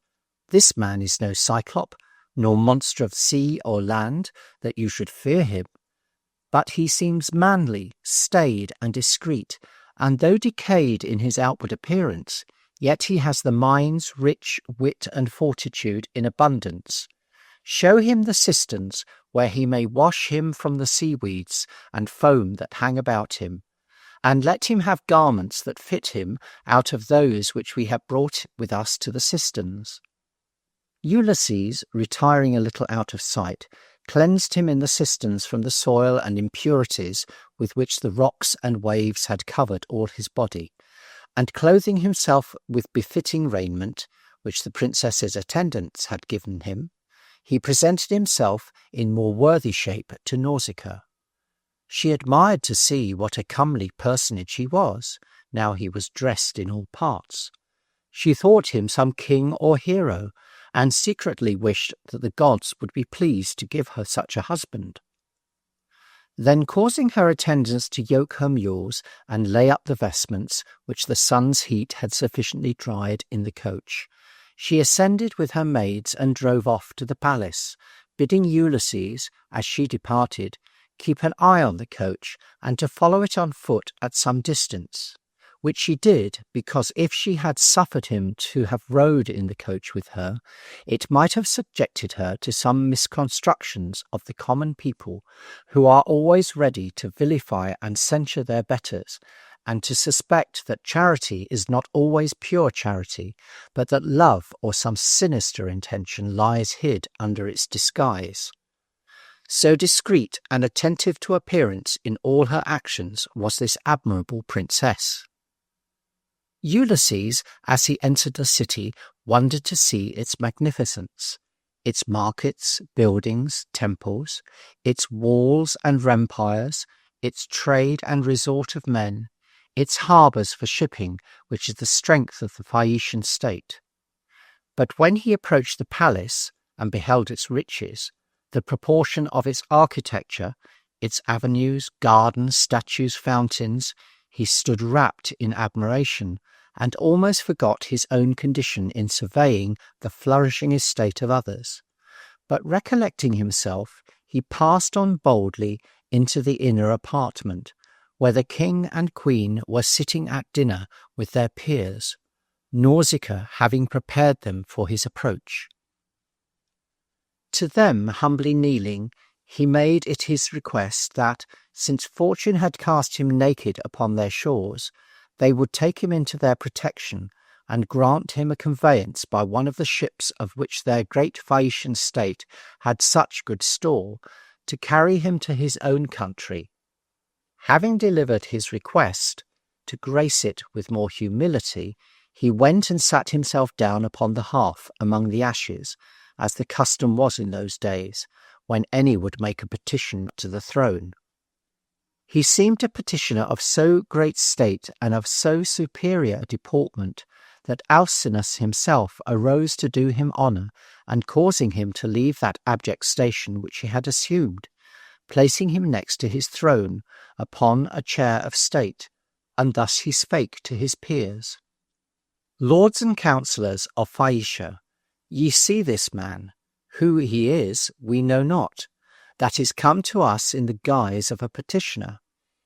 "This man is no Cyclop, nor monster of sea or land, that you should fear him. But he seems manly, staid, and discreet, and though decayed in his outward appearance, yet he has the mind's rich wit and fortitude in abundance. Show him the cisterns where he may wash him from the seaweeds and foam that hang about him, and let him have garments that fit him out of those which we have brought with us to the cisterns." Ulysses, retiring a little out of sight, cleansed him in the cisterns from the soil and impurities with which the rocks and waves had covered all his body, and clothing himself with befitting raiment, which the princess's attendants had given him, he presented himself in more worthy shape to Nausicaa. She admired to see what a comely personage he was, now he was dressed in all parts. She thought him some king or hero, and secretly wished that the gods would be pleased to give her such a husband. Then, causing her attendants to yoke her mules and lay up the vestments which the sun's heat had sufficiently dried in the coach, she ascended with her maids and drove off to the palace, bidding Ulysses, as she departed, keep an eye on the coach and to follow it on foot at some distance, which she did because if she had suffered him to have rode in the coach with her, it might have subjected her to some misconstructions of the common people, who are always ready to vilify and censure their betters, and to suspect that charity is not always pure charity, but that love or some sinister intention lies hid under its disguise. So discreet and attentive to appearance in all her actions was this admirable princess. Ulysses, as he entered the city, wondered to see its magnificence, its markets, buildings, temples, its walls and rampires, its trade and resort of men, its harbours for shipping, which is the strength of the Phaeacian state. But when he approached the palace and beheld its riches, the proportion of its architecture, its avenues, gardens, statues, fountains, he stood wrapped in admiration, and almost forgot his own condition in surveying the flourishing estate of others. But recollecting himself, he passed on boldly into the inner apartment, where the king and queen were sitting at dinner with their peers, Nausicaa having prepared them for his approach. To them, humbly kneeling, he made it his request that, since fortune had cast him naked upon their shores, they would take him into their protection and grant him a conveyance by one of the ships of which their great Phaeacian state had such good store, to carry him to his own country. Having delivered his request, to grace it with more humility, he went and sat himself down upon the hearth among the ashes, as the custom was in those days, when any would make a petition to the throne. He seemed a petitioner of so great state and of so superior a deportment that Alcinous himself arose to do him honour, and causing him to leave that abject station which he had assumed, placing him next to his throne upon a chair of state, and thus he spake to his peers. Lords and councillors of Phaeacia, ye see this man. Who he is, we know not. That is come to us in the guise of a petitioner.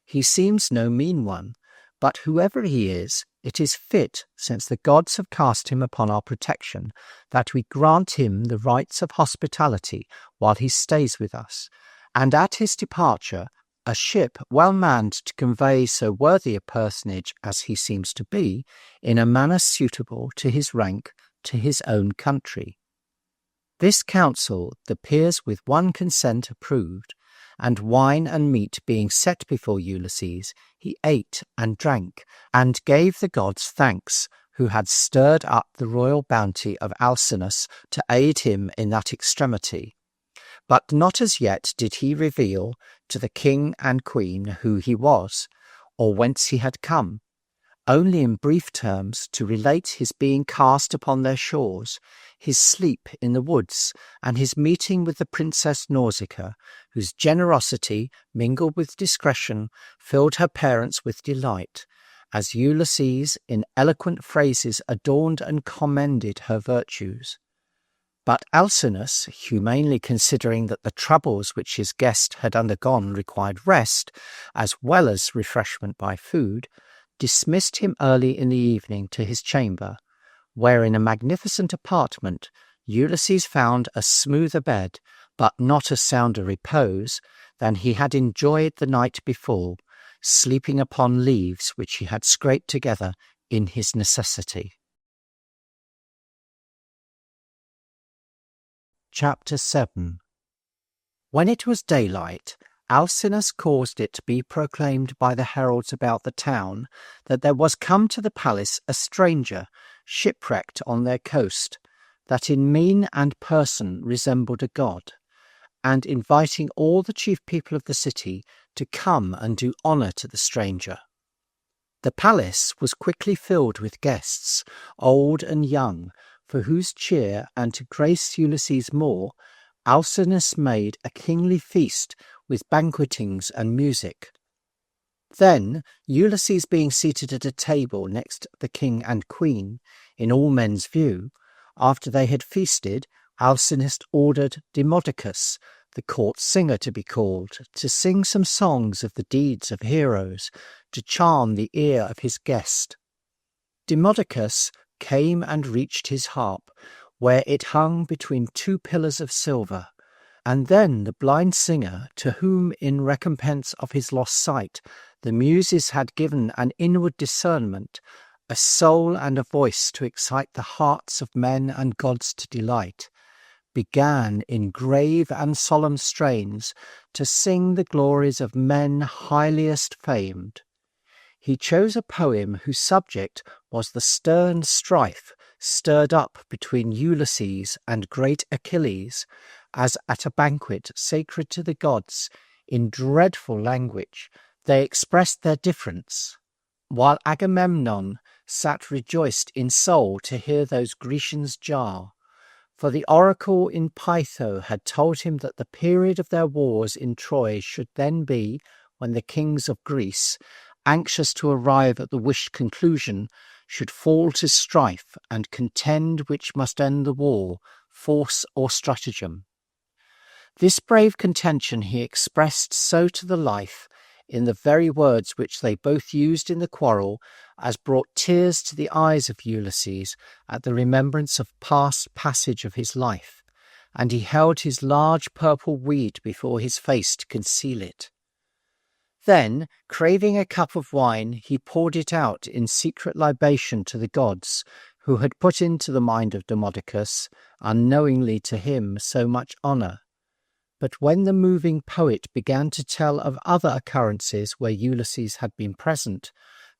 He seems no mean one, but whoever he is, it is fit, since the gods have cast him upon our protection, that we grant him the rights of hospitality while he stays with us, and at his departure, a ship well manned to convey so worthy a personage as he seems to be, in a manner suitable to his rank, to his own country. This counsel the peers with one consent approved, and wine and meat being set before Ulysses, he ate and drank, and gave the gods thanks, who had stirred up the royal bounty of Alcinous to aid him in that extremity. But not as yet did he reveal to the king and queen who he was, or whence he had come, only in brief terms to relate his being cast upon their shores, his sleep in the woods, and his meeting with the Princess Nausicaa, whose generosity, mingled with discretion, filled her parents with delight, as Ulysses in eloquent phrases adorned and commended her virtues. But Alcinous, humanely considering that the troubles which his guest had undergone required rest, as well as refreshment by food, dismissed him early in the evening to his chamber, where in a magnificent apartment Ulysses found a smoother bed, but not a sounder repose, than he had enjoyed the night before, sleeping upon leaves which he had scraped together in his necessity. Chapter 7. When it was daylight, Alcinous caused it to be proclaimed by the heralds about the town that there was come to the palace a stranger, shipwrecked on their coast, that in mien and person resembled a god, and inviting all the chief people of the city to come and do honour to the stranger. The palace was quickly filled with guests, old and young, for whose cheer and to grace Ulysses more, Alcinous made a kingly feast with banquetings and music. Then, Ulysses being seated at a table next the king and queen, in all men's view, after they had feasted, Alcinous ordered Demodocus, the court singer, to be called, to sing some songs of the deeds of heroes, to charm the ear of his guest. Demodocus came and reached his harp, where it hung between two pillars of silver, and then the blind singer, to whom in recompense of his lost sight the Muses had given an inward discernment, a soul and a voice to excite the hearts of men and gods to delight, began in grave and solemn strains to sing the glories of men highliest famed. He chose a poem whose subject was the stern strife stirred up between Ulysses and great Achilles, as at a banquet sacred to the gods, in dreadful language, they expressed their difference, while Agamemnon sat rejoiced in soul to hear those Grecians jar. For the oracle in Pytho had told him that the period of their wars in Troy should then be when the kings of Greece, anxious to arrive at the wished conclusion, should fall to strife and contend which must end the war, force or stratagem. This brave contention he expressed so to the life, in the very words which they both used in the quarrel, as brought tears to the eyes of Ulysses at the remembrance of past passage of his life, and he held his large purple weed before his face to conceal it. Then, craving a cup of wine, he poured it out in secret libation to the gods, who had put into the mind of Demodocus, unknowingly to him, so much honour. But when the moving poet began to tell of other occurrences where Ulysses had been present,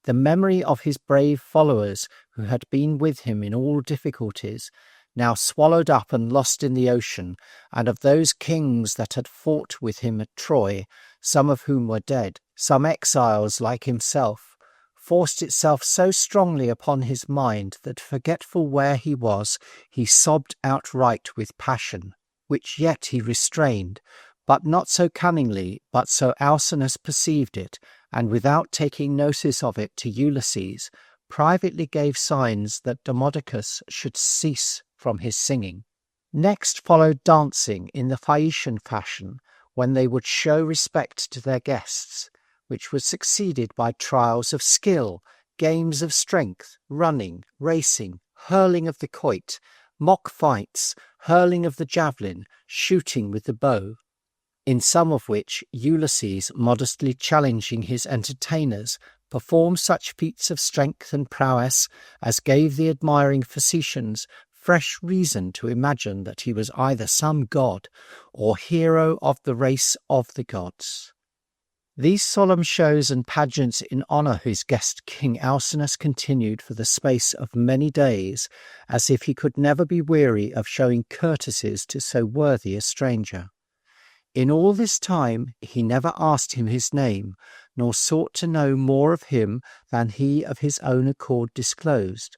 The memory of his brave followers who had been with him in all difficulties, now swallowed up and lost in the ocean, and of those kings that had fought with him at Troy, some of whom were dead, some exiles like himself, forced itself so strongly upon his mind that, forgetful where he was, he sobbed outright with passion, which yet he restrained, but not so cunningly, but so Alcinous perceived it, and without taking notice of it to Ulysses, privately gave signs that Demodocus should cease from his singing. Next followed dancing in the Phaeacian fashion, when they would show respect to their guests, which was succeeded by trials of skill, games of strength, running, racing, hurling of the quoit, mock fights, hurling of the javelin, shooting with the bow, in some of which Ulysses, modestly challenging his entertainers, performed such feats of strength and prowess as gave the admiring Phaeacians fresh reason to imagine that he was either some god or hero of the race of the gods. These solemn shows and pageants in honour of his guest King Alcinous continued for the space of many days, as if he could never be weary of showing courtesies to so worthy a stranger. In all this time he never asked him his name, nor sought to know more of him than he of his own accord disclosed.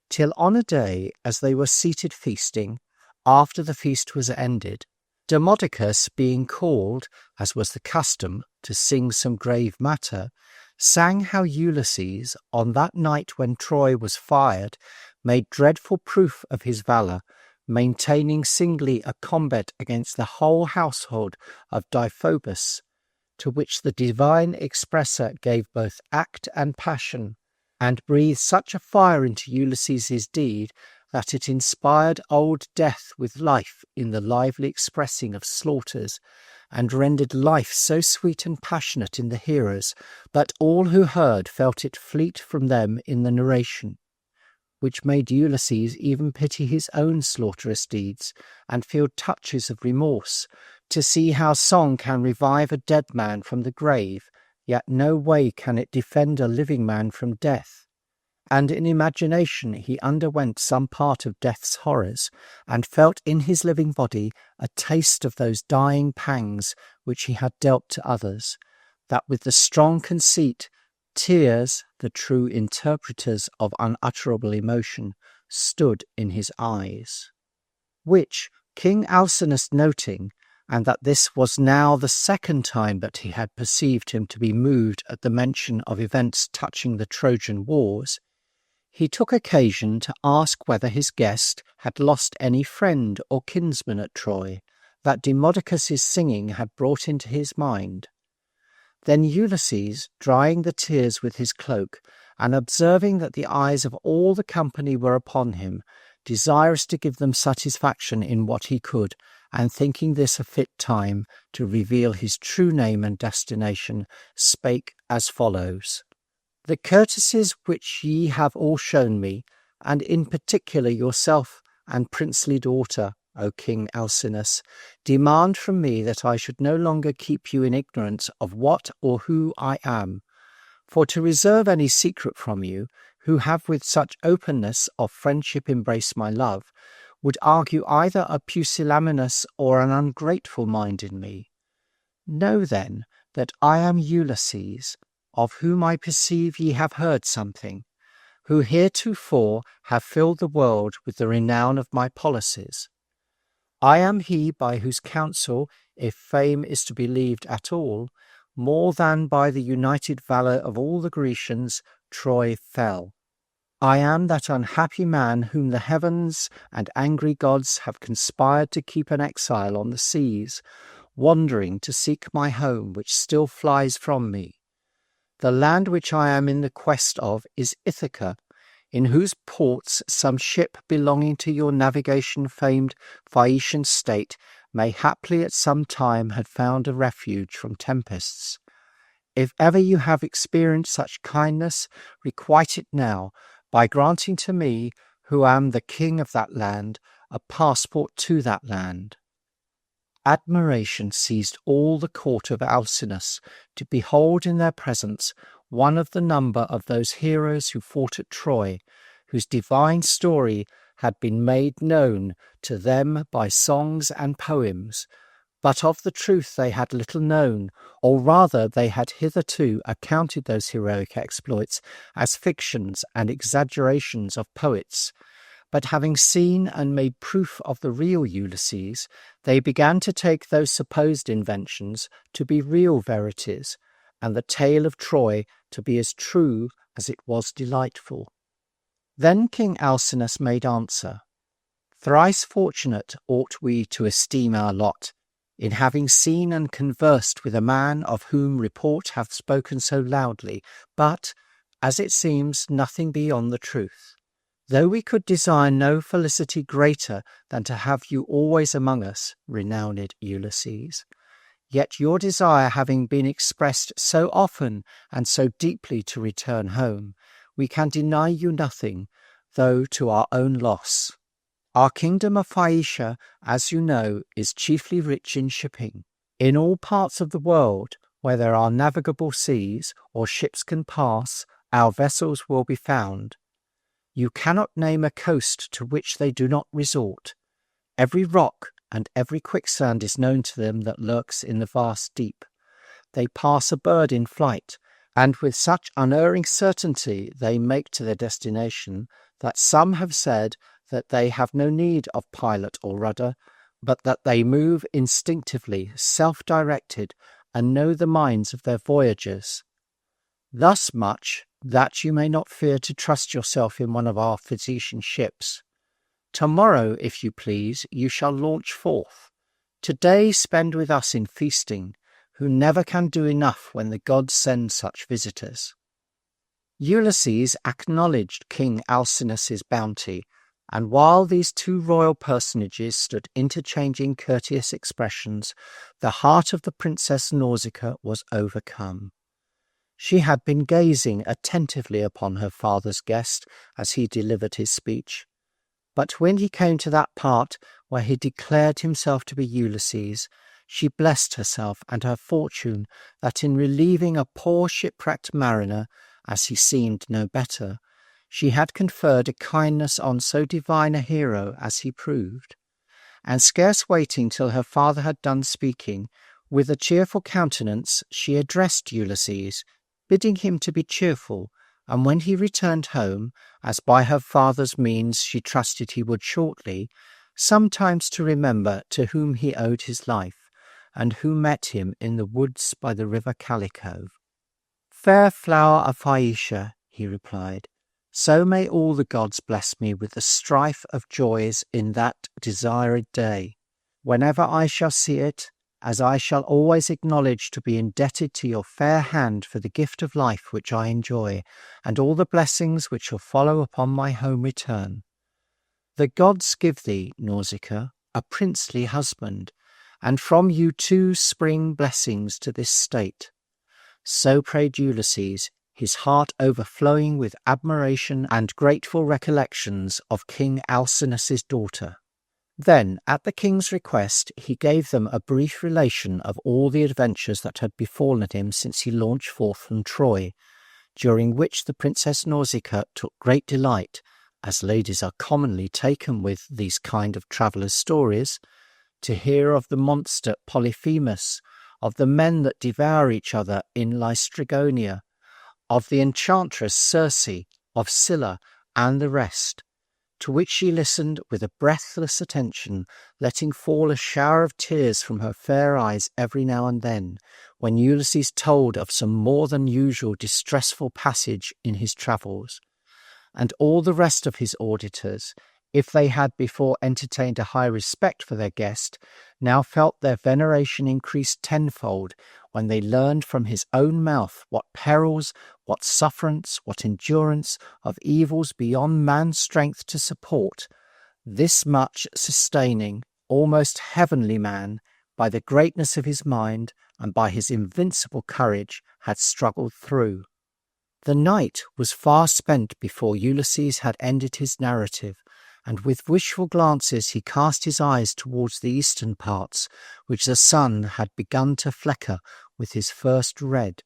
Till on a day, as they were seated feasting, after the feast was ended, Demodocus, being called, as was the custom, to sing some grave matter, sang how Ulysses, on that night when Troy was fired, made dreadful proof of his valour, maintaining singly a combat against the whole household of Deiphobus, to which the divine expresser gave both act and passion, and breathed such a fire into Ulysses's deed that it inspired old Death with life in the lively expressing of slaughters, and rendered life so sweet and passionate in the hearers that all who heard felt it fleet from them in the narration, which made Ulysses even pity his own slaughterous deeds, and feel touches of remorse, to see how song can revive a dead man from the grave, yet no way can it defend a living man from death. And in imagination he underwent some part of death's horrors, and felt in his living body a taste of those dying pangs which he had dealt to others, that with the strong conceit, tears, the true interpreters of unutterable emotion, stood in his eyes. Which King Alcinous noting, and that this was now the second time that he had perceived him to be moved at the mention of events touching the Trojan wars, he took occasion to ask whether his guest had lost any friend or kinsman at Troy, that Demodocus's singing had brought into his mind. Then Ulysses, drying the tears with his cloak, and observing that the eyes of all the company were upon him, desirous to give them satisfaction in what he could, and thinking this a fit time to reveal his true name and destination, spake as follows. The courtesies which ye have all shown me, and in particular yourself and princely daughter, O King Alcinous, demand from me that I should no longer keep you in ignorance of what or who I am. For to reserve any secret from you, who have with such openness of friendship embraced my love, would argue either a pusillanimous or an ungrateful mind in me. Know then that I am Ulysses, of whom I perceive ye have heard something, who heretofore have filled the world with the renown of my policies. I am he by whose counsel, if fame is to be believed at all, more than by the united valour of all the Grecians, Troy fell. I am that unhappy man whom the heavens and angry gods have conspired to keep an exile on the seas, wandering to seek my home which still flies from me. The land which I am in the quest of is Ithaca, in whose ports some ship belonging to your navigation famed Phaeacian state may haply at some time have found a refuge from tempests. If ever you have experienced such kindness, requite it now, by granting to me, who am the king of that land, a passport to that land. Admiration seized all the court of Alcinous to behold in their presence one of the number of those heroes who fought at Troy, whose divine story had been made known to them by songs and poems, but of the truth they had little known, or rather they had hitherto accounted those heroic exploits as fictions and exaggerations of poets. But having seen and made proof of the real Ulysses, they began to take those supposed inventions to be real verities, and the tale of Troy to be as true as it was delightful. Then King Alcinous made answer, "Thrice fortunate ought we to esteem our lot, in having seen and conversed with a man of whom report hath spoken so loudly, but, as it seems, nothing beyond the truth. Though we could desire no felicity greater than to have you always among us, renowned Ulysses, yet your desire having been expressed so often and so deeply to return home, we can deny you nothing, though to our own loss. Our kingdom of Phaeacia, as you know, is chiefly rich in shipping. In all parts of the world, where there are navigable seas or ships can pass, our vessels will be found. You cannot name a coast to which they do not resort. Every rock and every quicksand is known to them that lurks in the vast deep. They pass a bird in flight, and with such unerring certainty they make to their destination, that some have said that they have no need of pilot or rudder, but that they move instinctively, self-directed, and know the minds of their voyagers. Thus much, that you may not fear to trust yourself in one of our Phaeacian ships. Tomorrow, if you please, you shall launch forth. Today spend with us in feasting, who never can do enough when the gods send such visitors." Ulysses acknowledged King Alcinous's bounty, and while these two royal personages stood interchanging courteous expressions, the heart of the Princess Nausicaa was overcome. She had been gazing attentively upon her father's guest as he delivered his speech. But when he came to that part where he declared himself to be Ulysses, she blessed herself and her fortune that in relieving a poor shipwrecked mariner, as he seemed no better, she had conferred a kindness on so divine a hero as he proved. And scarce waiting till her father had done speaking, with a cheerful countenance she addressed Ulysses, bidding him to be cheerful, and when he returned home, as by her father's means she trusted he would shortly, sometimes to remember to whom he owed his life, and who met him in the woods by the river Calico. "Fair flower of Phaeacia," he replied, "so may all the gods bless me with the strife of joys in that desired day. Whenever I shall see it, as I shall always acknowledge to be indebted to your fair hand for the gift of life which I enjoy, and all the blessings which shall follow upon my home return. The gods give thee, Nausicaa, a princely husband, and from you too spring blessings to this state." So prayed Ulysses, his heart overflowing with admiration and grateful recollections of King Alcinous's daughter. Then, at the king's request, he gave them a brief relation of all the adventures that had befallen him since he launched forth from Troy, during which the Princess Nausicaa took great delight, as ladies are commonly taken with these kind of travellers' stories, to hear of the monster Polyphemus, of the men that devour each other in Laestrygonia, of the enchantress Circe, of Scylla, and the rest, to which she listened with a breathless attention, letting fall a shower of tears from her fair eyes every now and then, when Ulysses told of some more than usual distressful passage in his travels. And all the rest of his auditors, if they had before entertained a high respect for their guest, now felt their veneration increased tenfold when they learned from his own mouth what perils, what sufferance, what endurance of evils beyond man's strength to support, this much sustaining, almost heavenly man, by the greatness of his mind and by his invincible courage, had struggled through. The night was far spent before Ulysses had ended his narrative, and with wishful glances he cast his eyes towards the eastern parts, which the sun had begun to flecker with his first red.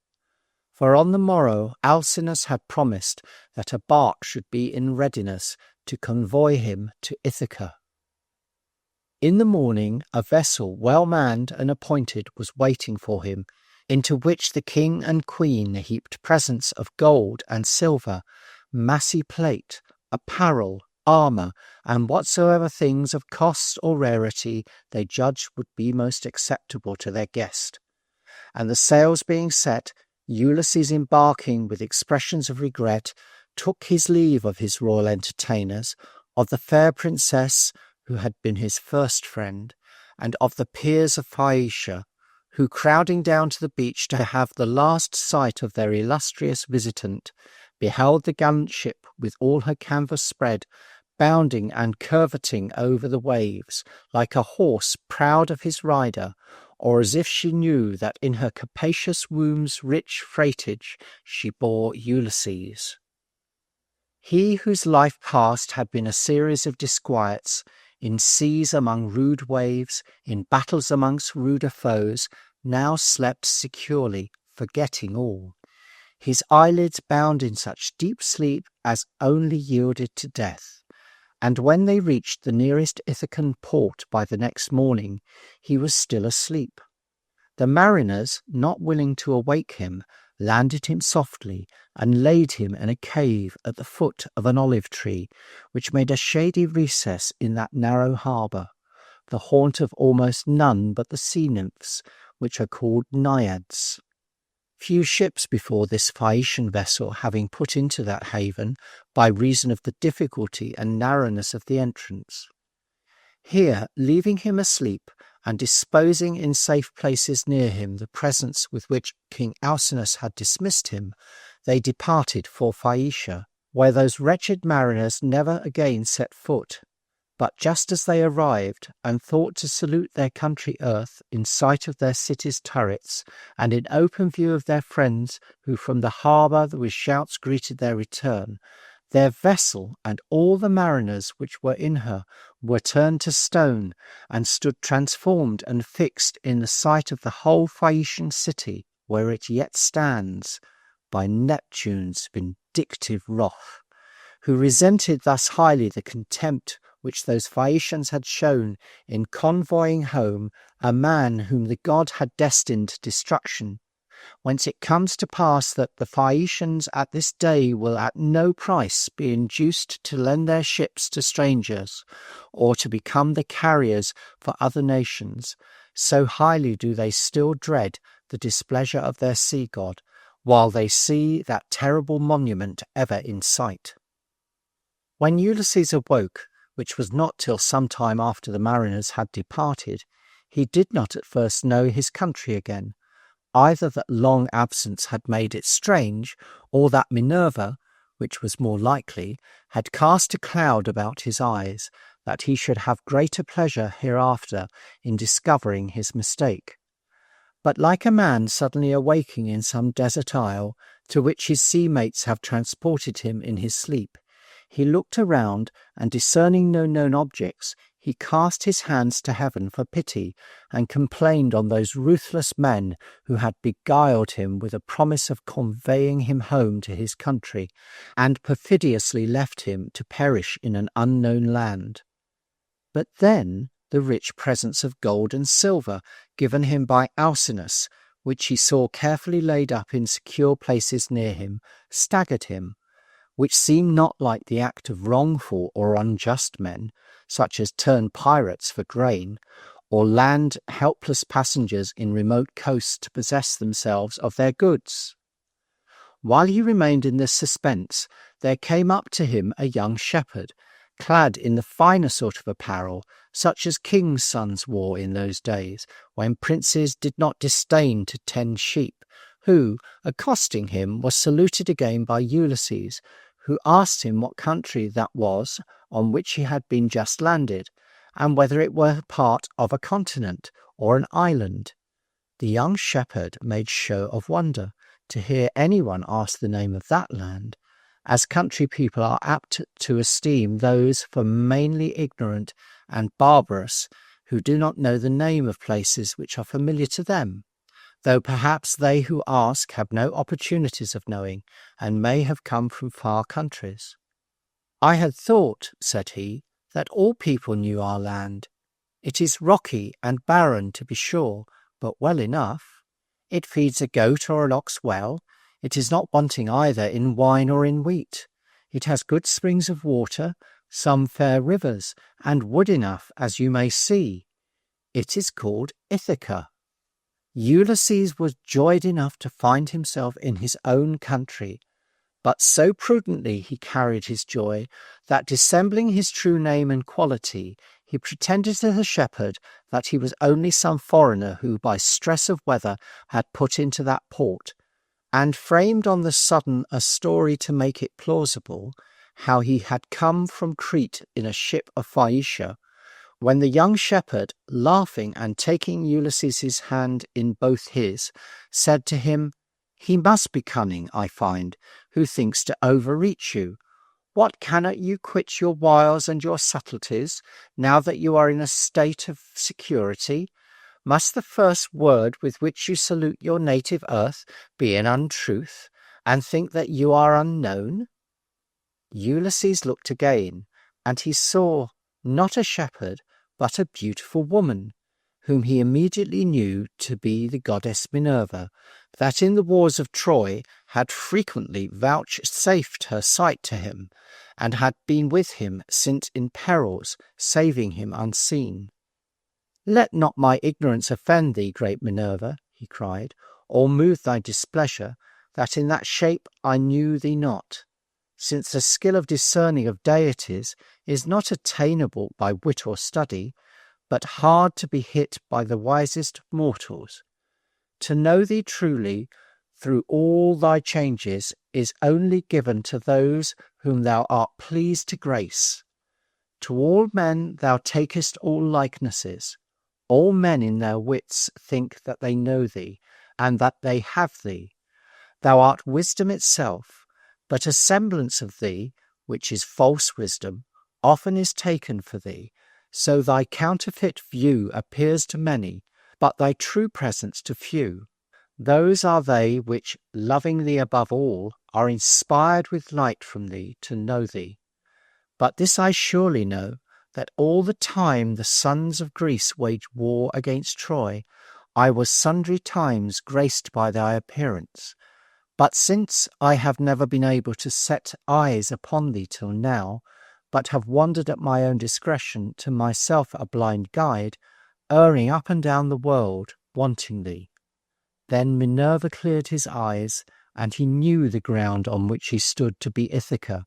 For on the morrow Alcinous had promised that a bark should be in readiness to convoy him to Ithaca. In the morning a vessel well manned and appointed was waiting for him, into which the king and queen heaped presents of gold and silver, massy plate, apparel, armour, and whatsoever things of cost or rarity they judged would be most acceptable to their guest. And the sails being set, Ulysses, embarking with expressions of regret, took his leave of his royal entertainers, of the fair princess who had been his first friend, and of the peers of Phaeacia, who, crowding down to the beach to have the last sight of their illustrious visitant, beheld the gallant ship with all her canvas spread, bounding and curveting over the waves, like a horse proud of his rider, or as if she knew that in her capacious womb's rich freightage she bore Ulysses. He whose life past had been a series of disquiets, in seas among rude waves, in battles amongst ruder foes, now slept securely, forgetting all. His eyelids bound in such deep sleep as only yielded to death. And when they reached the nearest Ithacan port by the next morning, he was still asleep. The mariners, not willing to awake him, landed him softly and laid him in a cave at the foot of an olive tree, which made a shady recess in that narrow harbour, the haunt of almost none but the sea nymphs, which are called naiads. Few ships before this Phaeacian vessel having put into that haven, by reason of the difficulty and narrowness of the entrance. Here, leaving him asleep, and disposing in safe places near him the presents with which King Alcinous had dismissed him, they departed for Phaeacia, where those wretched mariners never again set foot. But just as they arrived, and thought to salute their country earth in sight of their city's turrets, and in open view of their friends who from the harbour with shouts greeted their return, their vessel and all the mariners which were in her were turned to stone, and stood transformed and fixed in the sight of the whole Phaeacian city, where it yet stands, by Neptune's vindictive wrath, who resented thus highly the contempt which those Phaeacians had shown in convoying home a man whom the god had destined to destruction, whence it comes to pass that the Phaeacians at this day will at no price be induced to lend their ships to strangers, or to become the carriers for other nations, so highly do they still dread the displeasure of their sea god, while they see that terrible monument ever in sight. When Ulysses awoke, which was not till some time after the mariners had departed, he did not at first know his country again, either that long absence had made it strange, or that Minerva, which was more likely, had cast a cloud about his eyes, that he should have greater pleasure hereafter in discovering his mistake. But like a man suddenly awaking in some desert isle, to which his sea mates have transported him in his sleep, he looked around, and discerning no known objects, he cast his hands to heaven for pity, and complained on those ruthless men who had beguiled him with a promise of conveying him home to his country, and perfidiously left him to perish in an unknown land. But then the rich presents of gold and silver given him by Alcinous, which he saw carefully laid up in secure places near him, staggered him, which seemed not like the act of wrongful or unjust men, such as turn pirates for grain, or land helpless passengers in remote coasts to possess themselves of their goods. While he remained in this suspense, there came up to him a young shepherd, clad in the finer sort of apparel, such as kings' sons wore in those days, when princes did not disdain to tend sheep, who, accosting him, was saluted again by Ulysses, who asked him what country that was on which he had been just landed, and whether it were part of a continent or an island. The young shepherd made show of wonder to hear anyone ask the name of that land, as country people are apt to esteem those for mainly ignorant and barbarous who do not know the name of places which are familiar to them. though perhaps they who ask have no opportunities of knowing, and may have come from far countries. I had thought, said he, that all people knew our land. It is rocky and barren, to be sure, but well enough. It feeds a goat or an ox well. It is not wanting either in wine or in wheat. It has good springs of water, some fair rivers, and wood enough, as you may see. It is called Ithaca. Ulysses was joyed enough to find himself in his own country, but so prudently he carried his joy that, dissembling his true name and quality, he pretended to the shepherd that he was only some foreigner who by stress of weather had put into that port, and framed on the sudden a story to make it plausible, how he had come from Crete in a ship of Phaeacia, when the young shepherd, laughing and taking Ulysses' hand in both his, said to him, "He must be cunning, I find, who thinks to overreach you. What, cannot you quit your wiles and your subtleties, now that you are in a state of security? Must the first word with which you salute your native earth be an untruth, and think that you are unknown?" Ulysses looked again, and he saw not a shepherd, but a beautiful woman, whom he immediately knew to be the goddess Minerva, that in the wars of Troy had frequently vouchsafed her sight to him, and had been with him since in perils, saving him unseen. "Let not my ignorance offend thee, great Minerva," he cried, "or move thy displeasure, that in that shape I knew thee not, since the skill of discerning of deities is not attainable by wit or study, but hard to be hit by the wisest mortals. To know thee truly through all thy changes is only given to those whom thou art pleased to grace. To all men thou takest all likenesses. All men in their wits think that they know thee, and that they have thee. Thou art wisdom itself, but a semblance of thee, which is false wisdom, often is taken for thee, so thy counterfeit view appears to many, but thy true presence to few. Those are they which, loving thee above all, are inspired with light from thee to know thee. But this I surely know, that all the time the sons of Greece waged war against Troy, I was sundry times graced by thy appearance. But since I have never been able to set eyes upon thee till now, but have wandered at my own discretion, to myself a blind guide, erring up and down the world, wanting thee." Then Minerva cleared his eyes, and he knew the ground on which he stood to be Ithaca,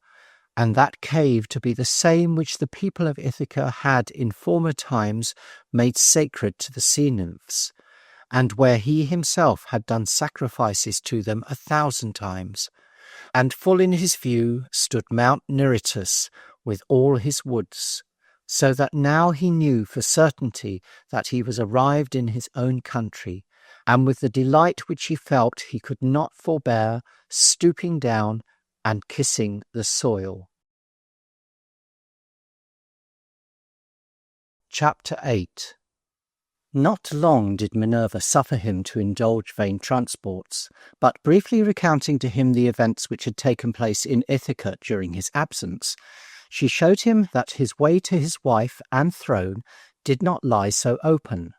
and that cave to be the same which the people of Ithaca had in former times made sacred to the sea nymphs, and where he himself had done sacrifices to them 1,000 times. And full in his view stood Mount Neritus with all his woods, so that now he knew for certainty that he was arrived in his own country, and with the delight which he felt he could not forbear stooping down and kissing the soil. Chapter 8. Not long did Minerva suffer him to indulge vain transports, but briefly recounting to him the events which had taken place in Ithaca during his absence, she showed him that his way to his wife and throne did not lie so open,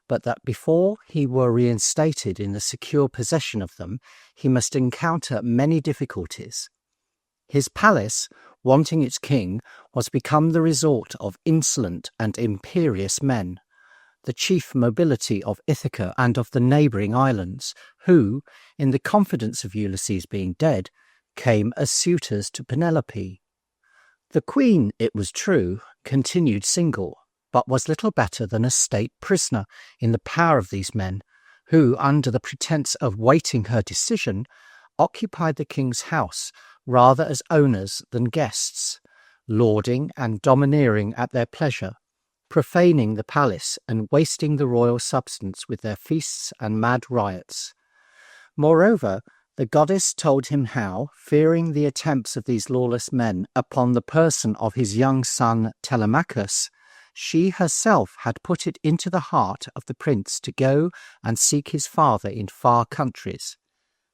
but that before he were reinstated in the secure possession of them, he must encounter many difficulties. His palace, wanting its king, was become the resort of insolent and imperious men, the chief nobility of Ithaca and of the neighbouring islands, who, in the confidence of Ulysses being dead, came as suitors to Penelope. The queen, it was true, continued single, but was little better than a state prisoner in the power of these men, who, under the pretence of waiting her decision, occupied the king's house rather as owners than guests, lording and domineering at their pleasure, profaning the palace and wasting the royal substance with their feasts and mad riots. Moreover, the goddess told him how, fearing the attempts of these lawless men upon the person of his young son Telemachus, she herself had put it into the heart of the prince to go and seek his father in far countries,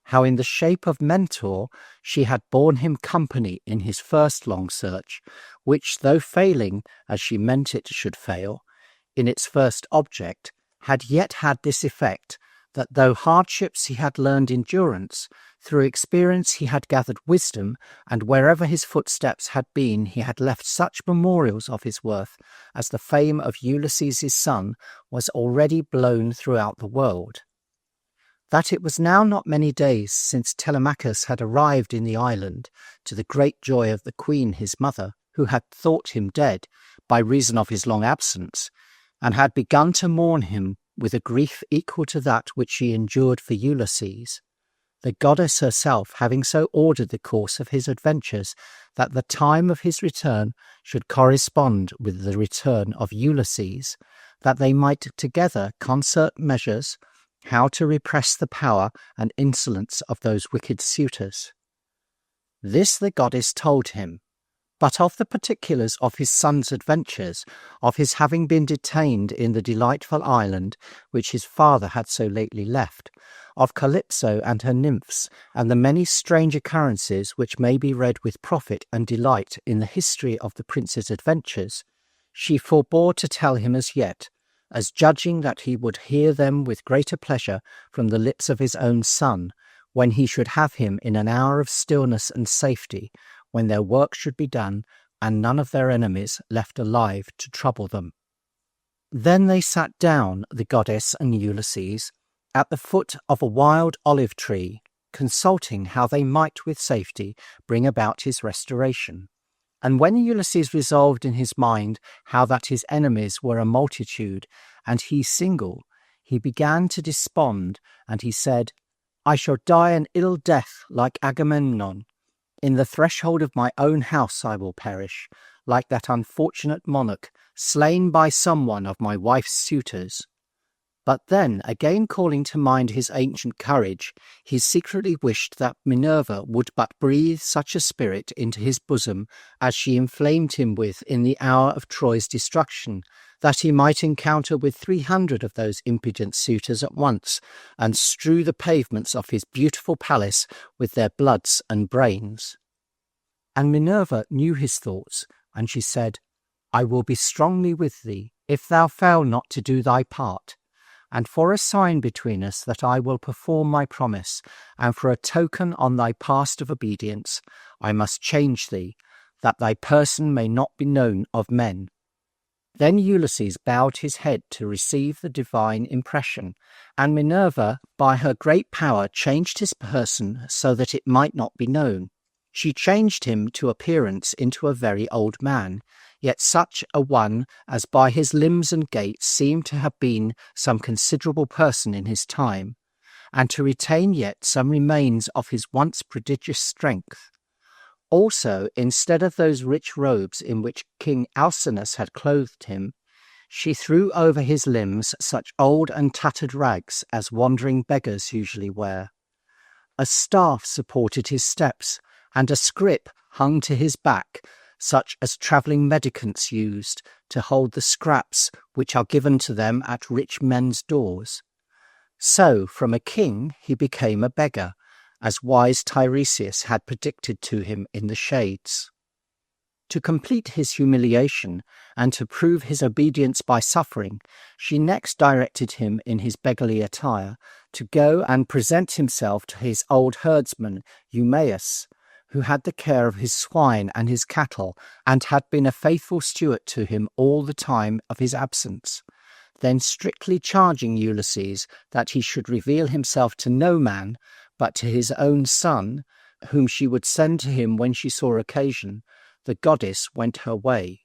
how in the shape of mentor she had borne him company in his first long search, which, though failing, as she meant it should fail, in its first object, had yet had this effect, that though hardships he had learned endurance, through experience he had gathered wisdom, and wherever his footsteps had been he had left such memorials of his worth as the fame of Ulysses' son was already blown throughout the world. That it was now not many days since Telemachus had arrived in the island, to the great joy of the queen his mother, who had thought him dead by reason of his long absence, and had begun to mourn him with a grief equal to that which she endured for Ulysses, the goddess herself having so ordered the course of his adventures that the time of his return should correspond with the return of Ulysses, that they might together concert measures how to repress the power and insolence of those wicked suitors. This the goddess told him, but of the particulars of his son's adventures, of his having been detained in the delightful island which his father had so lately left, of Calypso and her nymphs, and the many strange occurrences which may be read with profit and delight in the history of the prince's adventures, she forbore to tell him as yet, as judging that he would hear them with greater pleasure from the lips of his own son, when he should have him in an hour of stillness and safety, when their work should be done, and none of their enemies left alive to trouble them. Then they sat down, the goddess and Ulysses, at the foot of a wild olive tree, consulting how they might with safety bring about his restoration. And when Ulysses resolved in his mind how that his enemies were a multitude, and he single, he began to despond, and he said, I shall die an ill death like Agamemnon. In the threshold of my own house I will perish, like that unfortunate monarch, slain by someone of my wife's suitors. But then, again calling to mind his ancient courage, he secretly wished that Minerva would but breathe such a spirit into his bosom as she inflamed him with in the hour of Troy's destruction, that he might encounter with 300 of those impudent suitors at once, and strew the pavements of his beautiful palace with their bloods and brains. And Minerva knew his thoughts, and she said, I will be strongly with thee, if thou fail not to do thy part. And for a sign between us that I will perform my promise, and for a token on thy past of obedience, I must change thee, that thy person may not be known of men. Then Ulysses bowed his head to receive the divine impression, and Minerva, by her great power, changed his person so that it might not be known. She changed him to appearance into a very old man, yet such a one as by his limbs and gait seemed to have been some considerable person in his time, and to retain yet some remains of his once prodigious strength. Also, instead of those rich robes in which King Alcinous had clothed him, she threw over his limbs such old and tattered rags as wandering beggars usually wear. A staff supported his steps, and a scrip hung to his back, such as travelling mendicants used to hold the scraps which are given to them at rich men's doors. So from a king he became a beggar, as wise Tiresias had predicted to him in the shades. To complete his humiliation, and to prove his obedience by suffering, she next directed him in his beggarly attire to go and present himself to his old herdsman Eumaeus, who had the care of his swine and his cattle, and had been a faithful steward to him all the time of his absence. Then strictly charging Ulysses that he should reveal himself to no man, but to his own son, whom she would send to him when she saw occasion, the goddess went her way.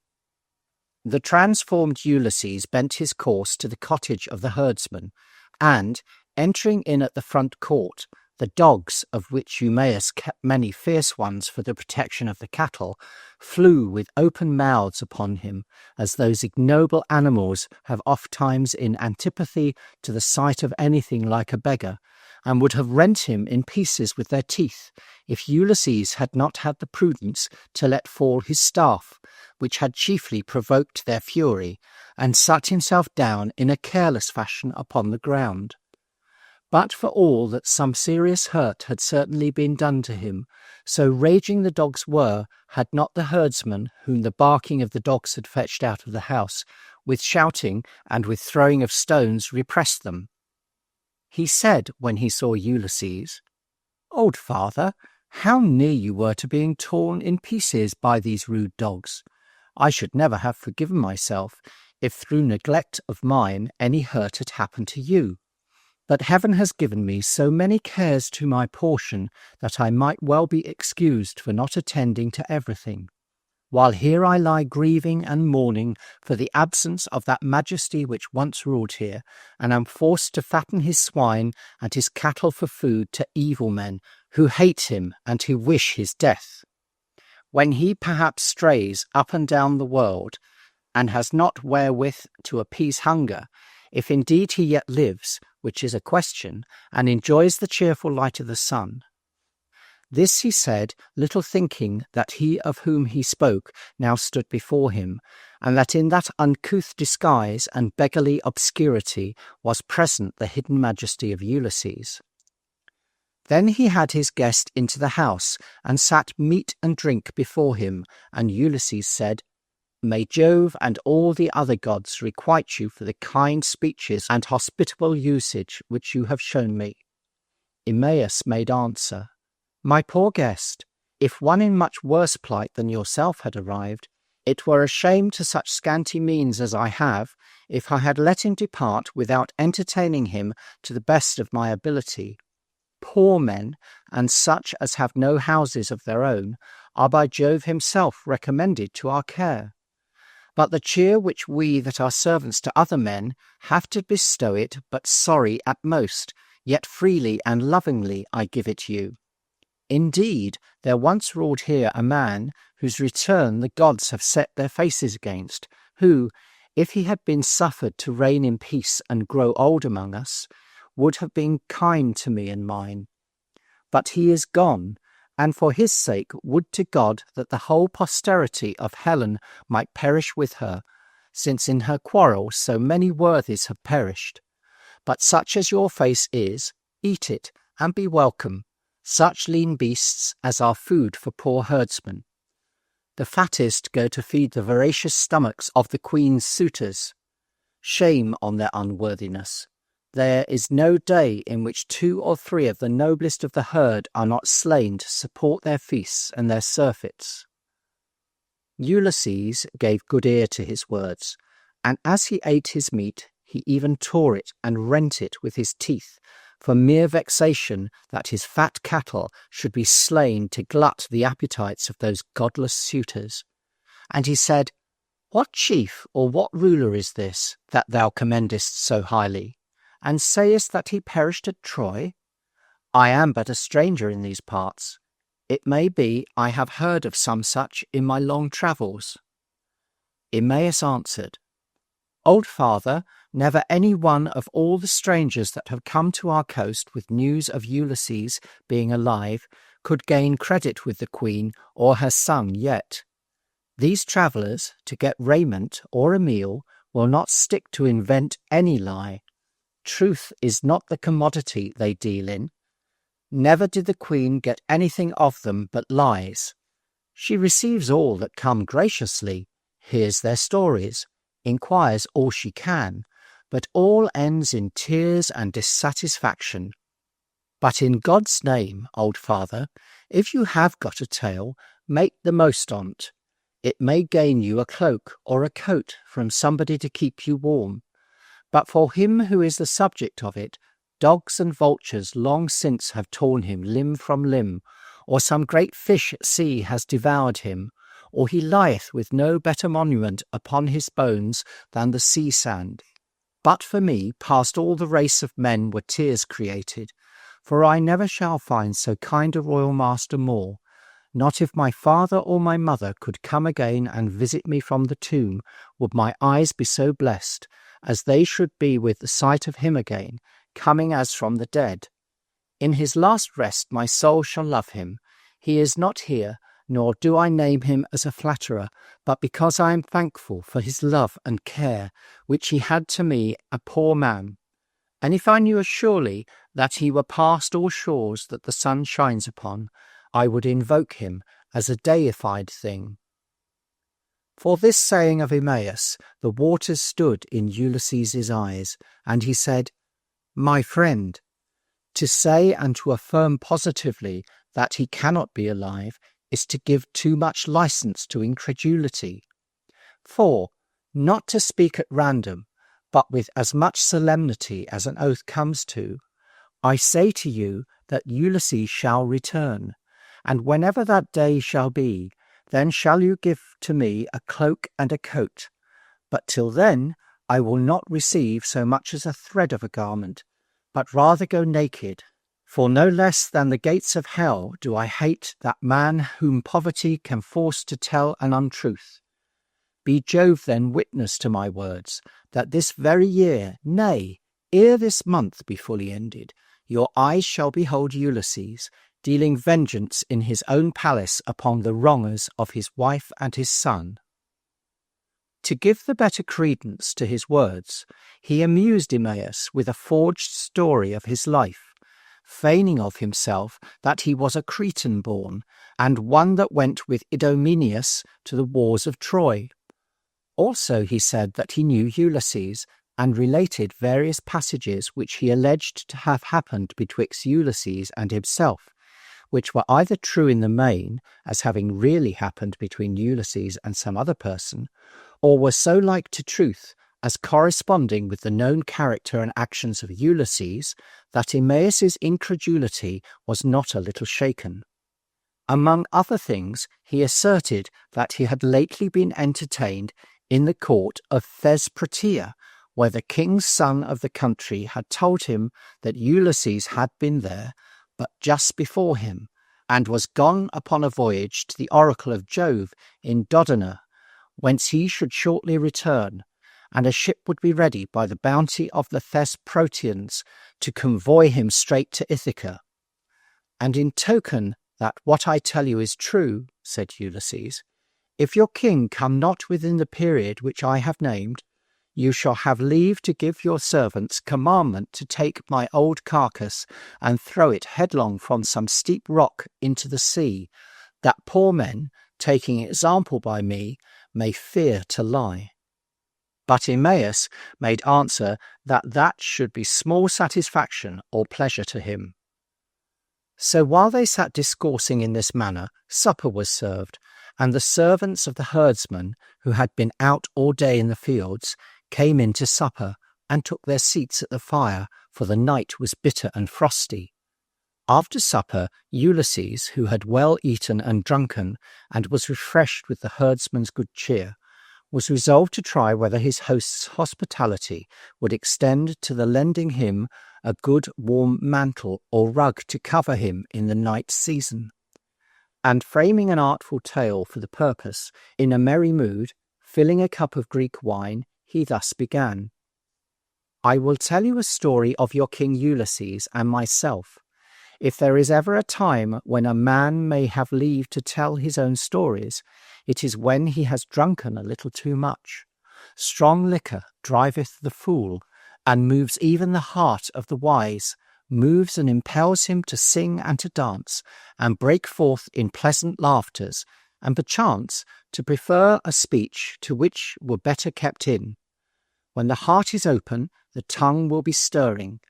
The transformed Ulysses bent his course to the cottage of the herdsman, and, entering in at the front court, the dogs, of which Eumaeus kept many fierce ones for the protection of the cattle, flew with open mouths upon him, as those ignoble animals have ofttimes in antipathy to the sight of anything like a beggar, and would have rent him in pieces with their teeth, if Ulysses had not had the prudence to let fall his staff, which had chiefly provoked their fury, and sat himself down in a careless fashion upon the ground. But for all that some serious hurt had certainly been done to him, so raging the dogs were, had not the herdsman, whom the barking of the dogs had fetched out of the house, with shouting and with throwing of stones repressed them. He said, when he saw Ulysses, "Old father, how near you were to being torn in pieces by these rude dogs. I should never have forgiven myself if through neglect of mine any hurt had happened to you. But heaven has given me so many cares to my portion that I might well be excused for not attending to everything. While here I lie grieving and mourning for the absence of that majesty which once ruled here, and am forced to fatten his swine and his cattle for food to evil men who hate him and who wish his death. When he perhaps strays up and down the world, and has not wherewith to appease hunger, if indeed he yet lives, which is a question, and enjoys the cheerful light of the sun." This he said, little thinking that he of whom he spoke now stood before him, and that in that uncouth disguise and beggarly obscurity was present the hidden majesty of Ulysses. Then he had his guest into the house, and sat meat and drink before him, and Ulysses said, "May Jove and all the other gods requite you for the kind speeches and hospitable usage which you have shown me." Eumaeus made answer, "My poor guest, if one in much worse plight than yourself had arrived, it were a shame to such scanty means as I have, if I had let him depart without entertaining him to the best of my ability. Poor men, and such as have no houses of their own, are by Jove himself recommended to our care. But the cheer which we that are servants to other men have to bestow it but sorry at most, yet freely and lovingly I give it you. Indeed, there once ruled here a man whose return the gods have set their faces against, who, if he had been suffered to reign in peace and grow old among us, would have been kind to me and mine. But he is gone, and for his sake would to God that the whole posterity of Helen might perish with her, since in her quarrel so many worthies have perished. But such as your face is, eat it, and be welcome, such lean beasts as are food for poor herdsmen. The fattest go to feed the voracious stomachs of the queen's suitors. Shame on their unworthiness. There is no day in which 2 or 3 of the noblest of the herd are not slain to support their feasts and their surfeits." Ulysses gave good ear to his words, and as he ate his meat, he even tore it and rent it with his teeth, for mere vexation that his fat cattle should be slain to glut the appetites of those godless suitors. And he said, "What chief or what ruler is this that thou commendest so highly, and sayest that he perished at Troy? I am but a stranger in these parts. It may be I have heard of some such in my long travels." Eumaeus answered, "Old father, never any one of all the strangers that have come to our coast with news of Ulysses being alive could gain credit with the queen or her son yet. These travellers, to get raiment or a meal, will not stick to invent any lie. Truth is not the commodity they deal in. Never did the queen get anything of them but lies. She receives all that come graciously, hears their stories, inquires all she can, but all ends in tears and dissatisfaction. But in God's name, old father, if you have got a tale, make the most on't. It may gain you a cloak or a coat from somebody to keep you warm. But for him who is the subject of it, dogs and vultures long since have torn him limb from limb, or some great fish at sea has devoured him, or he lieth with no better monument upon his bones than the sea sand. But for me, past all the race of men were tears created, for I never shall find so kind a royal master more. Not if my father or my mother could come again and visit me from the tomb, would my eyes be so blessed, as they should be with the sight of him again, coming as from the dead. In his last rest my soul shall love him. He is not here, nor do I name him as a flatterer, but because I am thankful for his love and care, which he had to me, a poor man. And if I knew as surely that he were past all shores that the sun shines upon, I would invoke him as a deified thing. For this saying of Emmaus, the waters stood in Ulysses' eyes, and he said, My friend, to say and to affirm positively that he cannot be alive is to give too much license to incredulity. For, not to speak at random, but with as much solemnity as an oath comes to, I say to you that Ulysses shall return, and whenever that day shall be, then shall you give to me a cloak and a coat. But till then I will not receive so much as a thread of a garment, but rather go naked. For no less than the gates of hell do I hate that man whom poverty can force to tell an untruth. Be Jove then witness to my words, that this very year, nay, ere this month be fully ended, your eyes shall behold Ulysses, dealing vengeance in his own palace upon the wrongers of his wife and his son. To give the better credence to his words, he amused Emmaus with a forged story of his life, feigning of himself that he was a Cretan born, and one that went with Idomeneus to the wars of Troy. Also he said that he knew Ulysses, and related various passages which he alleged to have happened betwixt Ulysses and himself, which were either true in the main, as having really happened between Ulysses and some other person, or were so like to truth as corresponding with the known character and actions of Ulysses, that Emmaus's incredulity was not a little shaken. Among other things, he asserted that he had lately been entertained in the court of Thesprotia, where the king's son of the country had told him that Ulysses had been there, but just before him, and was gone upon a voyage to the oracle of Jove in Dodona, whence he should shortly return, and a ship would be ready by the bounty of the Thesprotians to convoy him straight to Ithaca. And in token that what I tell you is true, said Ulysses, if your king come not within the period which I have named, you shall have leave to give your servants commandment to take my old carcass and throw it headlong from some steep rock into the sea, that poor men, taking example by me, may fear to lie. But Emmaus made answer that that should be small satisfaction or pleasure to him. So while they sat discoursing in this manner, supper was served, and the servants of the herdsman, who had been out all day in the fields, came in to supper, and took their seats at the fire, for the night was bitter and frosty. After supper, Ulysses, who had well eaten and drunken, and was refreshed with the herdsman's good cheer, was resolved to try whether his host's hospitality would extend to the lending him a good warm mantle or rug to cover him in the night season. And framing an artful tale for the purpose, in a merry mood, filling a cup of Greek wine, he thus began. I will tell you a story of your king Ulysses and myself. If there is ever a time when a man may have leave to tell his own stories, it is when he has drunken a little too much. Strong liquor driveth the fool, and moves even the heart of the wise, moves and impels him to sing and to dance, and break forth in pleasant laughters, and perchance to prefer a speech to which were better kept in. When the heart is open, the tongue will be stirring.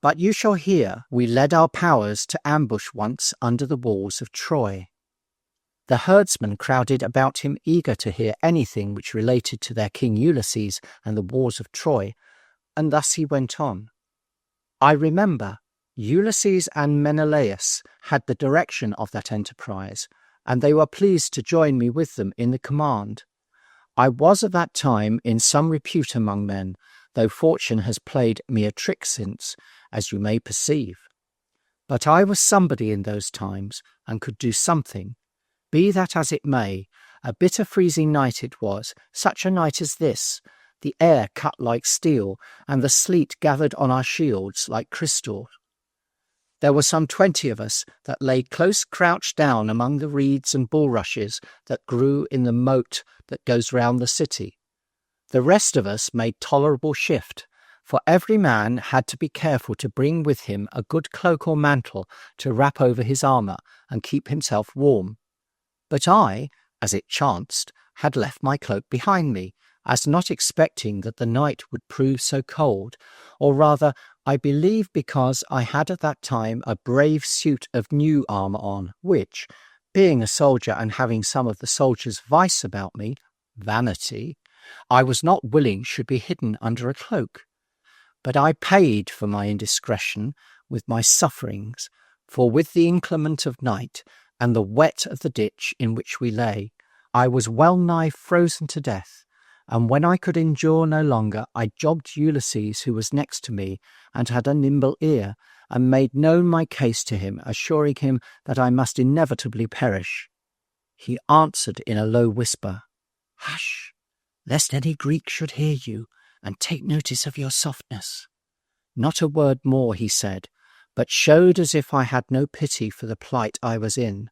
But you shall hear we led our powers to ambush once under the walls of Troy. The herdsmen crowded about him, eager to hear anything which related to their king Ulysses and the wars of Troy, and thus he went on. I remember Ulysses and Menelaus had the direction of that enterprise, and they were pleased to join me with them in the command. I was at that time in some repute among men, though fortune has played me a trick since, as you may perceive. But I was somebody in those times, and could do something. Be that as it may, a bitter freezing night it was, such a night as this, the air cut like steel, and the sleet gathered on our shields like crystal. There were some 20 of us that lay close crouched down among the reeds and bulrushes that grew in the moat that goes round the city. The rest of us made tolerable shift, for every man had to be careful to bring with him a good cloak or mantle to wrap over his armour and keep himself warm. But I, as it chanced, had left my cloak behind me, as not expecting that the night would prove so cold, or rather, I believe because I had at that time a brave suit of new armour on, which, being a soldier and having some of the soldier's vice about me, vanity, I was not willing should be hidden under a cloak. But I paid for my indiscretion with my sufferings, for with the inclement of night and the wet of the ditch in which we lay, I was well nigh frozen to death, and when I could endure no longer, I jogged Ulysses, who was next to me, and had a nimble ear, and made known my case to him, assuring him that I must inevitably perish. He answered in a low whisper, "Hush, lest any Greek should hear you, and take notice of your softness." Not a word more he said, but showed as if I had no pity for the plight I was in.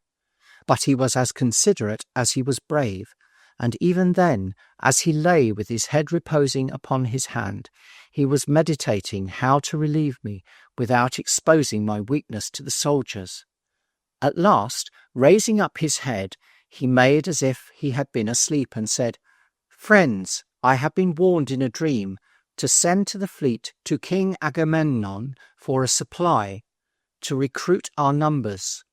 But he was as considerate as he was brave, and even then, as he lay with his head reposing upon his hand, he was meditating how to relieve me without exposing my weakness to the soldiers. At last, raising up his head, he made as if he had been asleep and said, "Friends, I have been warned in a dream to send to the fleet to King Agamemnon for a supply, to recruit our numbers.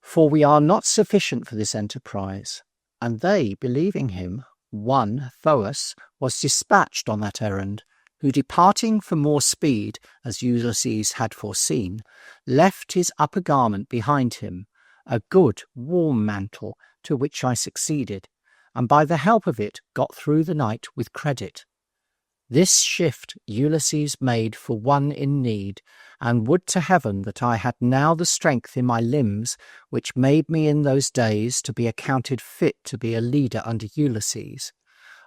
For we are not sufficient for this enterprise." And they, believing him, one, Thoas, was dispatched on that errand, who, departing for more speed, as Ulysses had foreseen, left his upper garment behind him, a good warm mantle, to which I succeeded, and by the help of it got through the night with credit. This shift Ulysses made for one in need, and would to heaven that I had now the strength in my limbs which made me in those days to be accounted fit to be a leader under Ulysses.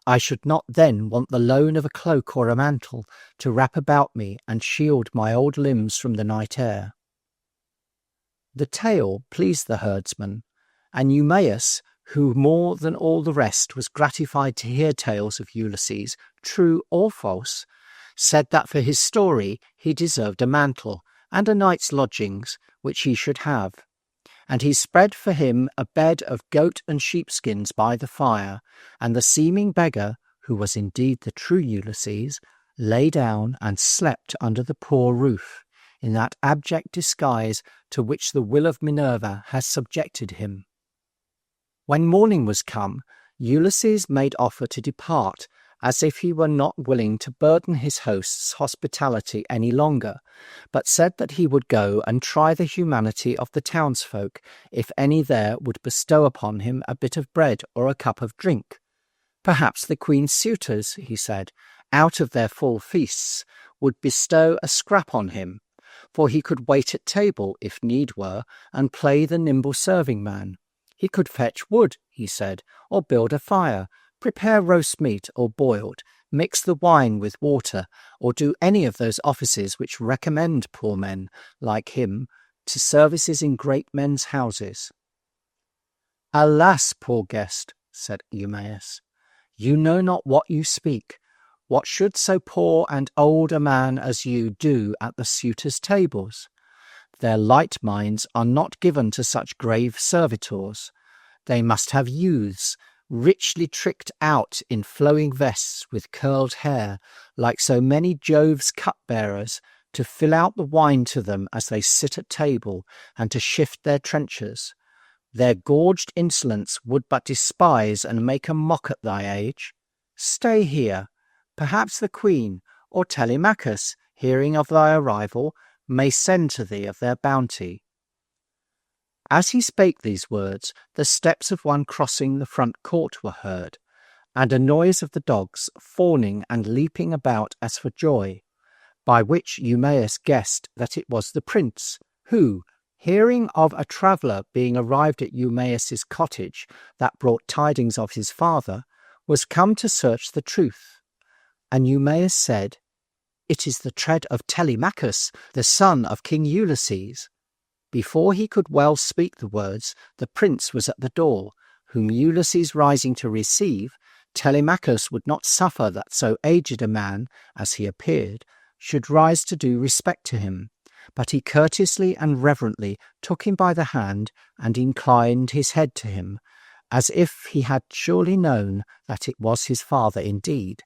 I should not then want the loan of a cloak or a mantle to wrap about me and shield my old limbs from the night air. The tale pleased the herdsman, and Eumaeus, who more than all the rest was gratified to hear tales of Ulysses, true or false, said that for his story he deserved a mantle and a night's lodgings, which he should have. And he spread for him a bed of goat and sheepskins by the fire, and the seeming beggar, who was indeed the true Ulysses, lay down and slept under the poor roof, in that abject disguise to which the will of Minerva has subjected him. When morning was come, Ulysses made offer to depart, as if he were not willing to burden his host's hospitality any longer, but said that he would go and try the humanity of the townsfolk, if any there would bestow upon him a bit of bread or a cup of drink. Perhaps the queen's suitors, he said, out of their full feasts, would bestow a scrap on him, for he could wait at table, if need were, and play the nimble serving-man. He could fetch wood, he said, or build a fire, prepare roast meat or boiled, mix the wine with water, or do any of those offices which recommend poor men, like him, to services in great men's houses. "Alas, poor guest," said Eumaeus, "you know not what you speak. What should so poor and old a man as you do at the suitors' tables? Their light minds are not given to such grave servitors. They must have youths, richly tricked out in flowing vests with curled hair, like so many Jove's cupbearers, to fill out the wine to them as they sit at table, and to shift their trenchers. Their gorged insolence would but despise and make a mock at thy age. Stay here. Perhaps the queen, or Telemachus, hearing of thy arrival, may send to thee of their bounty." As he spake these words, the steps of one crossing the front court were heard, and a noise of the dogs fawning and leaping about as for joy, by which Eumaeus guessed that it was the prince, who, hearing of a traveller being arrived at Eumaeus's cottage that brought tidings of his father, was come to search the truth. And Eumaeus said, "It is the tread of Telemachus, the son of King Ulysses." Before he could well speak the words, the prince was at the door, whom Ulysses rising to receive, Telemachus would not suffer that so aged a man, as he appeared, should rise to do respect to him, but he courteously and reverently took him by the hand and inclined his head to him, as if he had surely known that it was his father indeed.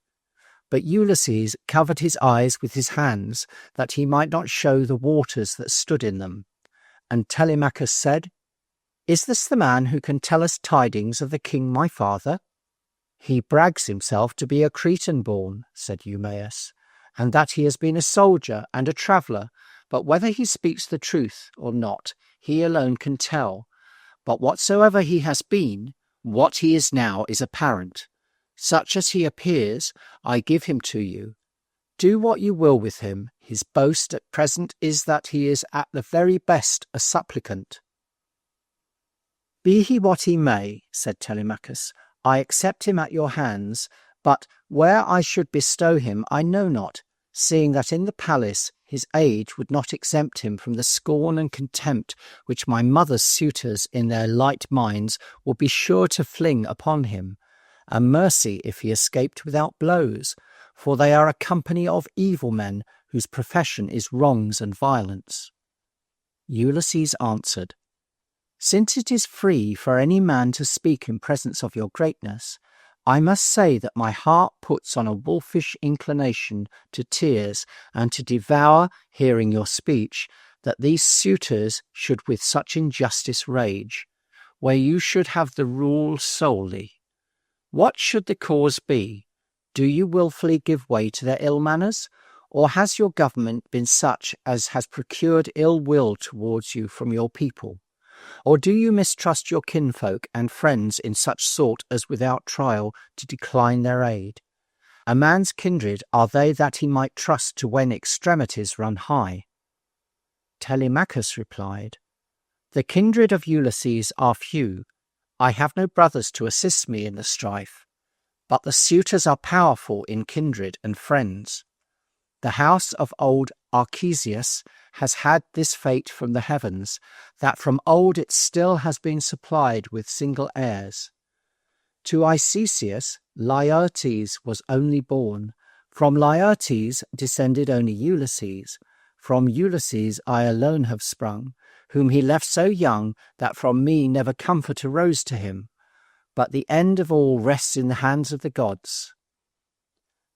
But Ulysses covered his eyes with his hands, that he might not show the waters that stood in them. And Telemachus said, "Is this the man who can tell us tidings of the king my father?" "He brags himself to be a Cretan born," said Eumaeus, "and that he has been a soldier and a traveller, but whether he speaks the truth or not, he alone can tell. But whatsoever he has been, what he is now is apparent. Such as he appears, I give him to you. Do what you will with him. His boast at present is that he is at the very best a supplicant." "Be he what he may," said Telemachus, "I accept him at your hands, but where I should bestow him I know not, seeing that in the palace his age would not exempt him from the scorn and contempt which my mother's suitors in their light minds would be sure to fling upon him, and mercy if he escaped without blows, for they are a company of evil men whose profession is wrongs and violence." Ulysses answered, "Since it is free for any man to speak in presence of your greatness, I must say that my heart puts on a wolfish inclination to tears and to devour, hearing your speech, that these suitors should with such injustice rage, where you should have the rule solely. What should the cause be? Do you wilfully give way to their ill manners? Or has your government been such as has procured ill will towards you from your people? Or do you mistrust your kinfolk and friends in such sort as without trial to decline their aid? A man's kindred are they that he might trust to when extremities run high." Telemachus replied, "The kindred of Ulysses are few. I have no brothers to assist me in the strife, but the suitors are powerful in kindred and friends. The house of old Archesius has had this fate from the heavens, that from old it still has been supplied with single heirs. To Icesius, Laertes was only born. From Laertes descended only Ulysses. From Ulysses I alone have sprung, whom he left so young that from me never comfort arose to him. But the end of all rests in the hands of the gods."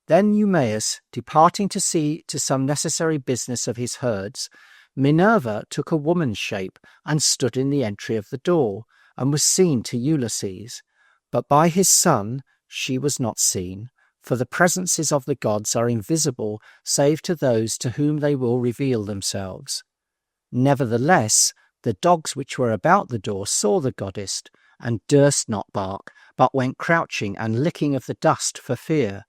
Then Eumaeus, departing to see to some necessary business of his herds, Minerva took a woman's shape and stood in the entry of the door, and was seen to Ulysses. But by his son she was not seen, for the presences of the gods are invisible save to those to whom they will reveal themselves. Nevertheless, the dogs which were about the door saw the goddess, and durst not bark, but went crouching and licking of the dust for fear.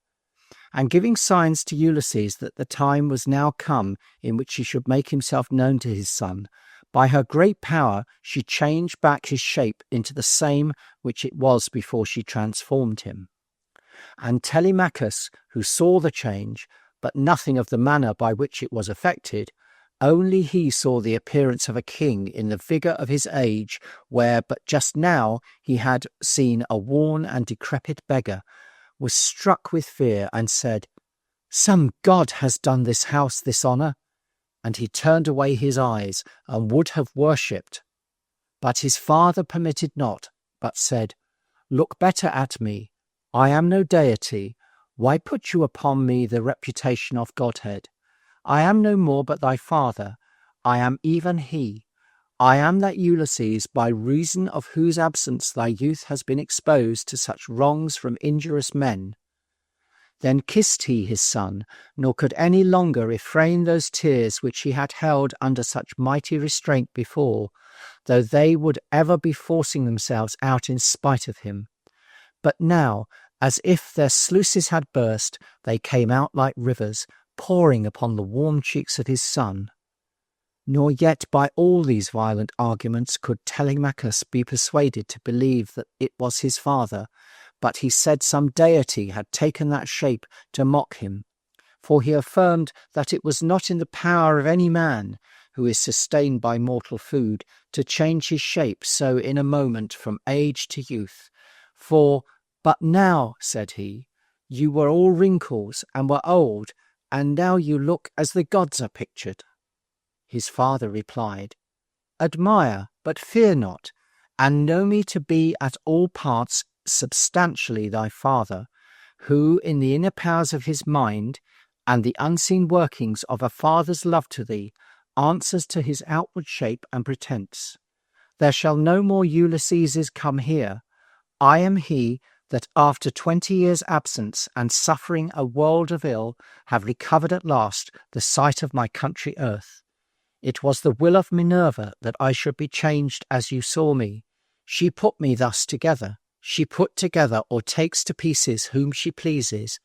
And giving signs to Ulysses that the time was now come in which he should make himself known to his son, by her great power she changed back his shape into the same which it was before she transformed him. And Telemachus, who saw the change, but nothing of the manner by which it was effected, only he saw the appearance of a king in the vigour of his age, where but just now he had seen a worn and decrepit beggar, was struck with fear, and said, "Some god has done this house this honour." And he turned away his eyes, and would have worshipped. But his father permitted not, but said, "Look better at me. I am no deity. Why put you upon me the reputation of godhead? I am no more but thy father. I am even he. I am that Ulysses, by reason of whose absence thy youth has been exposed to such wrongs from injurious men." Then kissed he his son, nor could any longer refrain those tears which he had held under such mighty restraint before, though they would ever be forcing themselves out in spite of him. But now, as if their sluices had burst, they came out like rivers, pouring upon the warm cheeks of his son. Nor yet by all these violent arguments could Telemachus be persuaded to believe that it was his father, but he said some deity had taken that shape to mock him. for he affirmed that it was not in the power of any man, who is sustained by mortal food, to change his shape so in a moment from age to youth. But now, said he, you were all wrinkles and were old, and now you look as the gods are pictured. His father replied, Admire, but fear not, and know me to be at all parts substantially thy father, who in the inner powers of his mind and the unseen workings of a father's love to thee answers to his outward shape and pretence. There shall no more Ulysseses come here. I am he that after 20 years' absence and suffering a world of ill have recovered at last the sight of my country earth. It was the will of Minerva that I should be changed as you saw me. She put me thus together. She put together or takes to pieces whom she pleases.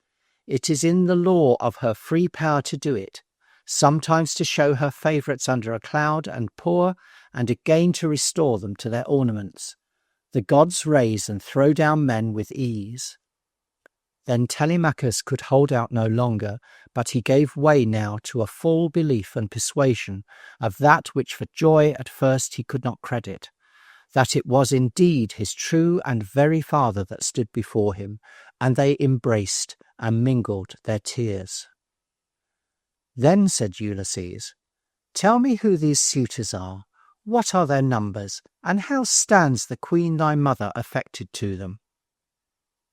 It is in the law of her free power to do it, sometimes to show her favourites under a cloud and poor, and again to restore them to their ornaments. The gods raise and throw down men with ease. Then Telemachus could hold out no longer, but he gave way now to a full belief and persuasion of that which for joy at first he could not credit, that it was indeed his true and very father that stood before him, and they embraced and mingled their tears. Then said Ulysses, Tell me who these suitors are, what are their numbers, and how stands the queen thy mother affected to them?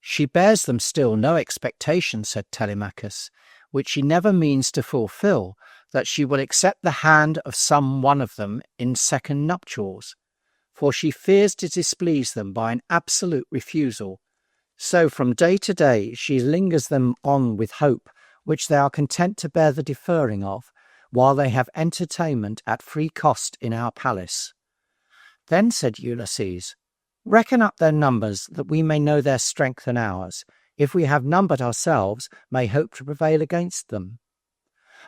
She bears them still no expectation, said Telemachus, which she never means to fulfil, that she will accept the hand of some one of them in second nuptials, for she fears to displease them by an absolute refusal. So from day to day she lingers them on with hope, which they are content to bear the deferring of, while they have entertainment at free cost in our palace. Then said Ulysses, Reckon up their numbers, that we may know their strength and ours, if we have numbered ourselves, may hope to prevail against them.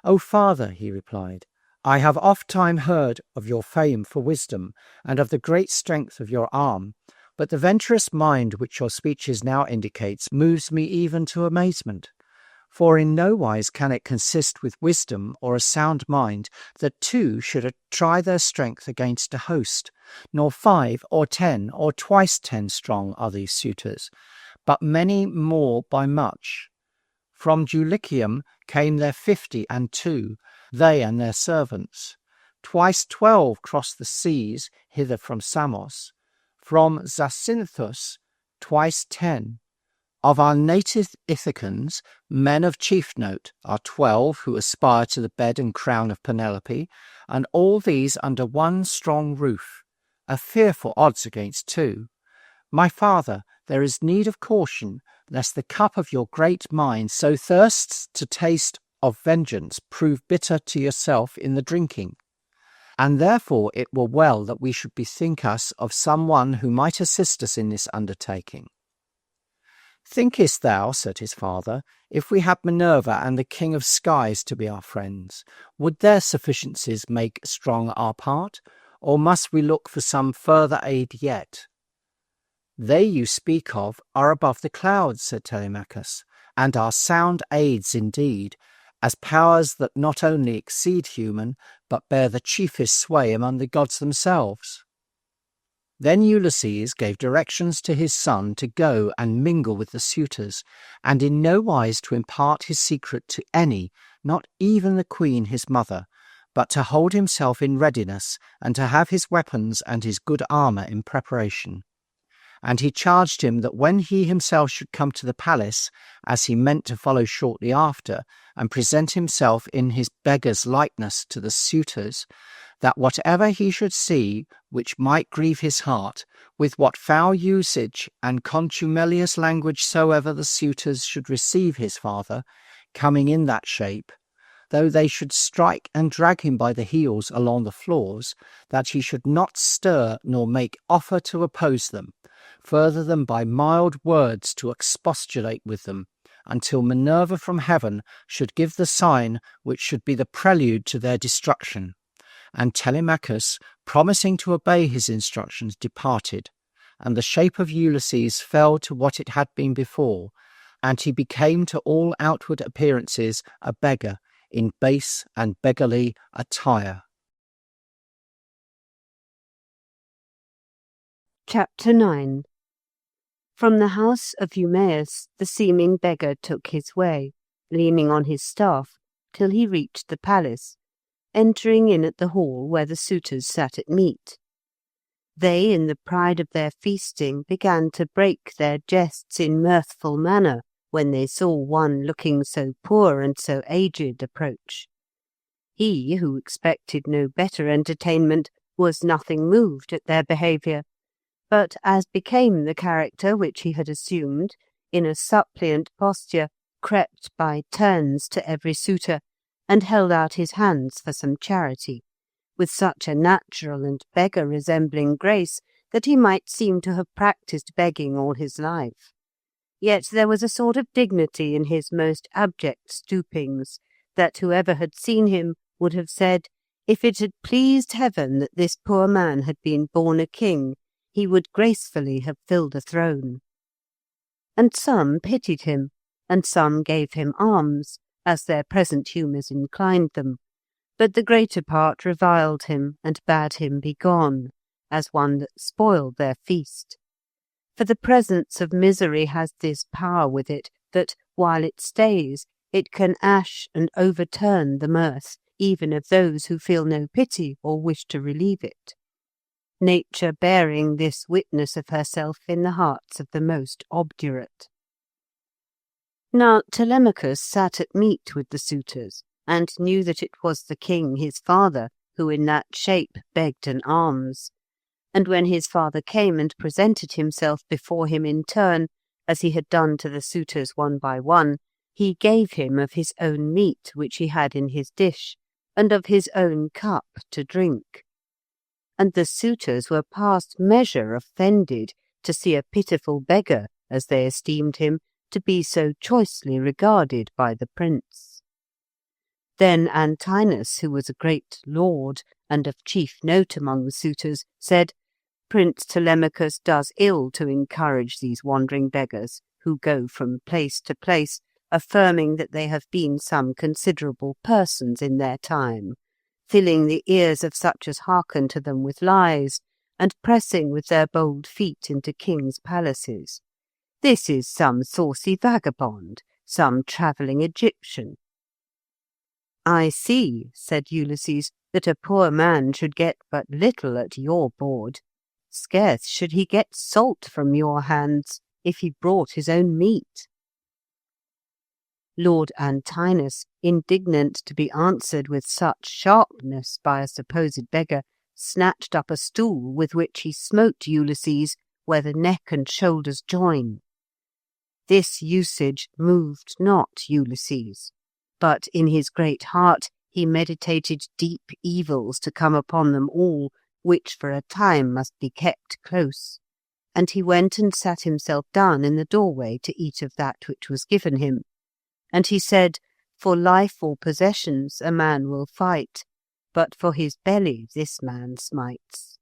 O father, he replied, I have oft-time heard of your fame for wisdom, and of the great strength of your arm, but the venturous mind which your speeches now indicates moves me even to amazement. For in no wise can it consist with wisdom or a sound mind that two should try their strength against a host, nor 5 or 10 or twice 10 strong are these suitors, but many more by much. From Dulichium came their 52, they and their servants. Twice 12 crossed the seas hither from Samos. From Zacynthus twice 10. Of our native Ithacans, men of chief note are 12 who aspire to the bed and crown of Penelope, and all these under one strong roof, a fearful odds against 2. My father, there is need of caution, lest the cup of your great mind so thirsts to taste of vengeance prove bitter to yourself in the drinking. And therefore it were well that we should bethink us of some one who might assist us in this undertaking. Thinkest thou, said his father, if we had Minerva and the King of Skies to be our friends, would their sufficiencies make strong our part, or must we look for some further aid yet? They you speak of are above the clouds, said Telemachus, and are sound aids indeed, as powers that not only exceed human, but bear the chiefest sway among the gods themselves. Then Ulysses gave directions to his son to go and mingle with the suitors, and in no wise to impart his secret to any, not even the queen his mother, but to hold himself in readiness, and to have his weapons and his good armour in preparation. And he charged him that when he himself should come to the palace, as he meant to follow shortly after, and present himself in his beggar's likeness to the suitors, that whatever he should see which might grieve his heart, with what foul usage and contumelious language soever the suitors should receive his father, coming in that shape, though they should strike and drag him by the heels along the floors, that he should not stir nor make offer to oppose them, further than by mild words to expostulate with them, until Minerva from heaven should give the sign which should be the prelude to their destruction. And Telemachus, promising to obey his instructions, departed, and the shape of Ulysses fell to what it had been before, and he became to all outward appearances a beggar in base and beggarly attire. Chapter 9. From the house of Eumaeus the seeming beggar took his way, leaning on his staff, till he reached the palace, entering in at the hall where the suitors sat at meat. They, in the pride of their feasting, began to break their jests in mirthful manner when they saw one looking so poor and so aged approach. He, who expected no better entertainment, was nothing moved at their behaviour, but, as became the character which he had assumed, in a suppliant posture crept by turns to every suitor, and held out his hands for some charity, with such a natural and beggar-resembling grace that he might seem to have practised begging all his life. Yet there was a sort of dignity in his most abject stoopings, that whoever had seen him would have said, if it had pleased heaven that this poor man had been born a king, he would gracefully have filled a throne. And some pitied him, and some gave him alms, as their present humours inclined them, but the greater part reviled him and bade him be gone, as one that spoiled their feast. For the presence of misery has this power with it, that, while it stays, it can ash and overturn the mirth, even of those who feel no pity or wish to relieve it. Nature bearing this witness of herself in the hearts of the most obdurate. Now Telemachus sat at meat with the suitors, and knew that it was the king his father who in that shape begged an alms. And when his father came and presented himself before him in turn, as he had done to the suitors one by one, he gave him of his own meat which he had in his dish, and of his own cup to drink. And the suitors were past measure offended to see a pitiful beggar, as they esteemed him, to be so choicely regarded by the prince. Then Antinous, who was a great lord, and of chief note among the suitors, said, Prince Telemachus does ill to encourage these wandering beggars, who go from place to place, affirming that they have been some considerable persons in their time, filling the ears of such as hearken to them with lies, and pressing with their bold feet into kings' palaces. This is some saucy vagabond, some travelling Egyptian. I see, said Ulysses, that a poor man should get but little at your board. Scarce should he get salt from your hands, if he brought his own meat. Lord Antinous, indignant to be answered with such sharpness by a supposed beggar, snatched up a stool with which he smote Ulysses where the neck and shoulders join. This usage moved not Ulysses, but in his great heart he meditated deep evils to come upon them all, which for a time must be kept close. And he went and sat himself down in the doorway to eat of that which was given him. And he said, For life or possessions a man will fight, but for his belly this man smites.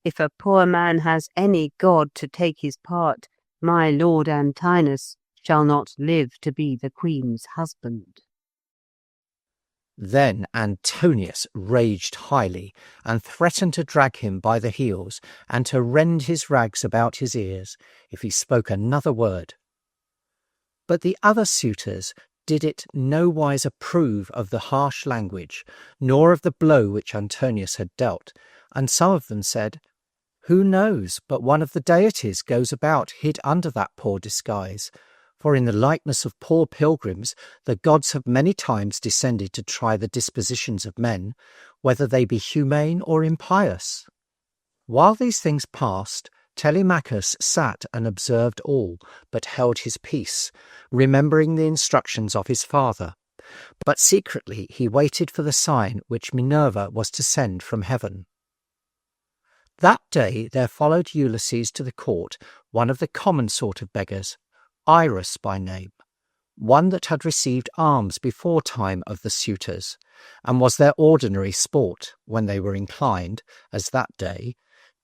If a poor man has any god to take his part, my lord Antinous shall not live to be the queen's husband. Then Antonius raged highly, and threatened to drag him by the heels, and to rend his rags about his ears, if he spoke another word. But the other suitors did it nowise approve of the harsh language, nor of the blow which Antonius had dealt, and some of them said, Who knows but one of the deities goes about hid under that poor disguise? For in the likeness of poor pilgrims the gods have many times descended to try the dispositions of men, whether they be humane or impious. While these things passed, Telemachus sat and observed all, but held his peace, remembering the instructions of his father. But secretly he waited for the sign which Minerva was to send from heaven. That day there followed Ulysses to the court one of the common sort of beggars, Irus by name, one that had received alms before time of the suitors, and was their ordinary sport, when they were inclined, as that day,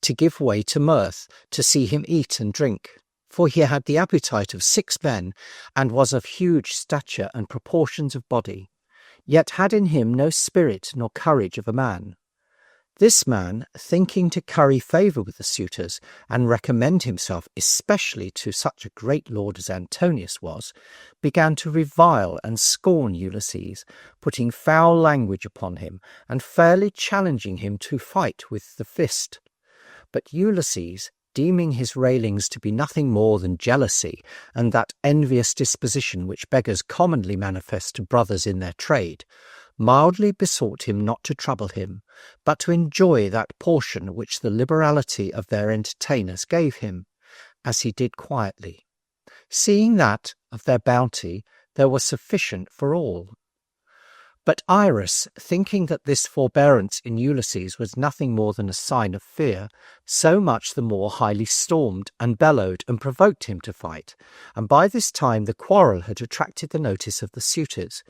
to give way to mirth, to see him eat and drink, for he had the appetite of 6 men, and was of huge stature and proportions of body, yet had in him no spirit nor courage of a man. This man, thinking to curry favour with the suitors, and recommend himself especially to such a great lord as Antonius was, began to revile and scorn Ulysses, putting foul language upon him, and fairly challenging him to fight with the fist. But Ulysses, deeming his railings to be nothing more than jealousy, and that envious disposition which beggars commonly manifest to brothers in their trade, mildly besought him not to trouble him, but to enjoy that portion which the liberality of their entertainers gave him, as he did quietly, seeing that of their bounty there was sufficient for all. But Iris, thinking that this forbearance in Ulysses was nothing more than a sign of fear, so much the more highly stormed and bellowed and provoked him to fight, and by this time the quarrel had attracted the notice of the suitors,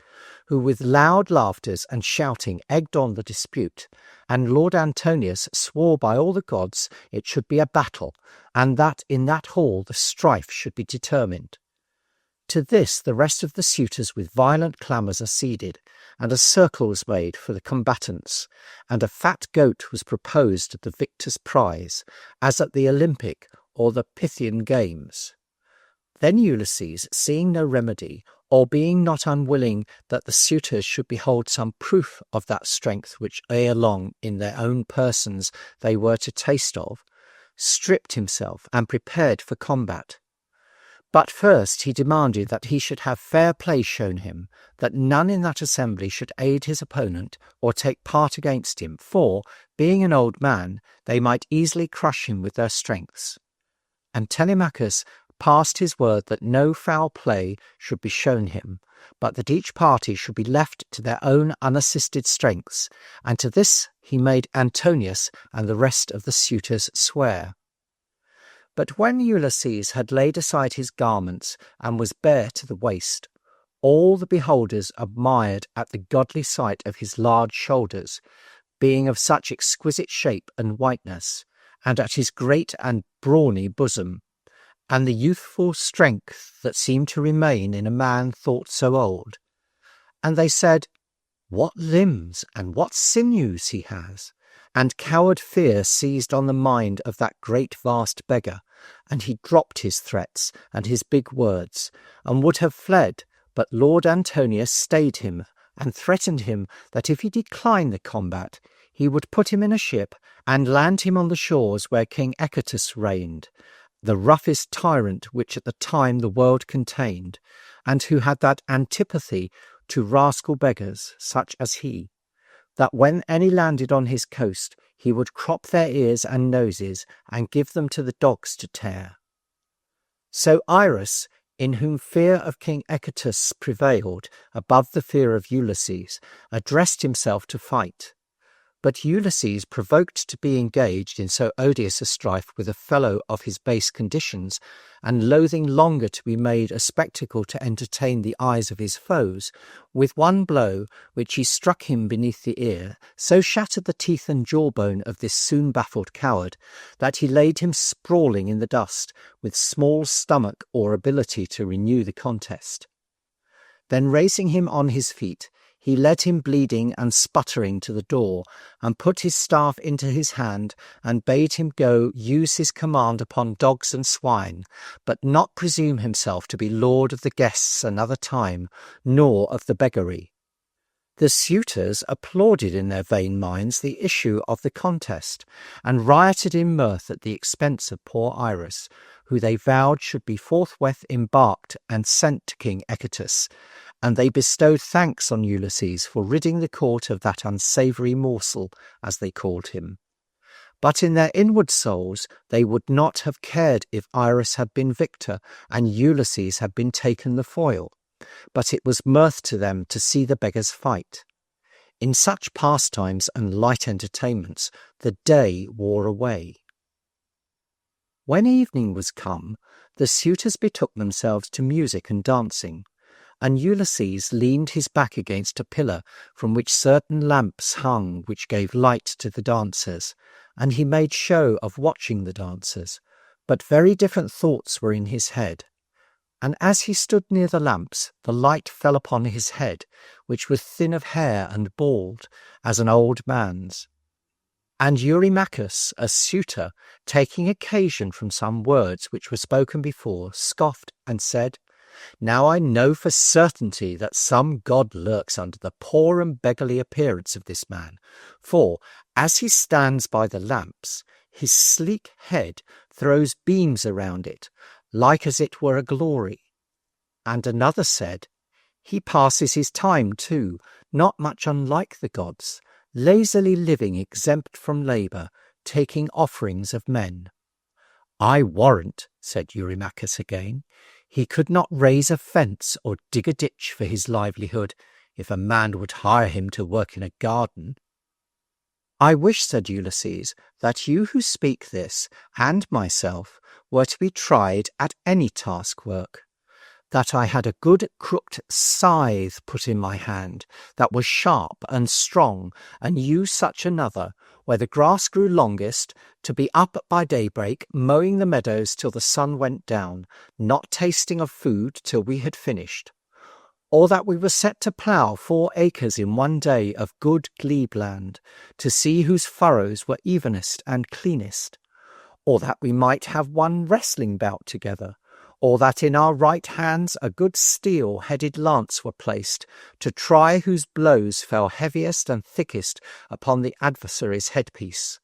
who with loud laughters and shouting egged on the dispute, and Lord Antonius swore by all the gods it should be a battle, and that in that hall the strife should be determined. To this the rest of the suitors with violent clamours acceded, and a circle was made for the combatants, and a fat goat was proposed as the victor's prize, as at the Olympic or the Pythian games. Then Ulysses, seeing no remedy, or being not unwilling that the suitors should behold some proof of that strength which ere long in their own persons they were to taste of, stripped himself and prepared for combat. But first he demanded that he should have fair play shown him, that none in that assembly should aid his opponent or take part against him, for, being an old man, they might easily crush him with their strengths. And Telemachus passed his word that no foul play should be shown him, but that each party should be left to their own unassisted strengths, and to this he made Antonius and the rest of the suitors swear. But when Ulysses had laid aside his garments and was bare to the waist, all the beholders admired at the godly sight of his large shoulders, being of such exquisite shape and whiteness, and at his great and brawny bosom, and the youthful strength that seemed to remain in a man thought so old. And they said, "What limbs and what sinews he has!" And coward fear seized on the mind of that great vast beggar, and he dropped his threats and his big words, and would have fled, but Lord Antonius stayed him, and threatened him that if he declined the combat, he would put him in a ship and land him on the shores where King Echetus reigned, the roughest tyrant which at the time the world contained, and who had that antipathy to rascal beggars, such as he, that when any landed on his coast, he would crop their ears and noses and give them to the dogs to tear. So Iris, in whom fear of King Echetus prevailed above the fear of Ulysses, addressed himself to fight. But Ulysses, provoked to be engaged in so odious a strife with a fellow of his base conditions, and loathing longer to be made a spectacle to entertain the eyes of his foes, with one blow, which he struck him beneath the ear, so shattered the teeth and jawbone of this soon baffled coward, that he laid him sprawling in the dust, with small stomach or ability to renew the contest. Then raising him on his feet, he led him bleeding and sputtering to the door, and put his staff into his hand, and bade him go use his command upon dogs and swine, but not presume himself to be lord of the guests another time, nor of the beggary. The suitors applauded in their vain minds the issue of the contest, and rioted in mirth at the expense of poor Iris, who they vowed should be forthwith embarked and sent to King Echetus, and they bestowed thanks on Ulysses for ridding the court of that unsavoury morsel, as they called him. But in their inward souls they would not have cared if Iris had been victor and Ulysses had been taken the foil, but it was mirth to them to see the beggars fight. In such pastimes and light entertainments the day wore away. When evening was come, the suitors betook themselves to music and dancing, and Ulysses leaned his back against a pillar from which certain lamps hung which gave light to the dancers, and he made show of watching the dancers, But very different thoughts were in his head. And as he stood near the lamps, the light fell upon his head, which was thin of hair and bald, as an old man's. And Eurymachus, a suitor, taking occasion from some words which were spoken before, scoffed and said, "Now I know for certainty that some god lurks under the poor and beggarly appearance of this man, for, as he stands by the lamps, his sleek head throws beams around it, like as it were a glory." And another said, "He passes his time too, not much unlike the gods, lazily living exempt from labour, taking offerings of men." "I warrant," said Eurymachus again, "he could not raise a fence or dig a ditch for his livelihood, if a man would hire him to work in a garden." "I wish," said Ulysses, "that you who speak this, and myself, were to be tried at any task work, that I had a good crooked scythe put in my hand, that was sharp and strong, and you such another, where the grass grew longest, to be up by daybreak, mowing the meadows till the sun went down, not tasting of food till we had finished. Or that we were set to plough 4 acres in one day of good glebe land, to see whose furrows were evenest and cleanest. Or that we might have one wrestling bout together, or that in our right hands a good steel-headed lance were placed, to try whose blows fell heaviest and thickest upon the adversary's headpiece.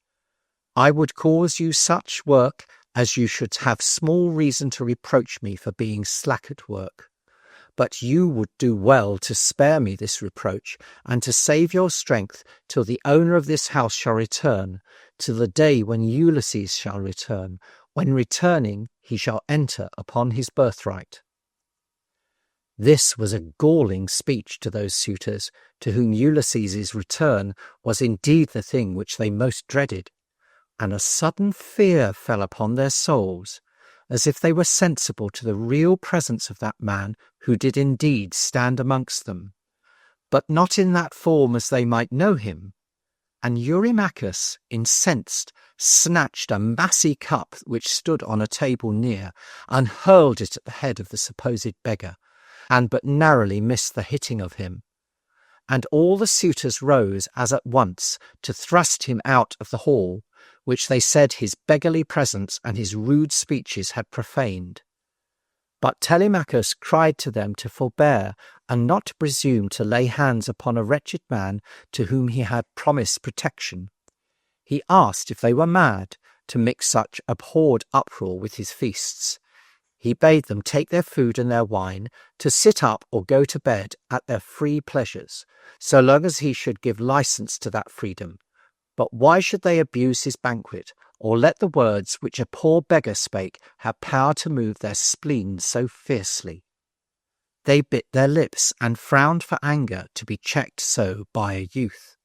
I would cause you such work as you should have small reason to reproach me for being slack at work. But you would do well to spare me this reproach, and to save your strength till the owner of this house shall return, till the day when Ulysses shall return, when returning he shall enter upon his birthright." This was a galling speech to those suitors, to whom Ulysses's return was indeed the thing which they most dreaded, and a sudden fear fell upon their souls, as if they were sensible to the real presence of that man who did indeed stand amongst them, but not in that form as they might know him. And Eurymachus, incensed, snatched a massy cup which stood on a table near, and hurled it at the head of the supposed beggar, and but narrowly missed the hitting of him. And all the suitors rose as at once to thrust him out of the hall, which they said his beggarly presence and his rude speeches had profaned. But Telemachus cried to them to forbear, and not to presume to lay hands upon a wretched man to whom he had promised protection. He asked if they were mad to mix such abhorred uproar with his feasts. He bade them take their food and their wine, to sit up or go to bed at their free pleasures, so long as he should give license to that freedom. But why should they abuse his banquet, or let the words which a poor beggar spake have power to move their spleen so fiercely? They bit their lips and frowned for anger to be checked so by a youth.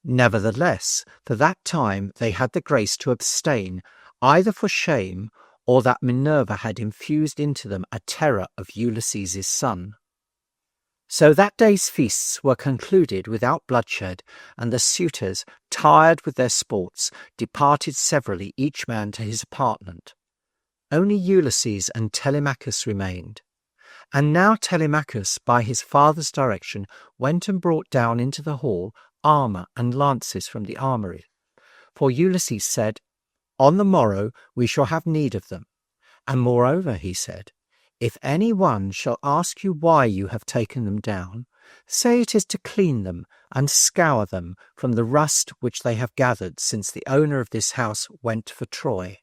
Nevertheless, for that time they had the grace to abstain, either for shame, or that Minerva had infused into them a terror of Ulysses' son. So that day's feasts were concluded without bloodshed, and the suitors, tired with their sports, departed severally, each man to his apartment. Only Ulysses and Telemachus remained. And now Telemachus, by his father's direction, went and brought down into the hall armour and lances from the armoury. For Ulysses said, "On the morrow we shall have need of them. And moreover," he said, "if any one shall ask you why you have taken them down, say it is to clean them and scour them from the rust which they have gathered since the owner of this house went for Troy."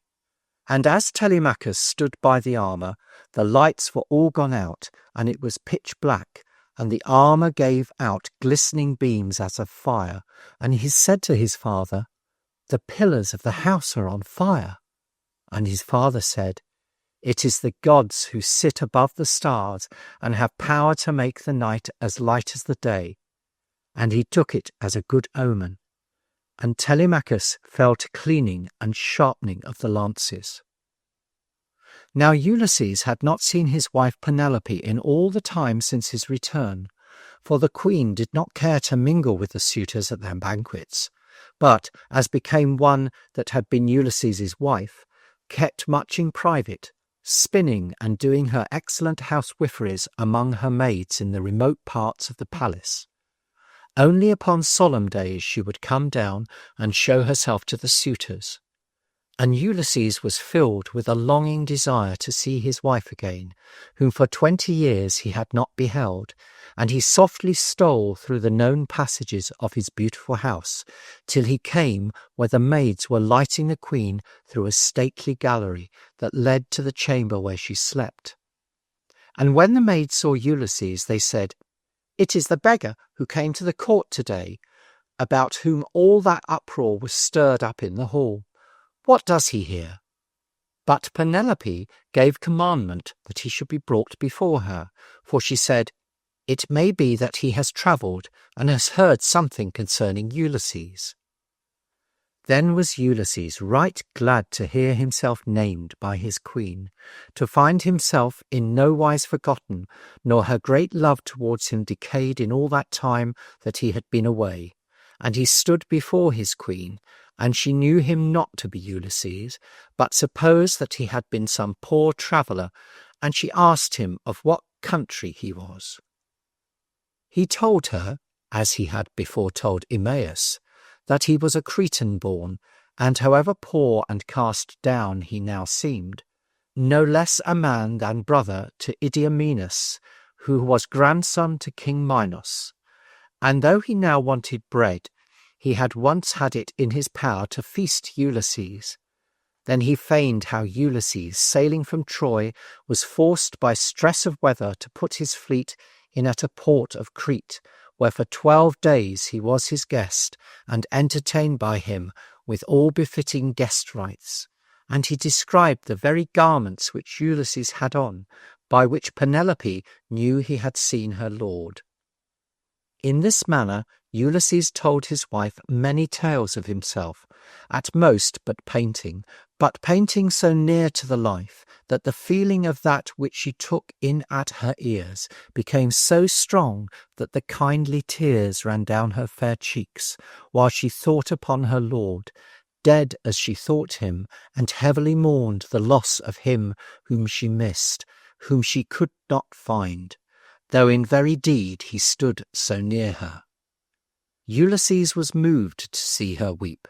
And as Telemachus stood by the armour, the lights were all gone out, and it was pitch black, and the armour gave out glistening beams as of fire. And he said to his father, "The pillars of the house are on fire." And his father said, "It is the gods who sit above the stars and have power to make the night as light as the day." And he took it as a good omen. And Telemachus fell to cleaning and sharpening of the lances. Now Ulysses had not seen his wife Penelope in all the time since his return, for the queen did not care to mingle with the suitors at their banquets, but, as became one that had been Ulysses's wife, kept much in private, spinning and doing her excellent housewiferys among her maids in the remote parts of the palace. Only upon solemn days she would come down and show herself to the suitors. And Ulysses was filled with a longing desire to see his wife again, whom for 20 years he had not beheld, and he softly stole through the known passages of his beautiful house, till he came where the maids were lighting the queen through a stately gallery that led to the chamber where she slept. And when the maids saw Ulysses, they said, "It is the beggar who came to the court today, about whom all that uproar was stirred up in the hall. What does he here?" But Penelope gave commandment that he should be brought before her, for she said, "It may be that he has travelled and has heard something concerning Ulysses." Then was Ulysses right glad to hear himself named by his queen, to find himself in no wise forgotten, nor her great love towards him decayed in all that time that he had been away. And he stood before his queen, and she knew him not to be Ulysses, but supposed that he had been some poor traveller, and she asked him of what country he was. He told her, as he had before told Eumaeus, that he was a Cretan born, and however poor and cast down he now seemed, no less a man than brother to Idomeneus, who was grandson to King Minos. And though he now wanted bread, he had once had it in his power to feast Ulysses. Then he feigned how Ulysses, sailing from Troy, was forced by stress of weather to put his fleet in at a port of Crete, where for 12 days he was his guest, and entertained by him with all befitting guest rites. And he described the very garments which Ulysses had on, by which Penelope knew he had seen her lord. In this manner Ulysses told his wife many tales of himself, at most but painting so near to the life that the feeling of that which she took in at her ears became so strong that the kindly tears ran down her fair cheeks, while she thought upon her lord, dead as she thought him, and heavily mourned the loss of him whom she missed, whom she could not find, though in very deed he stood so near her. Ulysses was moved to see her weep,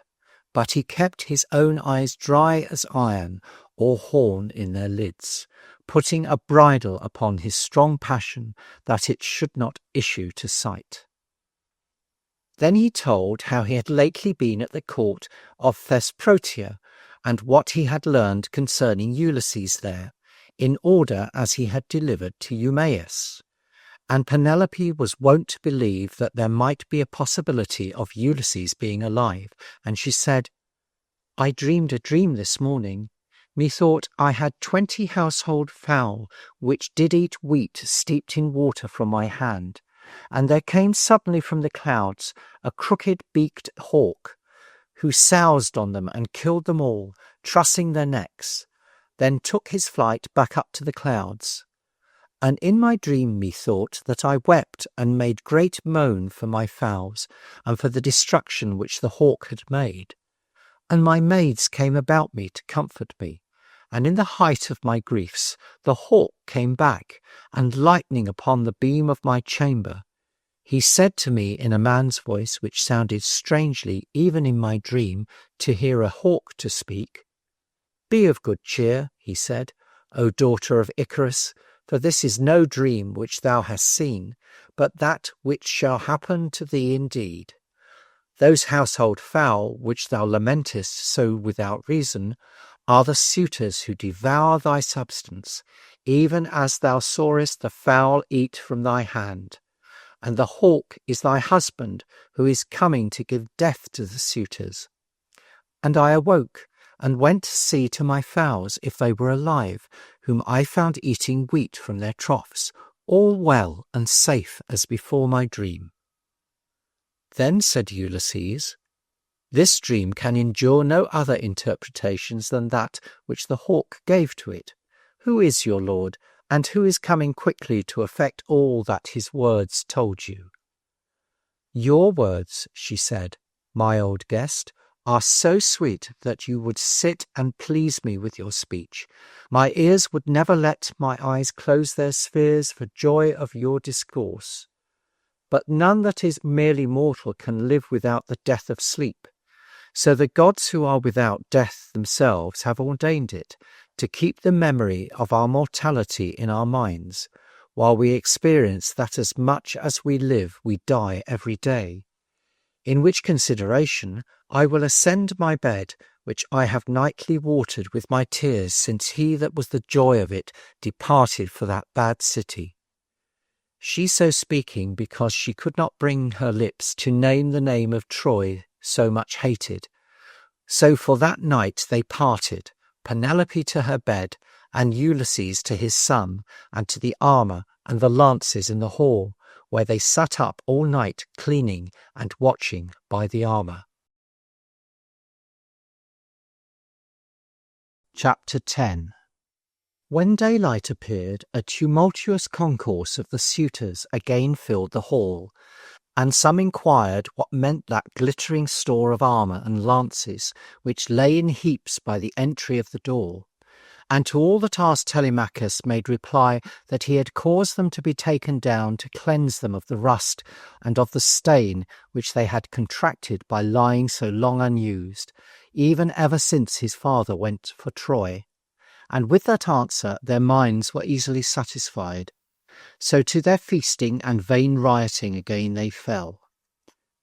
but he kept his own eyes dry as iron or horn in their lids, putting a bridle upon his strong passion that it should not issue to sight. Then he told how he had lately been at the court of Thesprotia, and what he had learned concerning Ulysses there, in order as he had delivered to Eumaeus. And Penelope was wont to believe that there might be a possibility of Ulysses being alive, and she said, "I dreamed a dream this morning. Methought I had 20 household fowl, which did eat wheat steeped in water from my hand. And there came suddenly from the clouds a crooked-beaked hawk, who soused on them and killed them all, trussing their necks, then took his flight back up to the clouds. And in my dream methought that I wept and made great moan for my fowls, and for the destruction which the hawk had made. And my maids came about me to comfort me, and in the height of my griefs the hawk came back, and lighting upon the beam of my chamber, he said to me in a man's voice which sounded strangely even in my dream to hear a hawk to speak. Be of good cheer, he said, O daughter of Icarus, for this is no dream which thou hast seen, but that which shall happen to thee indeed. Those household fowl which thou lamentest so without reason are the suitors who devour thy substance, even as thou sawest the fowl eat from thy hand. And the hawk is thy husband, who is coming to give death to the suitors. And I awoke, and went to see to my fowls if they were alive, whom I found eating wheat from their troughs, all well and safe as before my dream. Then said Ulysses, This dream can endure no other interpretations than that which the hawk gave to it. Who is your lord, and who is coming quickly to effect all that his words told you? Your words, she said, my old guest, are so sweet that you would sit and please me with your speech. My ears would never let my eyes close their spheres for joy of your discourse. But none that is merely mortal can live without the death of sleep. So the gods who are without death themselves have ordained it, to keep the memory of our mortality in our minds, while we experience that as much as we live we die every day. In which consideration I will ascend my bed, which I have nightly watered with my tears, since he that was the joy of it departed for that bad city. She so speaking because she could not bring her lips to name the name of Troy so much hated. So for that night they parted, Penelope to her bed, and Ulysses to his son, and to the armour and the lances in the hall, where they sat up all night cleaning and watching by the armour. Chapter 10. When daylight appeared, a tumultuous concourse of the suitors again filled the hall, and some inquired what meant that glittering store of armour and lances which lay in heaps by the entry of the door. And to all that asked, Telemachus made reply that he had caused them to be taken down to cleanse them of the rust and of the stain which they had contracted by lying so long unused, even ever since his father went for Troy. And with that answer their minds were easily satisfied. So to their feasting and vain rioting again they fell.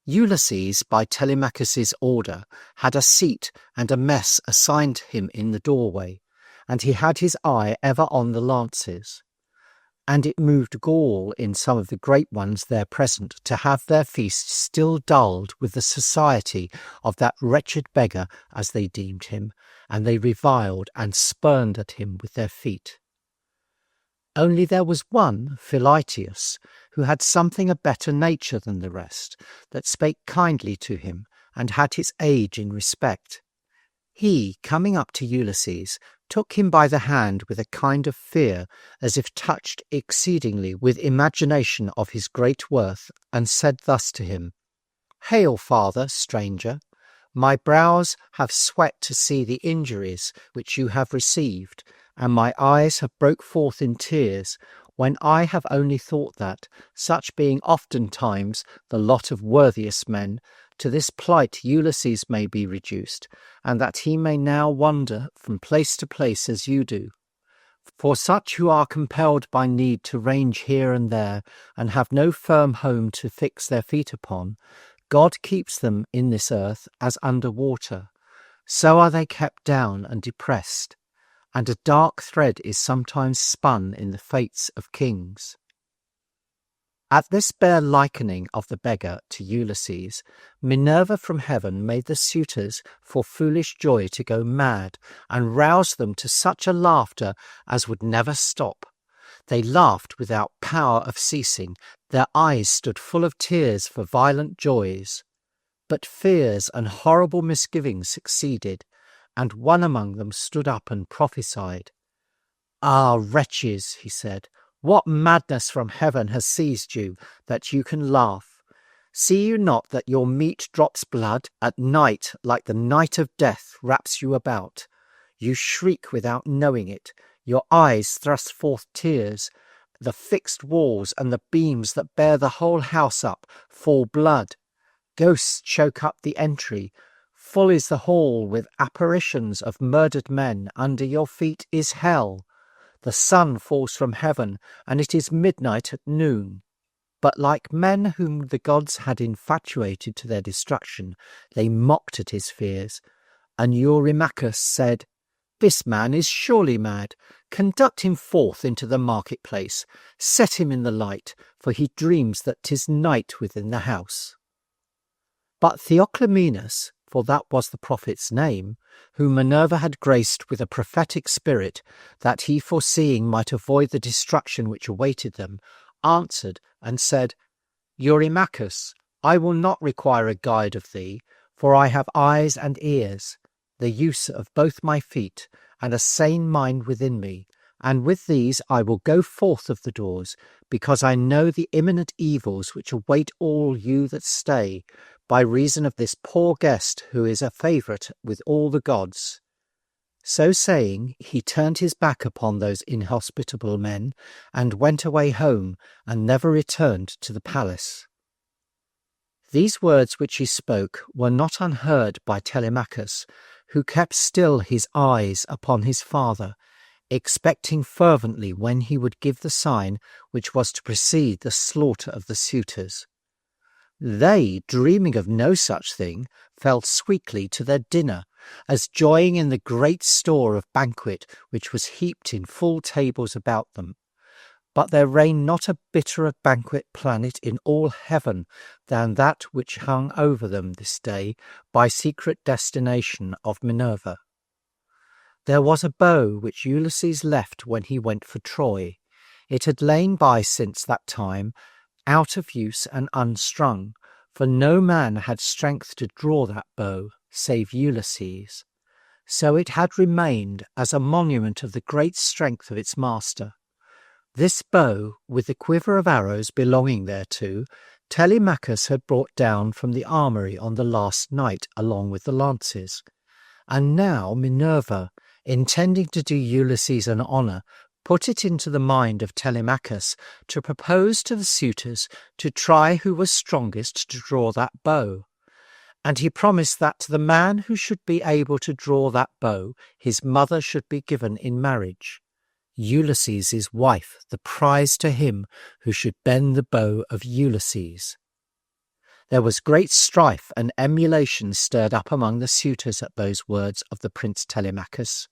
Ulysses, by Telemachus's order, had a seat and a mess assigned him in the doorway, and he had his eye ever on the lances. And it moved gall in some of the great ones there present to have their feast still dulled with the society of that wretched beggar, as they deemed him, and they reviled and spurned at him with their feet. Only there was one, Philitius, who had something a better nature than the rest, that spake kindly to him, and had his age in respect. He, coming up to Ulysses, took him by the hand with a kind of fear, as if touched exceedingly with imagination of his great worth, and said thus to him, Hail, father, stranger! My brows have sweat to see the injuries which you have received, and my eyes have broke forth in tears, when I have only thought that, such being oftentimes the lot of worthiest men, to this plight Ulysses may be reduced, and that he may now wander from place to place as you do. For such who are compelled by need to range here and there, and have no firm home to fix their feet upon, God keeps them in this earth as under water. So are they kept down and depressed, and a dark thread is sometimes spun in the fates of kings. At this bare likening of the beggar to Ulysses, Minerva from heaven made the suitors for foolish joy to go mad, and roused them to such a laughter as would never stop. They laughed without power of ceasing, their eyes stood full of tears for violent joys. But fears and horrible misgivings succeeded, and one among them stood up and prophesied. Ah, wretches, he said, what madness from heaven has seized you, that you can laugh? See you not that your meat drops blood? At night, like the night of death, wraps you about. You shriek without knowing it. Your eyes thrust forth tears. The fixed walls and the beams that bear the whole house up fall blood. Ghosts choke up the entry. Full is the hall with apparitions of murdered men. Under your feet is hell. The sun falls from heaven, and it is midnight at noon. But like men whom the gods had infatuated to their destruction, they mocked at his fears. And Eurymachus said, This man is surely mad. Conduct him forth into the marketplace. Set him in the light, for he dreams that 'tis night within the house. But Theoclymenus, for that was the prophet's name, whom Minerva had graced with a prophetic spirit, that he foreseeing might avoid the destruction which awaited them, answered and said, Eurymachus, I will not require a guide of thee, for I have eyes and ears, the use of both my feet, and a sane mind within me, and with these I will go forth of the doors, because I know the imminent evils which await all you that stay, by reason of this poor guest who is a favourite with all the gods." So saying, he turned his back upon those inhospitable men and went away home and never returned to the palace. These words which he spoke were not unheard by Telemachus, who kept still his eyes upon his father, expecting fervently when he would give the sign which was to precede the slaughter of the suitors. They, dreaming of no such thing, fell sweetly to their dinner, as joying in the great store of banquet which was heaped in full tables about them. But there reigned not a bitterer banquet planet in all heaven than that which hung over them this day by secret destination of Minerva. There was a bow which Ulysses left when he went for Troy. It had lain by since that time, out of use and unstrung, for no man had strength to draw that bow, save Ulysses. So it had remained as a monument of the great strength of its master. This bow, with the quiver of arrows belonging thereto, Telemachus had brought down from the armoury on the last night along with the lances. And now Minerva, intending to do Ulysses an honour, put it into the mind of Telemachus to propose to the suitors to try who was strongest to draw that bow. And he promised that to the man who should be able to draw that bow, his mother should be given in marriage. Ulysses' wife, the prize to him who should bend the bow of Ulysses. There was great strife and emulation stirred up among the suitors at those words of the Prince Telemachus.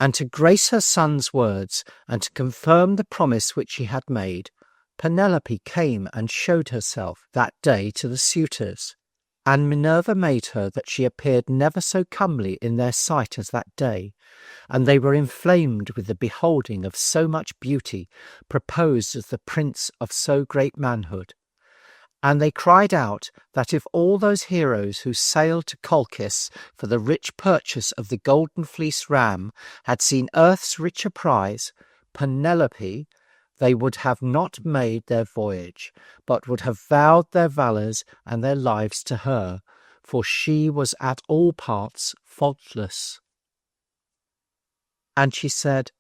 And to grace her son's words, and to confirm the promise which he had made, Penelope came and showed herself that day to the suitors. And Minerva made her that she appeared never so comely in their sight as that day, and they were inflamed with the beholding of so much beauty, proposed as the prince of so great manhood. And they cried out that if all those heroes who sailed to Colchis for the rich purchase of the golden fleece ram had seen earth's richer prize, Penelope, they would have not made their voyage, but would have vowed their valours and their lives to her, for she was at all parts faultless. And she said,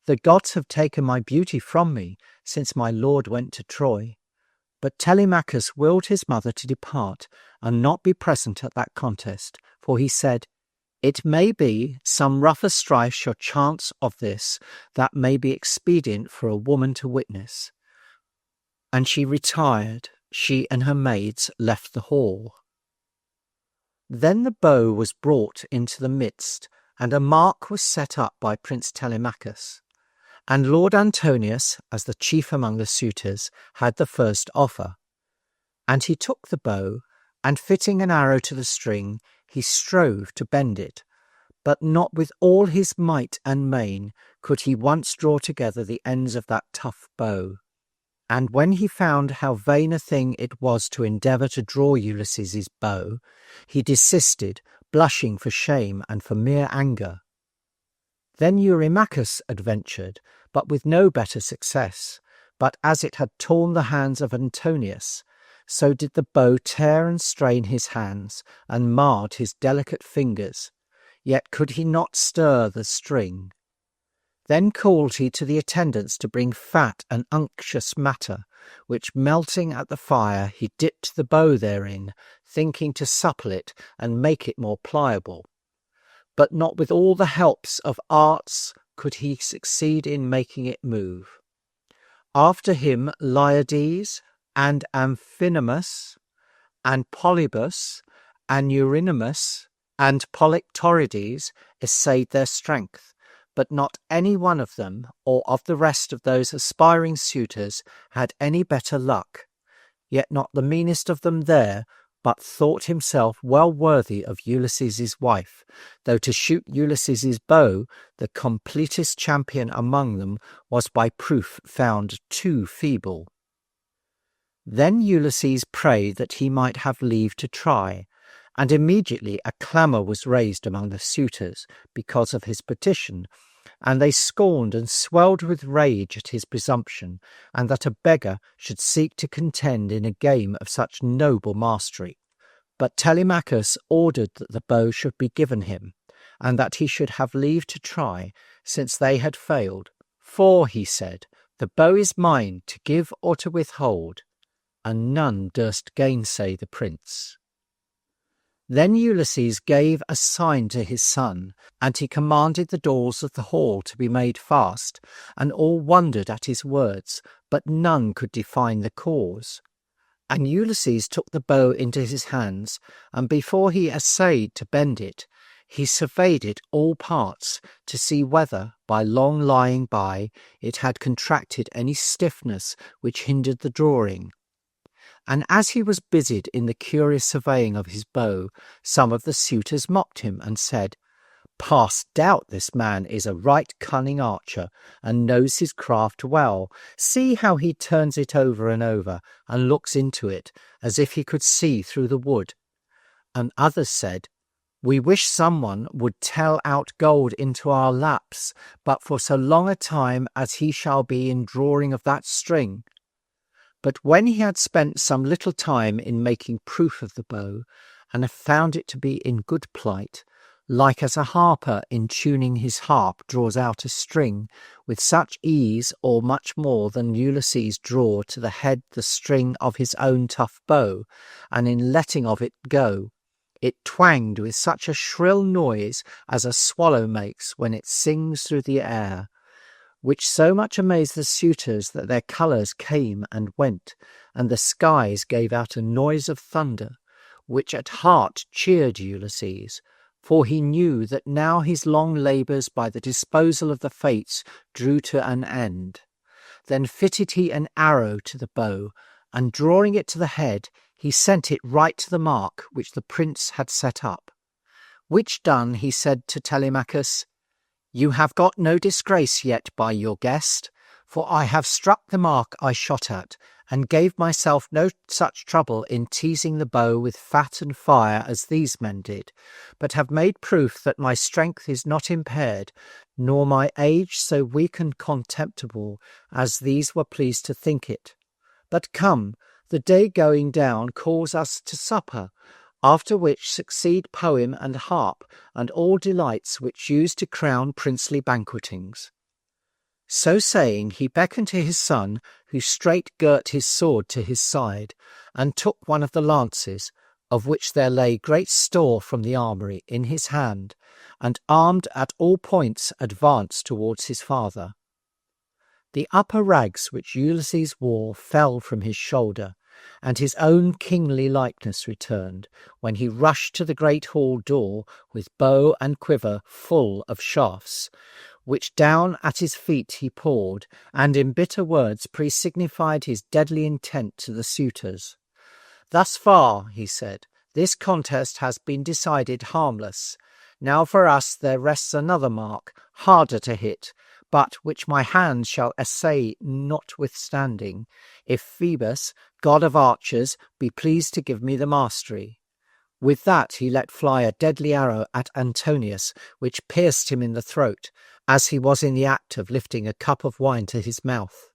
"The gods have taken my beauty from me since my lord went to Troy." But Telemachus willed his mother to depart and not be present at that contest, for he said, "It may be some rougher strife shall chance of this that may be expedient for a woman to witness." And she retired, she and her maids left the hall. Then the bow was brought into the midst, and a mark was set up by Prince Telemachus. And Lord Antonius, as the chief among the suitors, had the first offer. And he took the bow, and fitting an arrow to the string, he strove to bend it, but not with all his might and main could he once draw together the ends of that tough bow. And when he found how vain a thing it was to endeavour to draw Ulysses' bow, he desisted, blushing for shame and for mere anger. Then Eurymachus adventured, but with no better success, but as it had torn the hands of Antonius, so did the bow tear and strain his hands, and marred his delicate fingers, yet could he not stir the string. Then called he to the attendants to bring fat and unctuous matter, which melting at the fire he dipped the bow therein, thinking to supple it and make it more pliable. But not with all the helps of arts could he succeed in making it move. After him Leiades, and Amphinomus, and Polybus, and Eurynomus, and Polyctorides essayed their strength, but not any one of them, or of the rest of those aspiring suitors, had any better luck. Yet not the meanest of them there, but thought himself well worthy of Ulysses' wife, though to shoot Ulysses' bow, the completest champion among them was by proof found too feeble. Then Ulysses prayed that he might have leave to try, and immediately a clamour was raised among the suitors because of his petition, and they scorned and swelled with rage at his presumption, and that a beggar should seek to contend in a game of such noble mastery. But Telemachus ordered that the bow should be given him, and that he should have leave to try, since they had failed. For, he said, the bow is mine to give or to withhold, and none durst gainsay the prince. Then Ulysses gave a sign to his son, and he commanded the doors of the hall to be made fast, and all wondered at his words, but none could define the cause. And Ulysses took the bow into his hands, and before he essayed to bend it, he surveyed it all parts, to see whether, by long lying by, it had contracted any stiffness which hindered the drawing. And as he was busied in the curious surveying of his bow, some of the suitors mocked him, and said, Past doubt this man is a right cunning archer, and knows his craft well. See how he turns it over and over, and looks into it, as if he could see through the wood. And others said, We wish someone would tell out gold into our laps, but for so long a time as he shall be in drawing of that string. But when he had spent some little time in making proof of the bow, and found it to be in good plight, like as a harper in tuning his harp draws out a string, with such ease or much more than Ulysses draw to the head the string of his own tough bow, and in letting of it go, it twanged with such a shrill noise as a swallow makes when it sings through the air, which so much amazed the suitors that their colours came and went, and the skies gave out a noise of thunder, which at heart cheered Ulysses, for he knew that now his long labours by the disposal of the fates drew to an end. Then fitted he an arrow to the bow, and drawing it to the head, he sent it right to the mark which the prince had set up. Which done, he said to Telemachus, You have got no disgrace yet by your guest, for I have struck the mark I shot at, and gave myself no such trouble in teasing the bow with fat and fire as these men did, but have made proof that my strength is not impaired, nor my age so weak and contemptible as these were pleased to think it. But come, the day going down calls us to supper, after which succeed poem and harp, and all delights which use to crown princely banquetings. So saying, he beckoned to his son, who straight girt his sword to his side, and took one of the lances, of which there lay great store from the armoury, in his hand, and armed at all points advanced towards his father. The upper rags which Ulysses wore fell from his shoulder, and his own kingly likeness returned, when he rushed to the great hall door with bow and quiver full of shafts, which down at his feet he poured, and in bitter words pre-signified his deadly intent to the suitors. Thus far, he said, this contest has been decided harmless. Now for us there rests another mark, harder to hit, but which my hand shall essay notwithstanding, if Phoebus, god of archers, be pleased to give me the mastery. With that he let fly a deadly arrow at Antonius, which pierced him in the throat, as he was in the act of lifting a cup of wine to his mouth.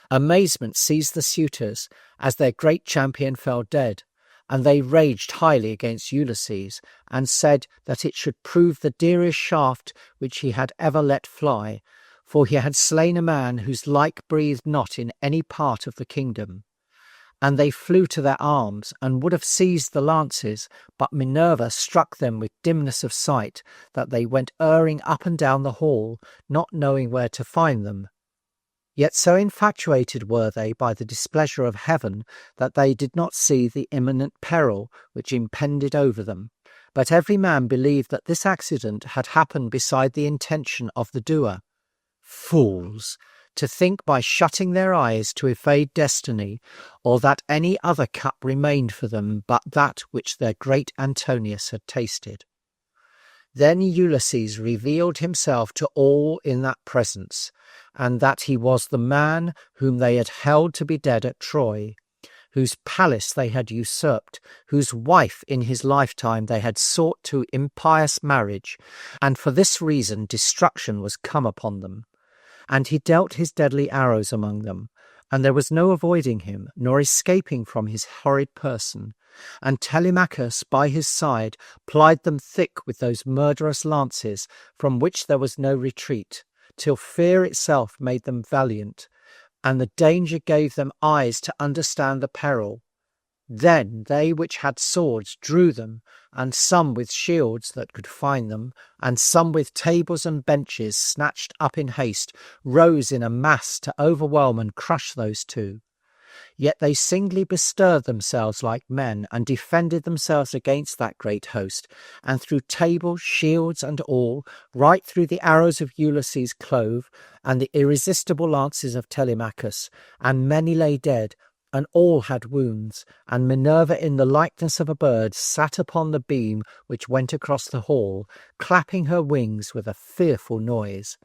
Amazement seized the suitors, as their great champion fell dead, and they raged highly against Ulysses, and said that it should prove the dearest shaft which he had ever let fly, for he had slain a man whose like breathed not in any part of the kingdom. And they flew to their arms, and would have seized the lances, but Minerva struck them with dimness of sight, that they went erring up and down the hall, not knowing where to find them. Yet so infatuated were they by the displeasure of heaven, that they did not see the imminent peril which impended over them, but every man believed that this accident had happened beside the intention of the doer. Fools! To think by shutting their eyes to evade destiny, or that any other cup remained for them but that which their great Antonius had tasted. Then Ulysses revealed himself to all in that presence, and that he was the man whom they had held to be dead at Troy, whose palace they had usurped, whose wife in his lifetime they had sought to impious marriage, and for this reason destruction was come upon them. And he dealt his deadly arrows among them, and there was no avoiding him, nor escaping from his horrid person. And Telemachus by his side plied them thick with those murderous lances, from which there was no retreat, till fear itself made them valiant, and the danger gave them eyes to understand the peril. Then they which had swords drew them, and some with shields that could find them, and some with tables and benches snatched up in haste, rose in a mass to overwhelm and crush those two. Yet they singly bestirred themselves like men, and defended themselves against that great host, and through tables, shields, and all, right through the arrows of Ulysses clove, and the irresistible lances of Telemachus, and many lay dead, and all had wounds, and Minerva in the likeness of a bird sat upon the beam which went across the hall, clapping her wings with a fearful noise.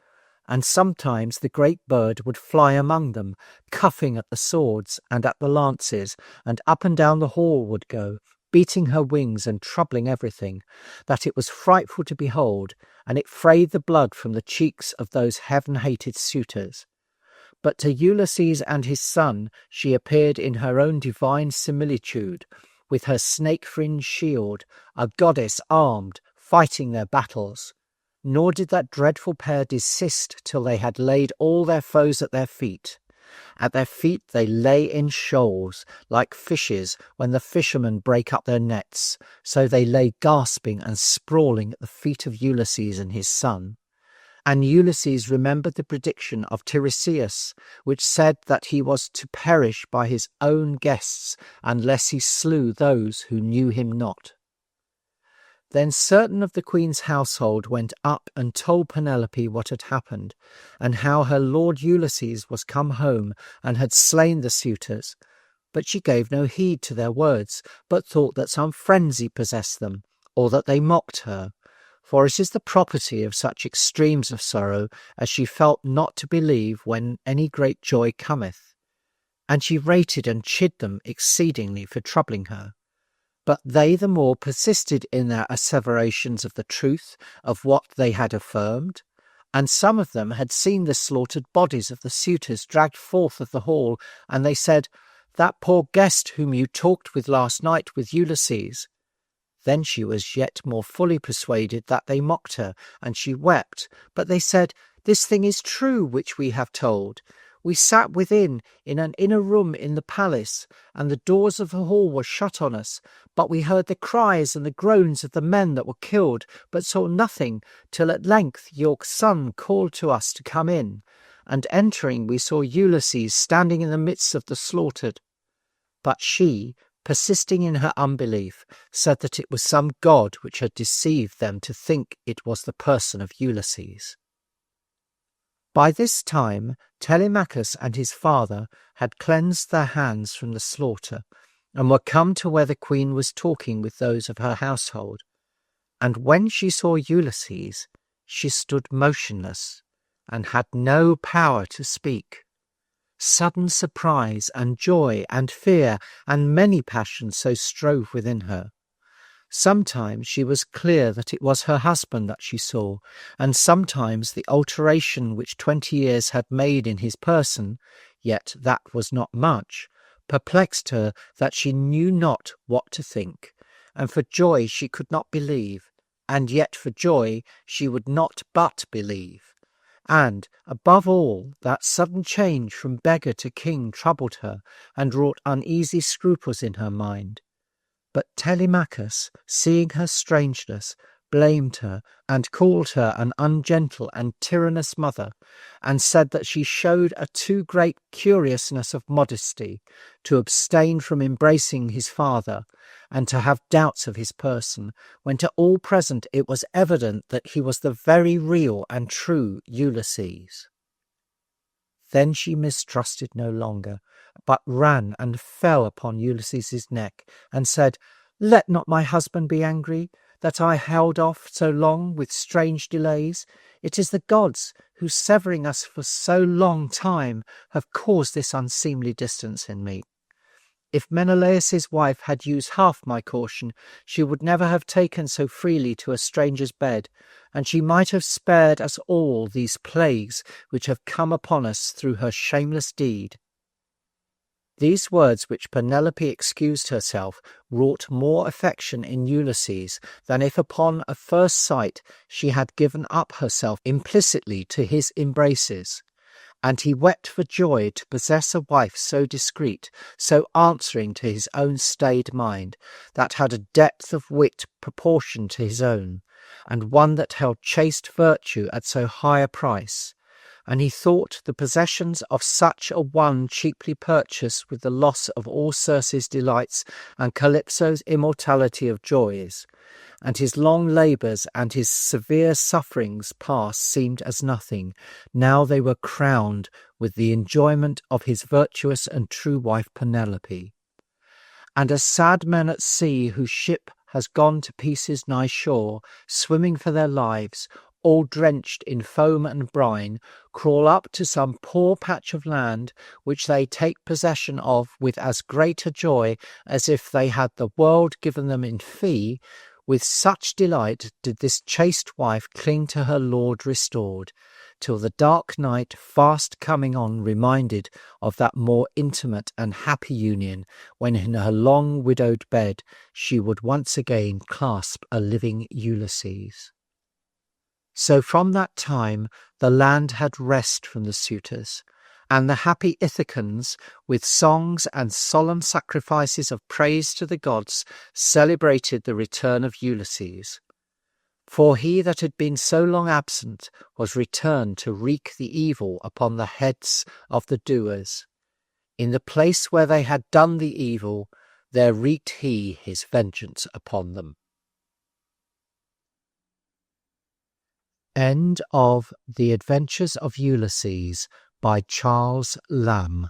And sometimes the great bird would fly among them, cuffing at the swords and at the lances, and up and down the hall would go, beating her wings and troubling everything, that it was frightful to behold, and it frayed the blood from the cheeks of those heaven-hated suitors. But to Ulysses and his son she appeared in her own divine similitude, with her snake-fringed shield, a goddess armed, fighting their battles. Nor did that dreadful pair desist till they had laid all their foes at their feet. At their feet they lay in shoals, like fishes when the fishermen break up their nets, so they lay gasping and sprawling at the feet of Ulysses and his son. And Ulysses remembered the prediction of Tiresias, which said that he was to perish by his own guests unless he slew those who knew him not. Then certain of the queen's household went up and told Penelope what had happened, and how her lord Ulysses was come home and had slain the suitors. But she gave no heed to their words, but thought that some frenzy possessed them, or that they mocked her. For it is the property of such extremes of sorrow as she felt not to believe when any great joy cometh. And she rated and chid them exceedingly for troubling her. But they the more persisted in their asseverations of the truth of what they had affirmed, and some of them had seen the slaughtered bodies of the suitors dragged forth of the hall, and they said, "That poor guest whom you talked with last night with Ulysses." Then she was yet more fully persuaded that they mocked her, and she wept. But they said, "This thing is true which we have told. We sat within in an inner room in the palace, and the doors of the hall were shut on us. But we heard the cries and the groans of the men that were killed, but saw nothing, till at length your son called to us to come in. And entering, we saw Ulysses standing in the midst of the slaughtered." But she, persisting in her unbelief, said that it was some god which had deceived them to think it was the person of Ulysses. By this time Telemachus and his father had cleansed their hands from the slaughter, and were come to where the queen was talking with those of her household. And when she saw Ulysses, she stood motionless, and had no power to speak. Sudden surprise and joy and fear and many passions so strove within her. Sometimes she was clear that it was her husband that she saw, and sometimes the alteration which 20 years had made in his person, yet that was not much, perplexed her that she knew not what to think, and for joy she could not believe, and yet for joy she would not but believe. And, above all, that sudden change from beggar to king troubled her, and wrought uneasy scruples in her mind. But Telemachus, seeing her strangeness, blamed her, and called her an ungentle and tyrannous mother, and said that she showed a too great curiousness of modesty to abstain from embracing his father, and to have doubts of his person, when to all present it was evident that he was the very real and true Ulysses. Then she mistrusted no longer, but ran and fell upon Ulysses's neck, and said, "Let not my husband be angry, that I held off so long with strange delays. It is the gods, who, severing us for so long time, have caused this unseemly distance in me. If Menelaus's wife had used half my caution, she would never have taken so freely to a stranger's bed, and she might have spared us all these plagues which have come upon us through her shameless deed." These words which Penelope excused herself wrought more affection in Ulysses than if upon a first sight she had given up herself implicitly to his embraces. And he wept for joy to possess a wife so discreet, so answering to his own staid mind, that had a depth of wit proportioned to his own, and one that held chaste virtue at so high a price. And he thought the possessions of such a one cheaply purchased with the loss of all Circe's delights and Calypso's immortality of joys. And his long labours and his severe sufferings past seemed as nothing. Now they were crowned with the enjoyment of his virtuous and true wife Penelope. And as sad men at sea, whose ship has gone to pieces nigh shore, swimming for their lives, all drenched in foam and brine, crawl up to some poor patch of land, which they take possession of with as great a joy as if they had the world given them in fee, with such delight did this chaste wife cling to her lord restored, till the dark night fast coming on reminded of that more intimate and happy union, when in her long widowed bed she would once again clasp a living Ulysses. So from that time the land had rest from the suitors, and the happy Ithacans, with songs and solemn sacrifices of praise to the gods, celebrated the return of Ulysses. For he that had been so long absent was returned to wreak the evil upon the heads of the doers. In the place where they had done the evil, there wreaked he his vengeance upon them. End of The Adventures of Ulysses by Charles Lamb.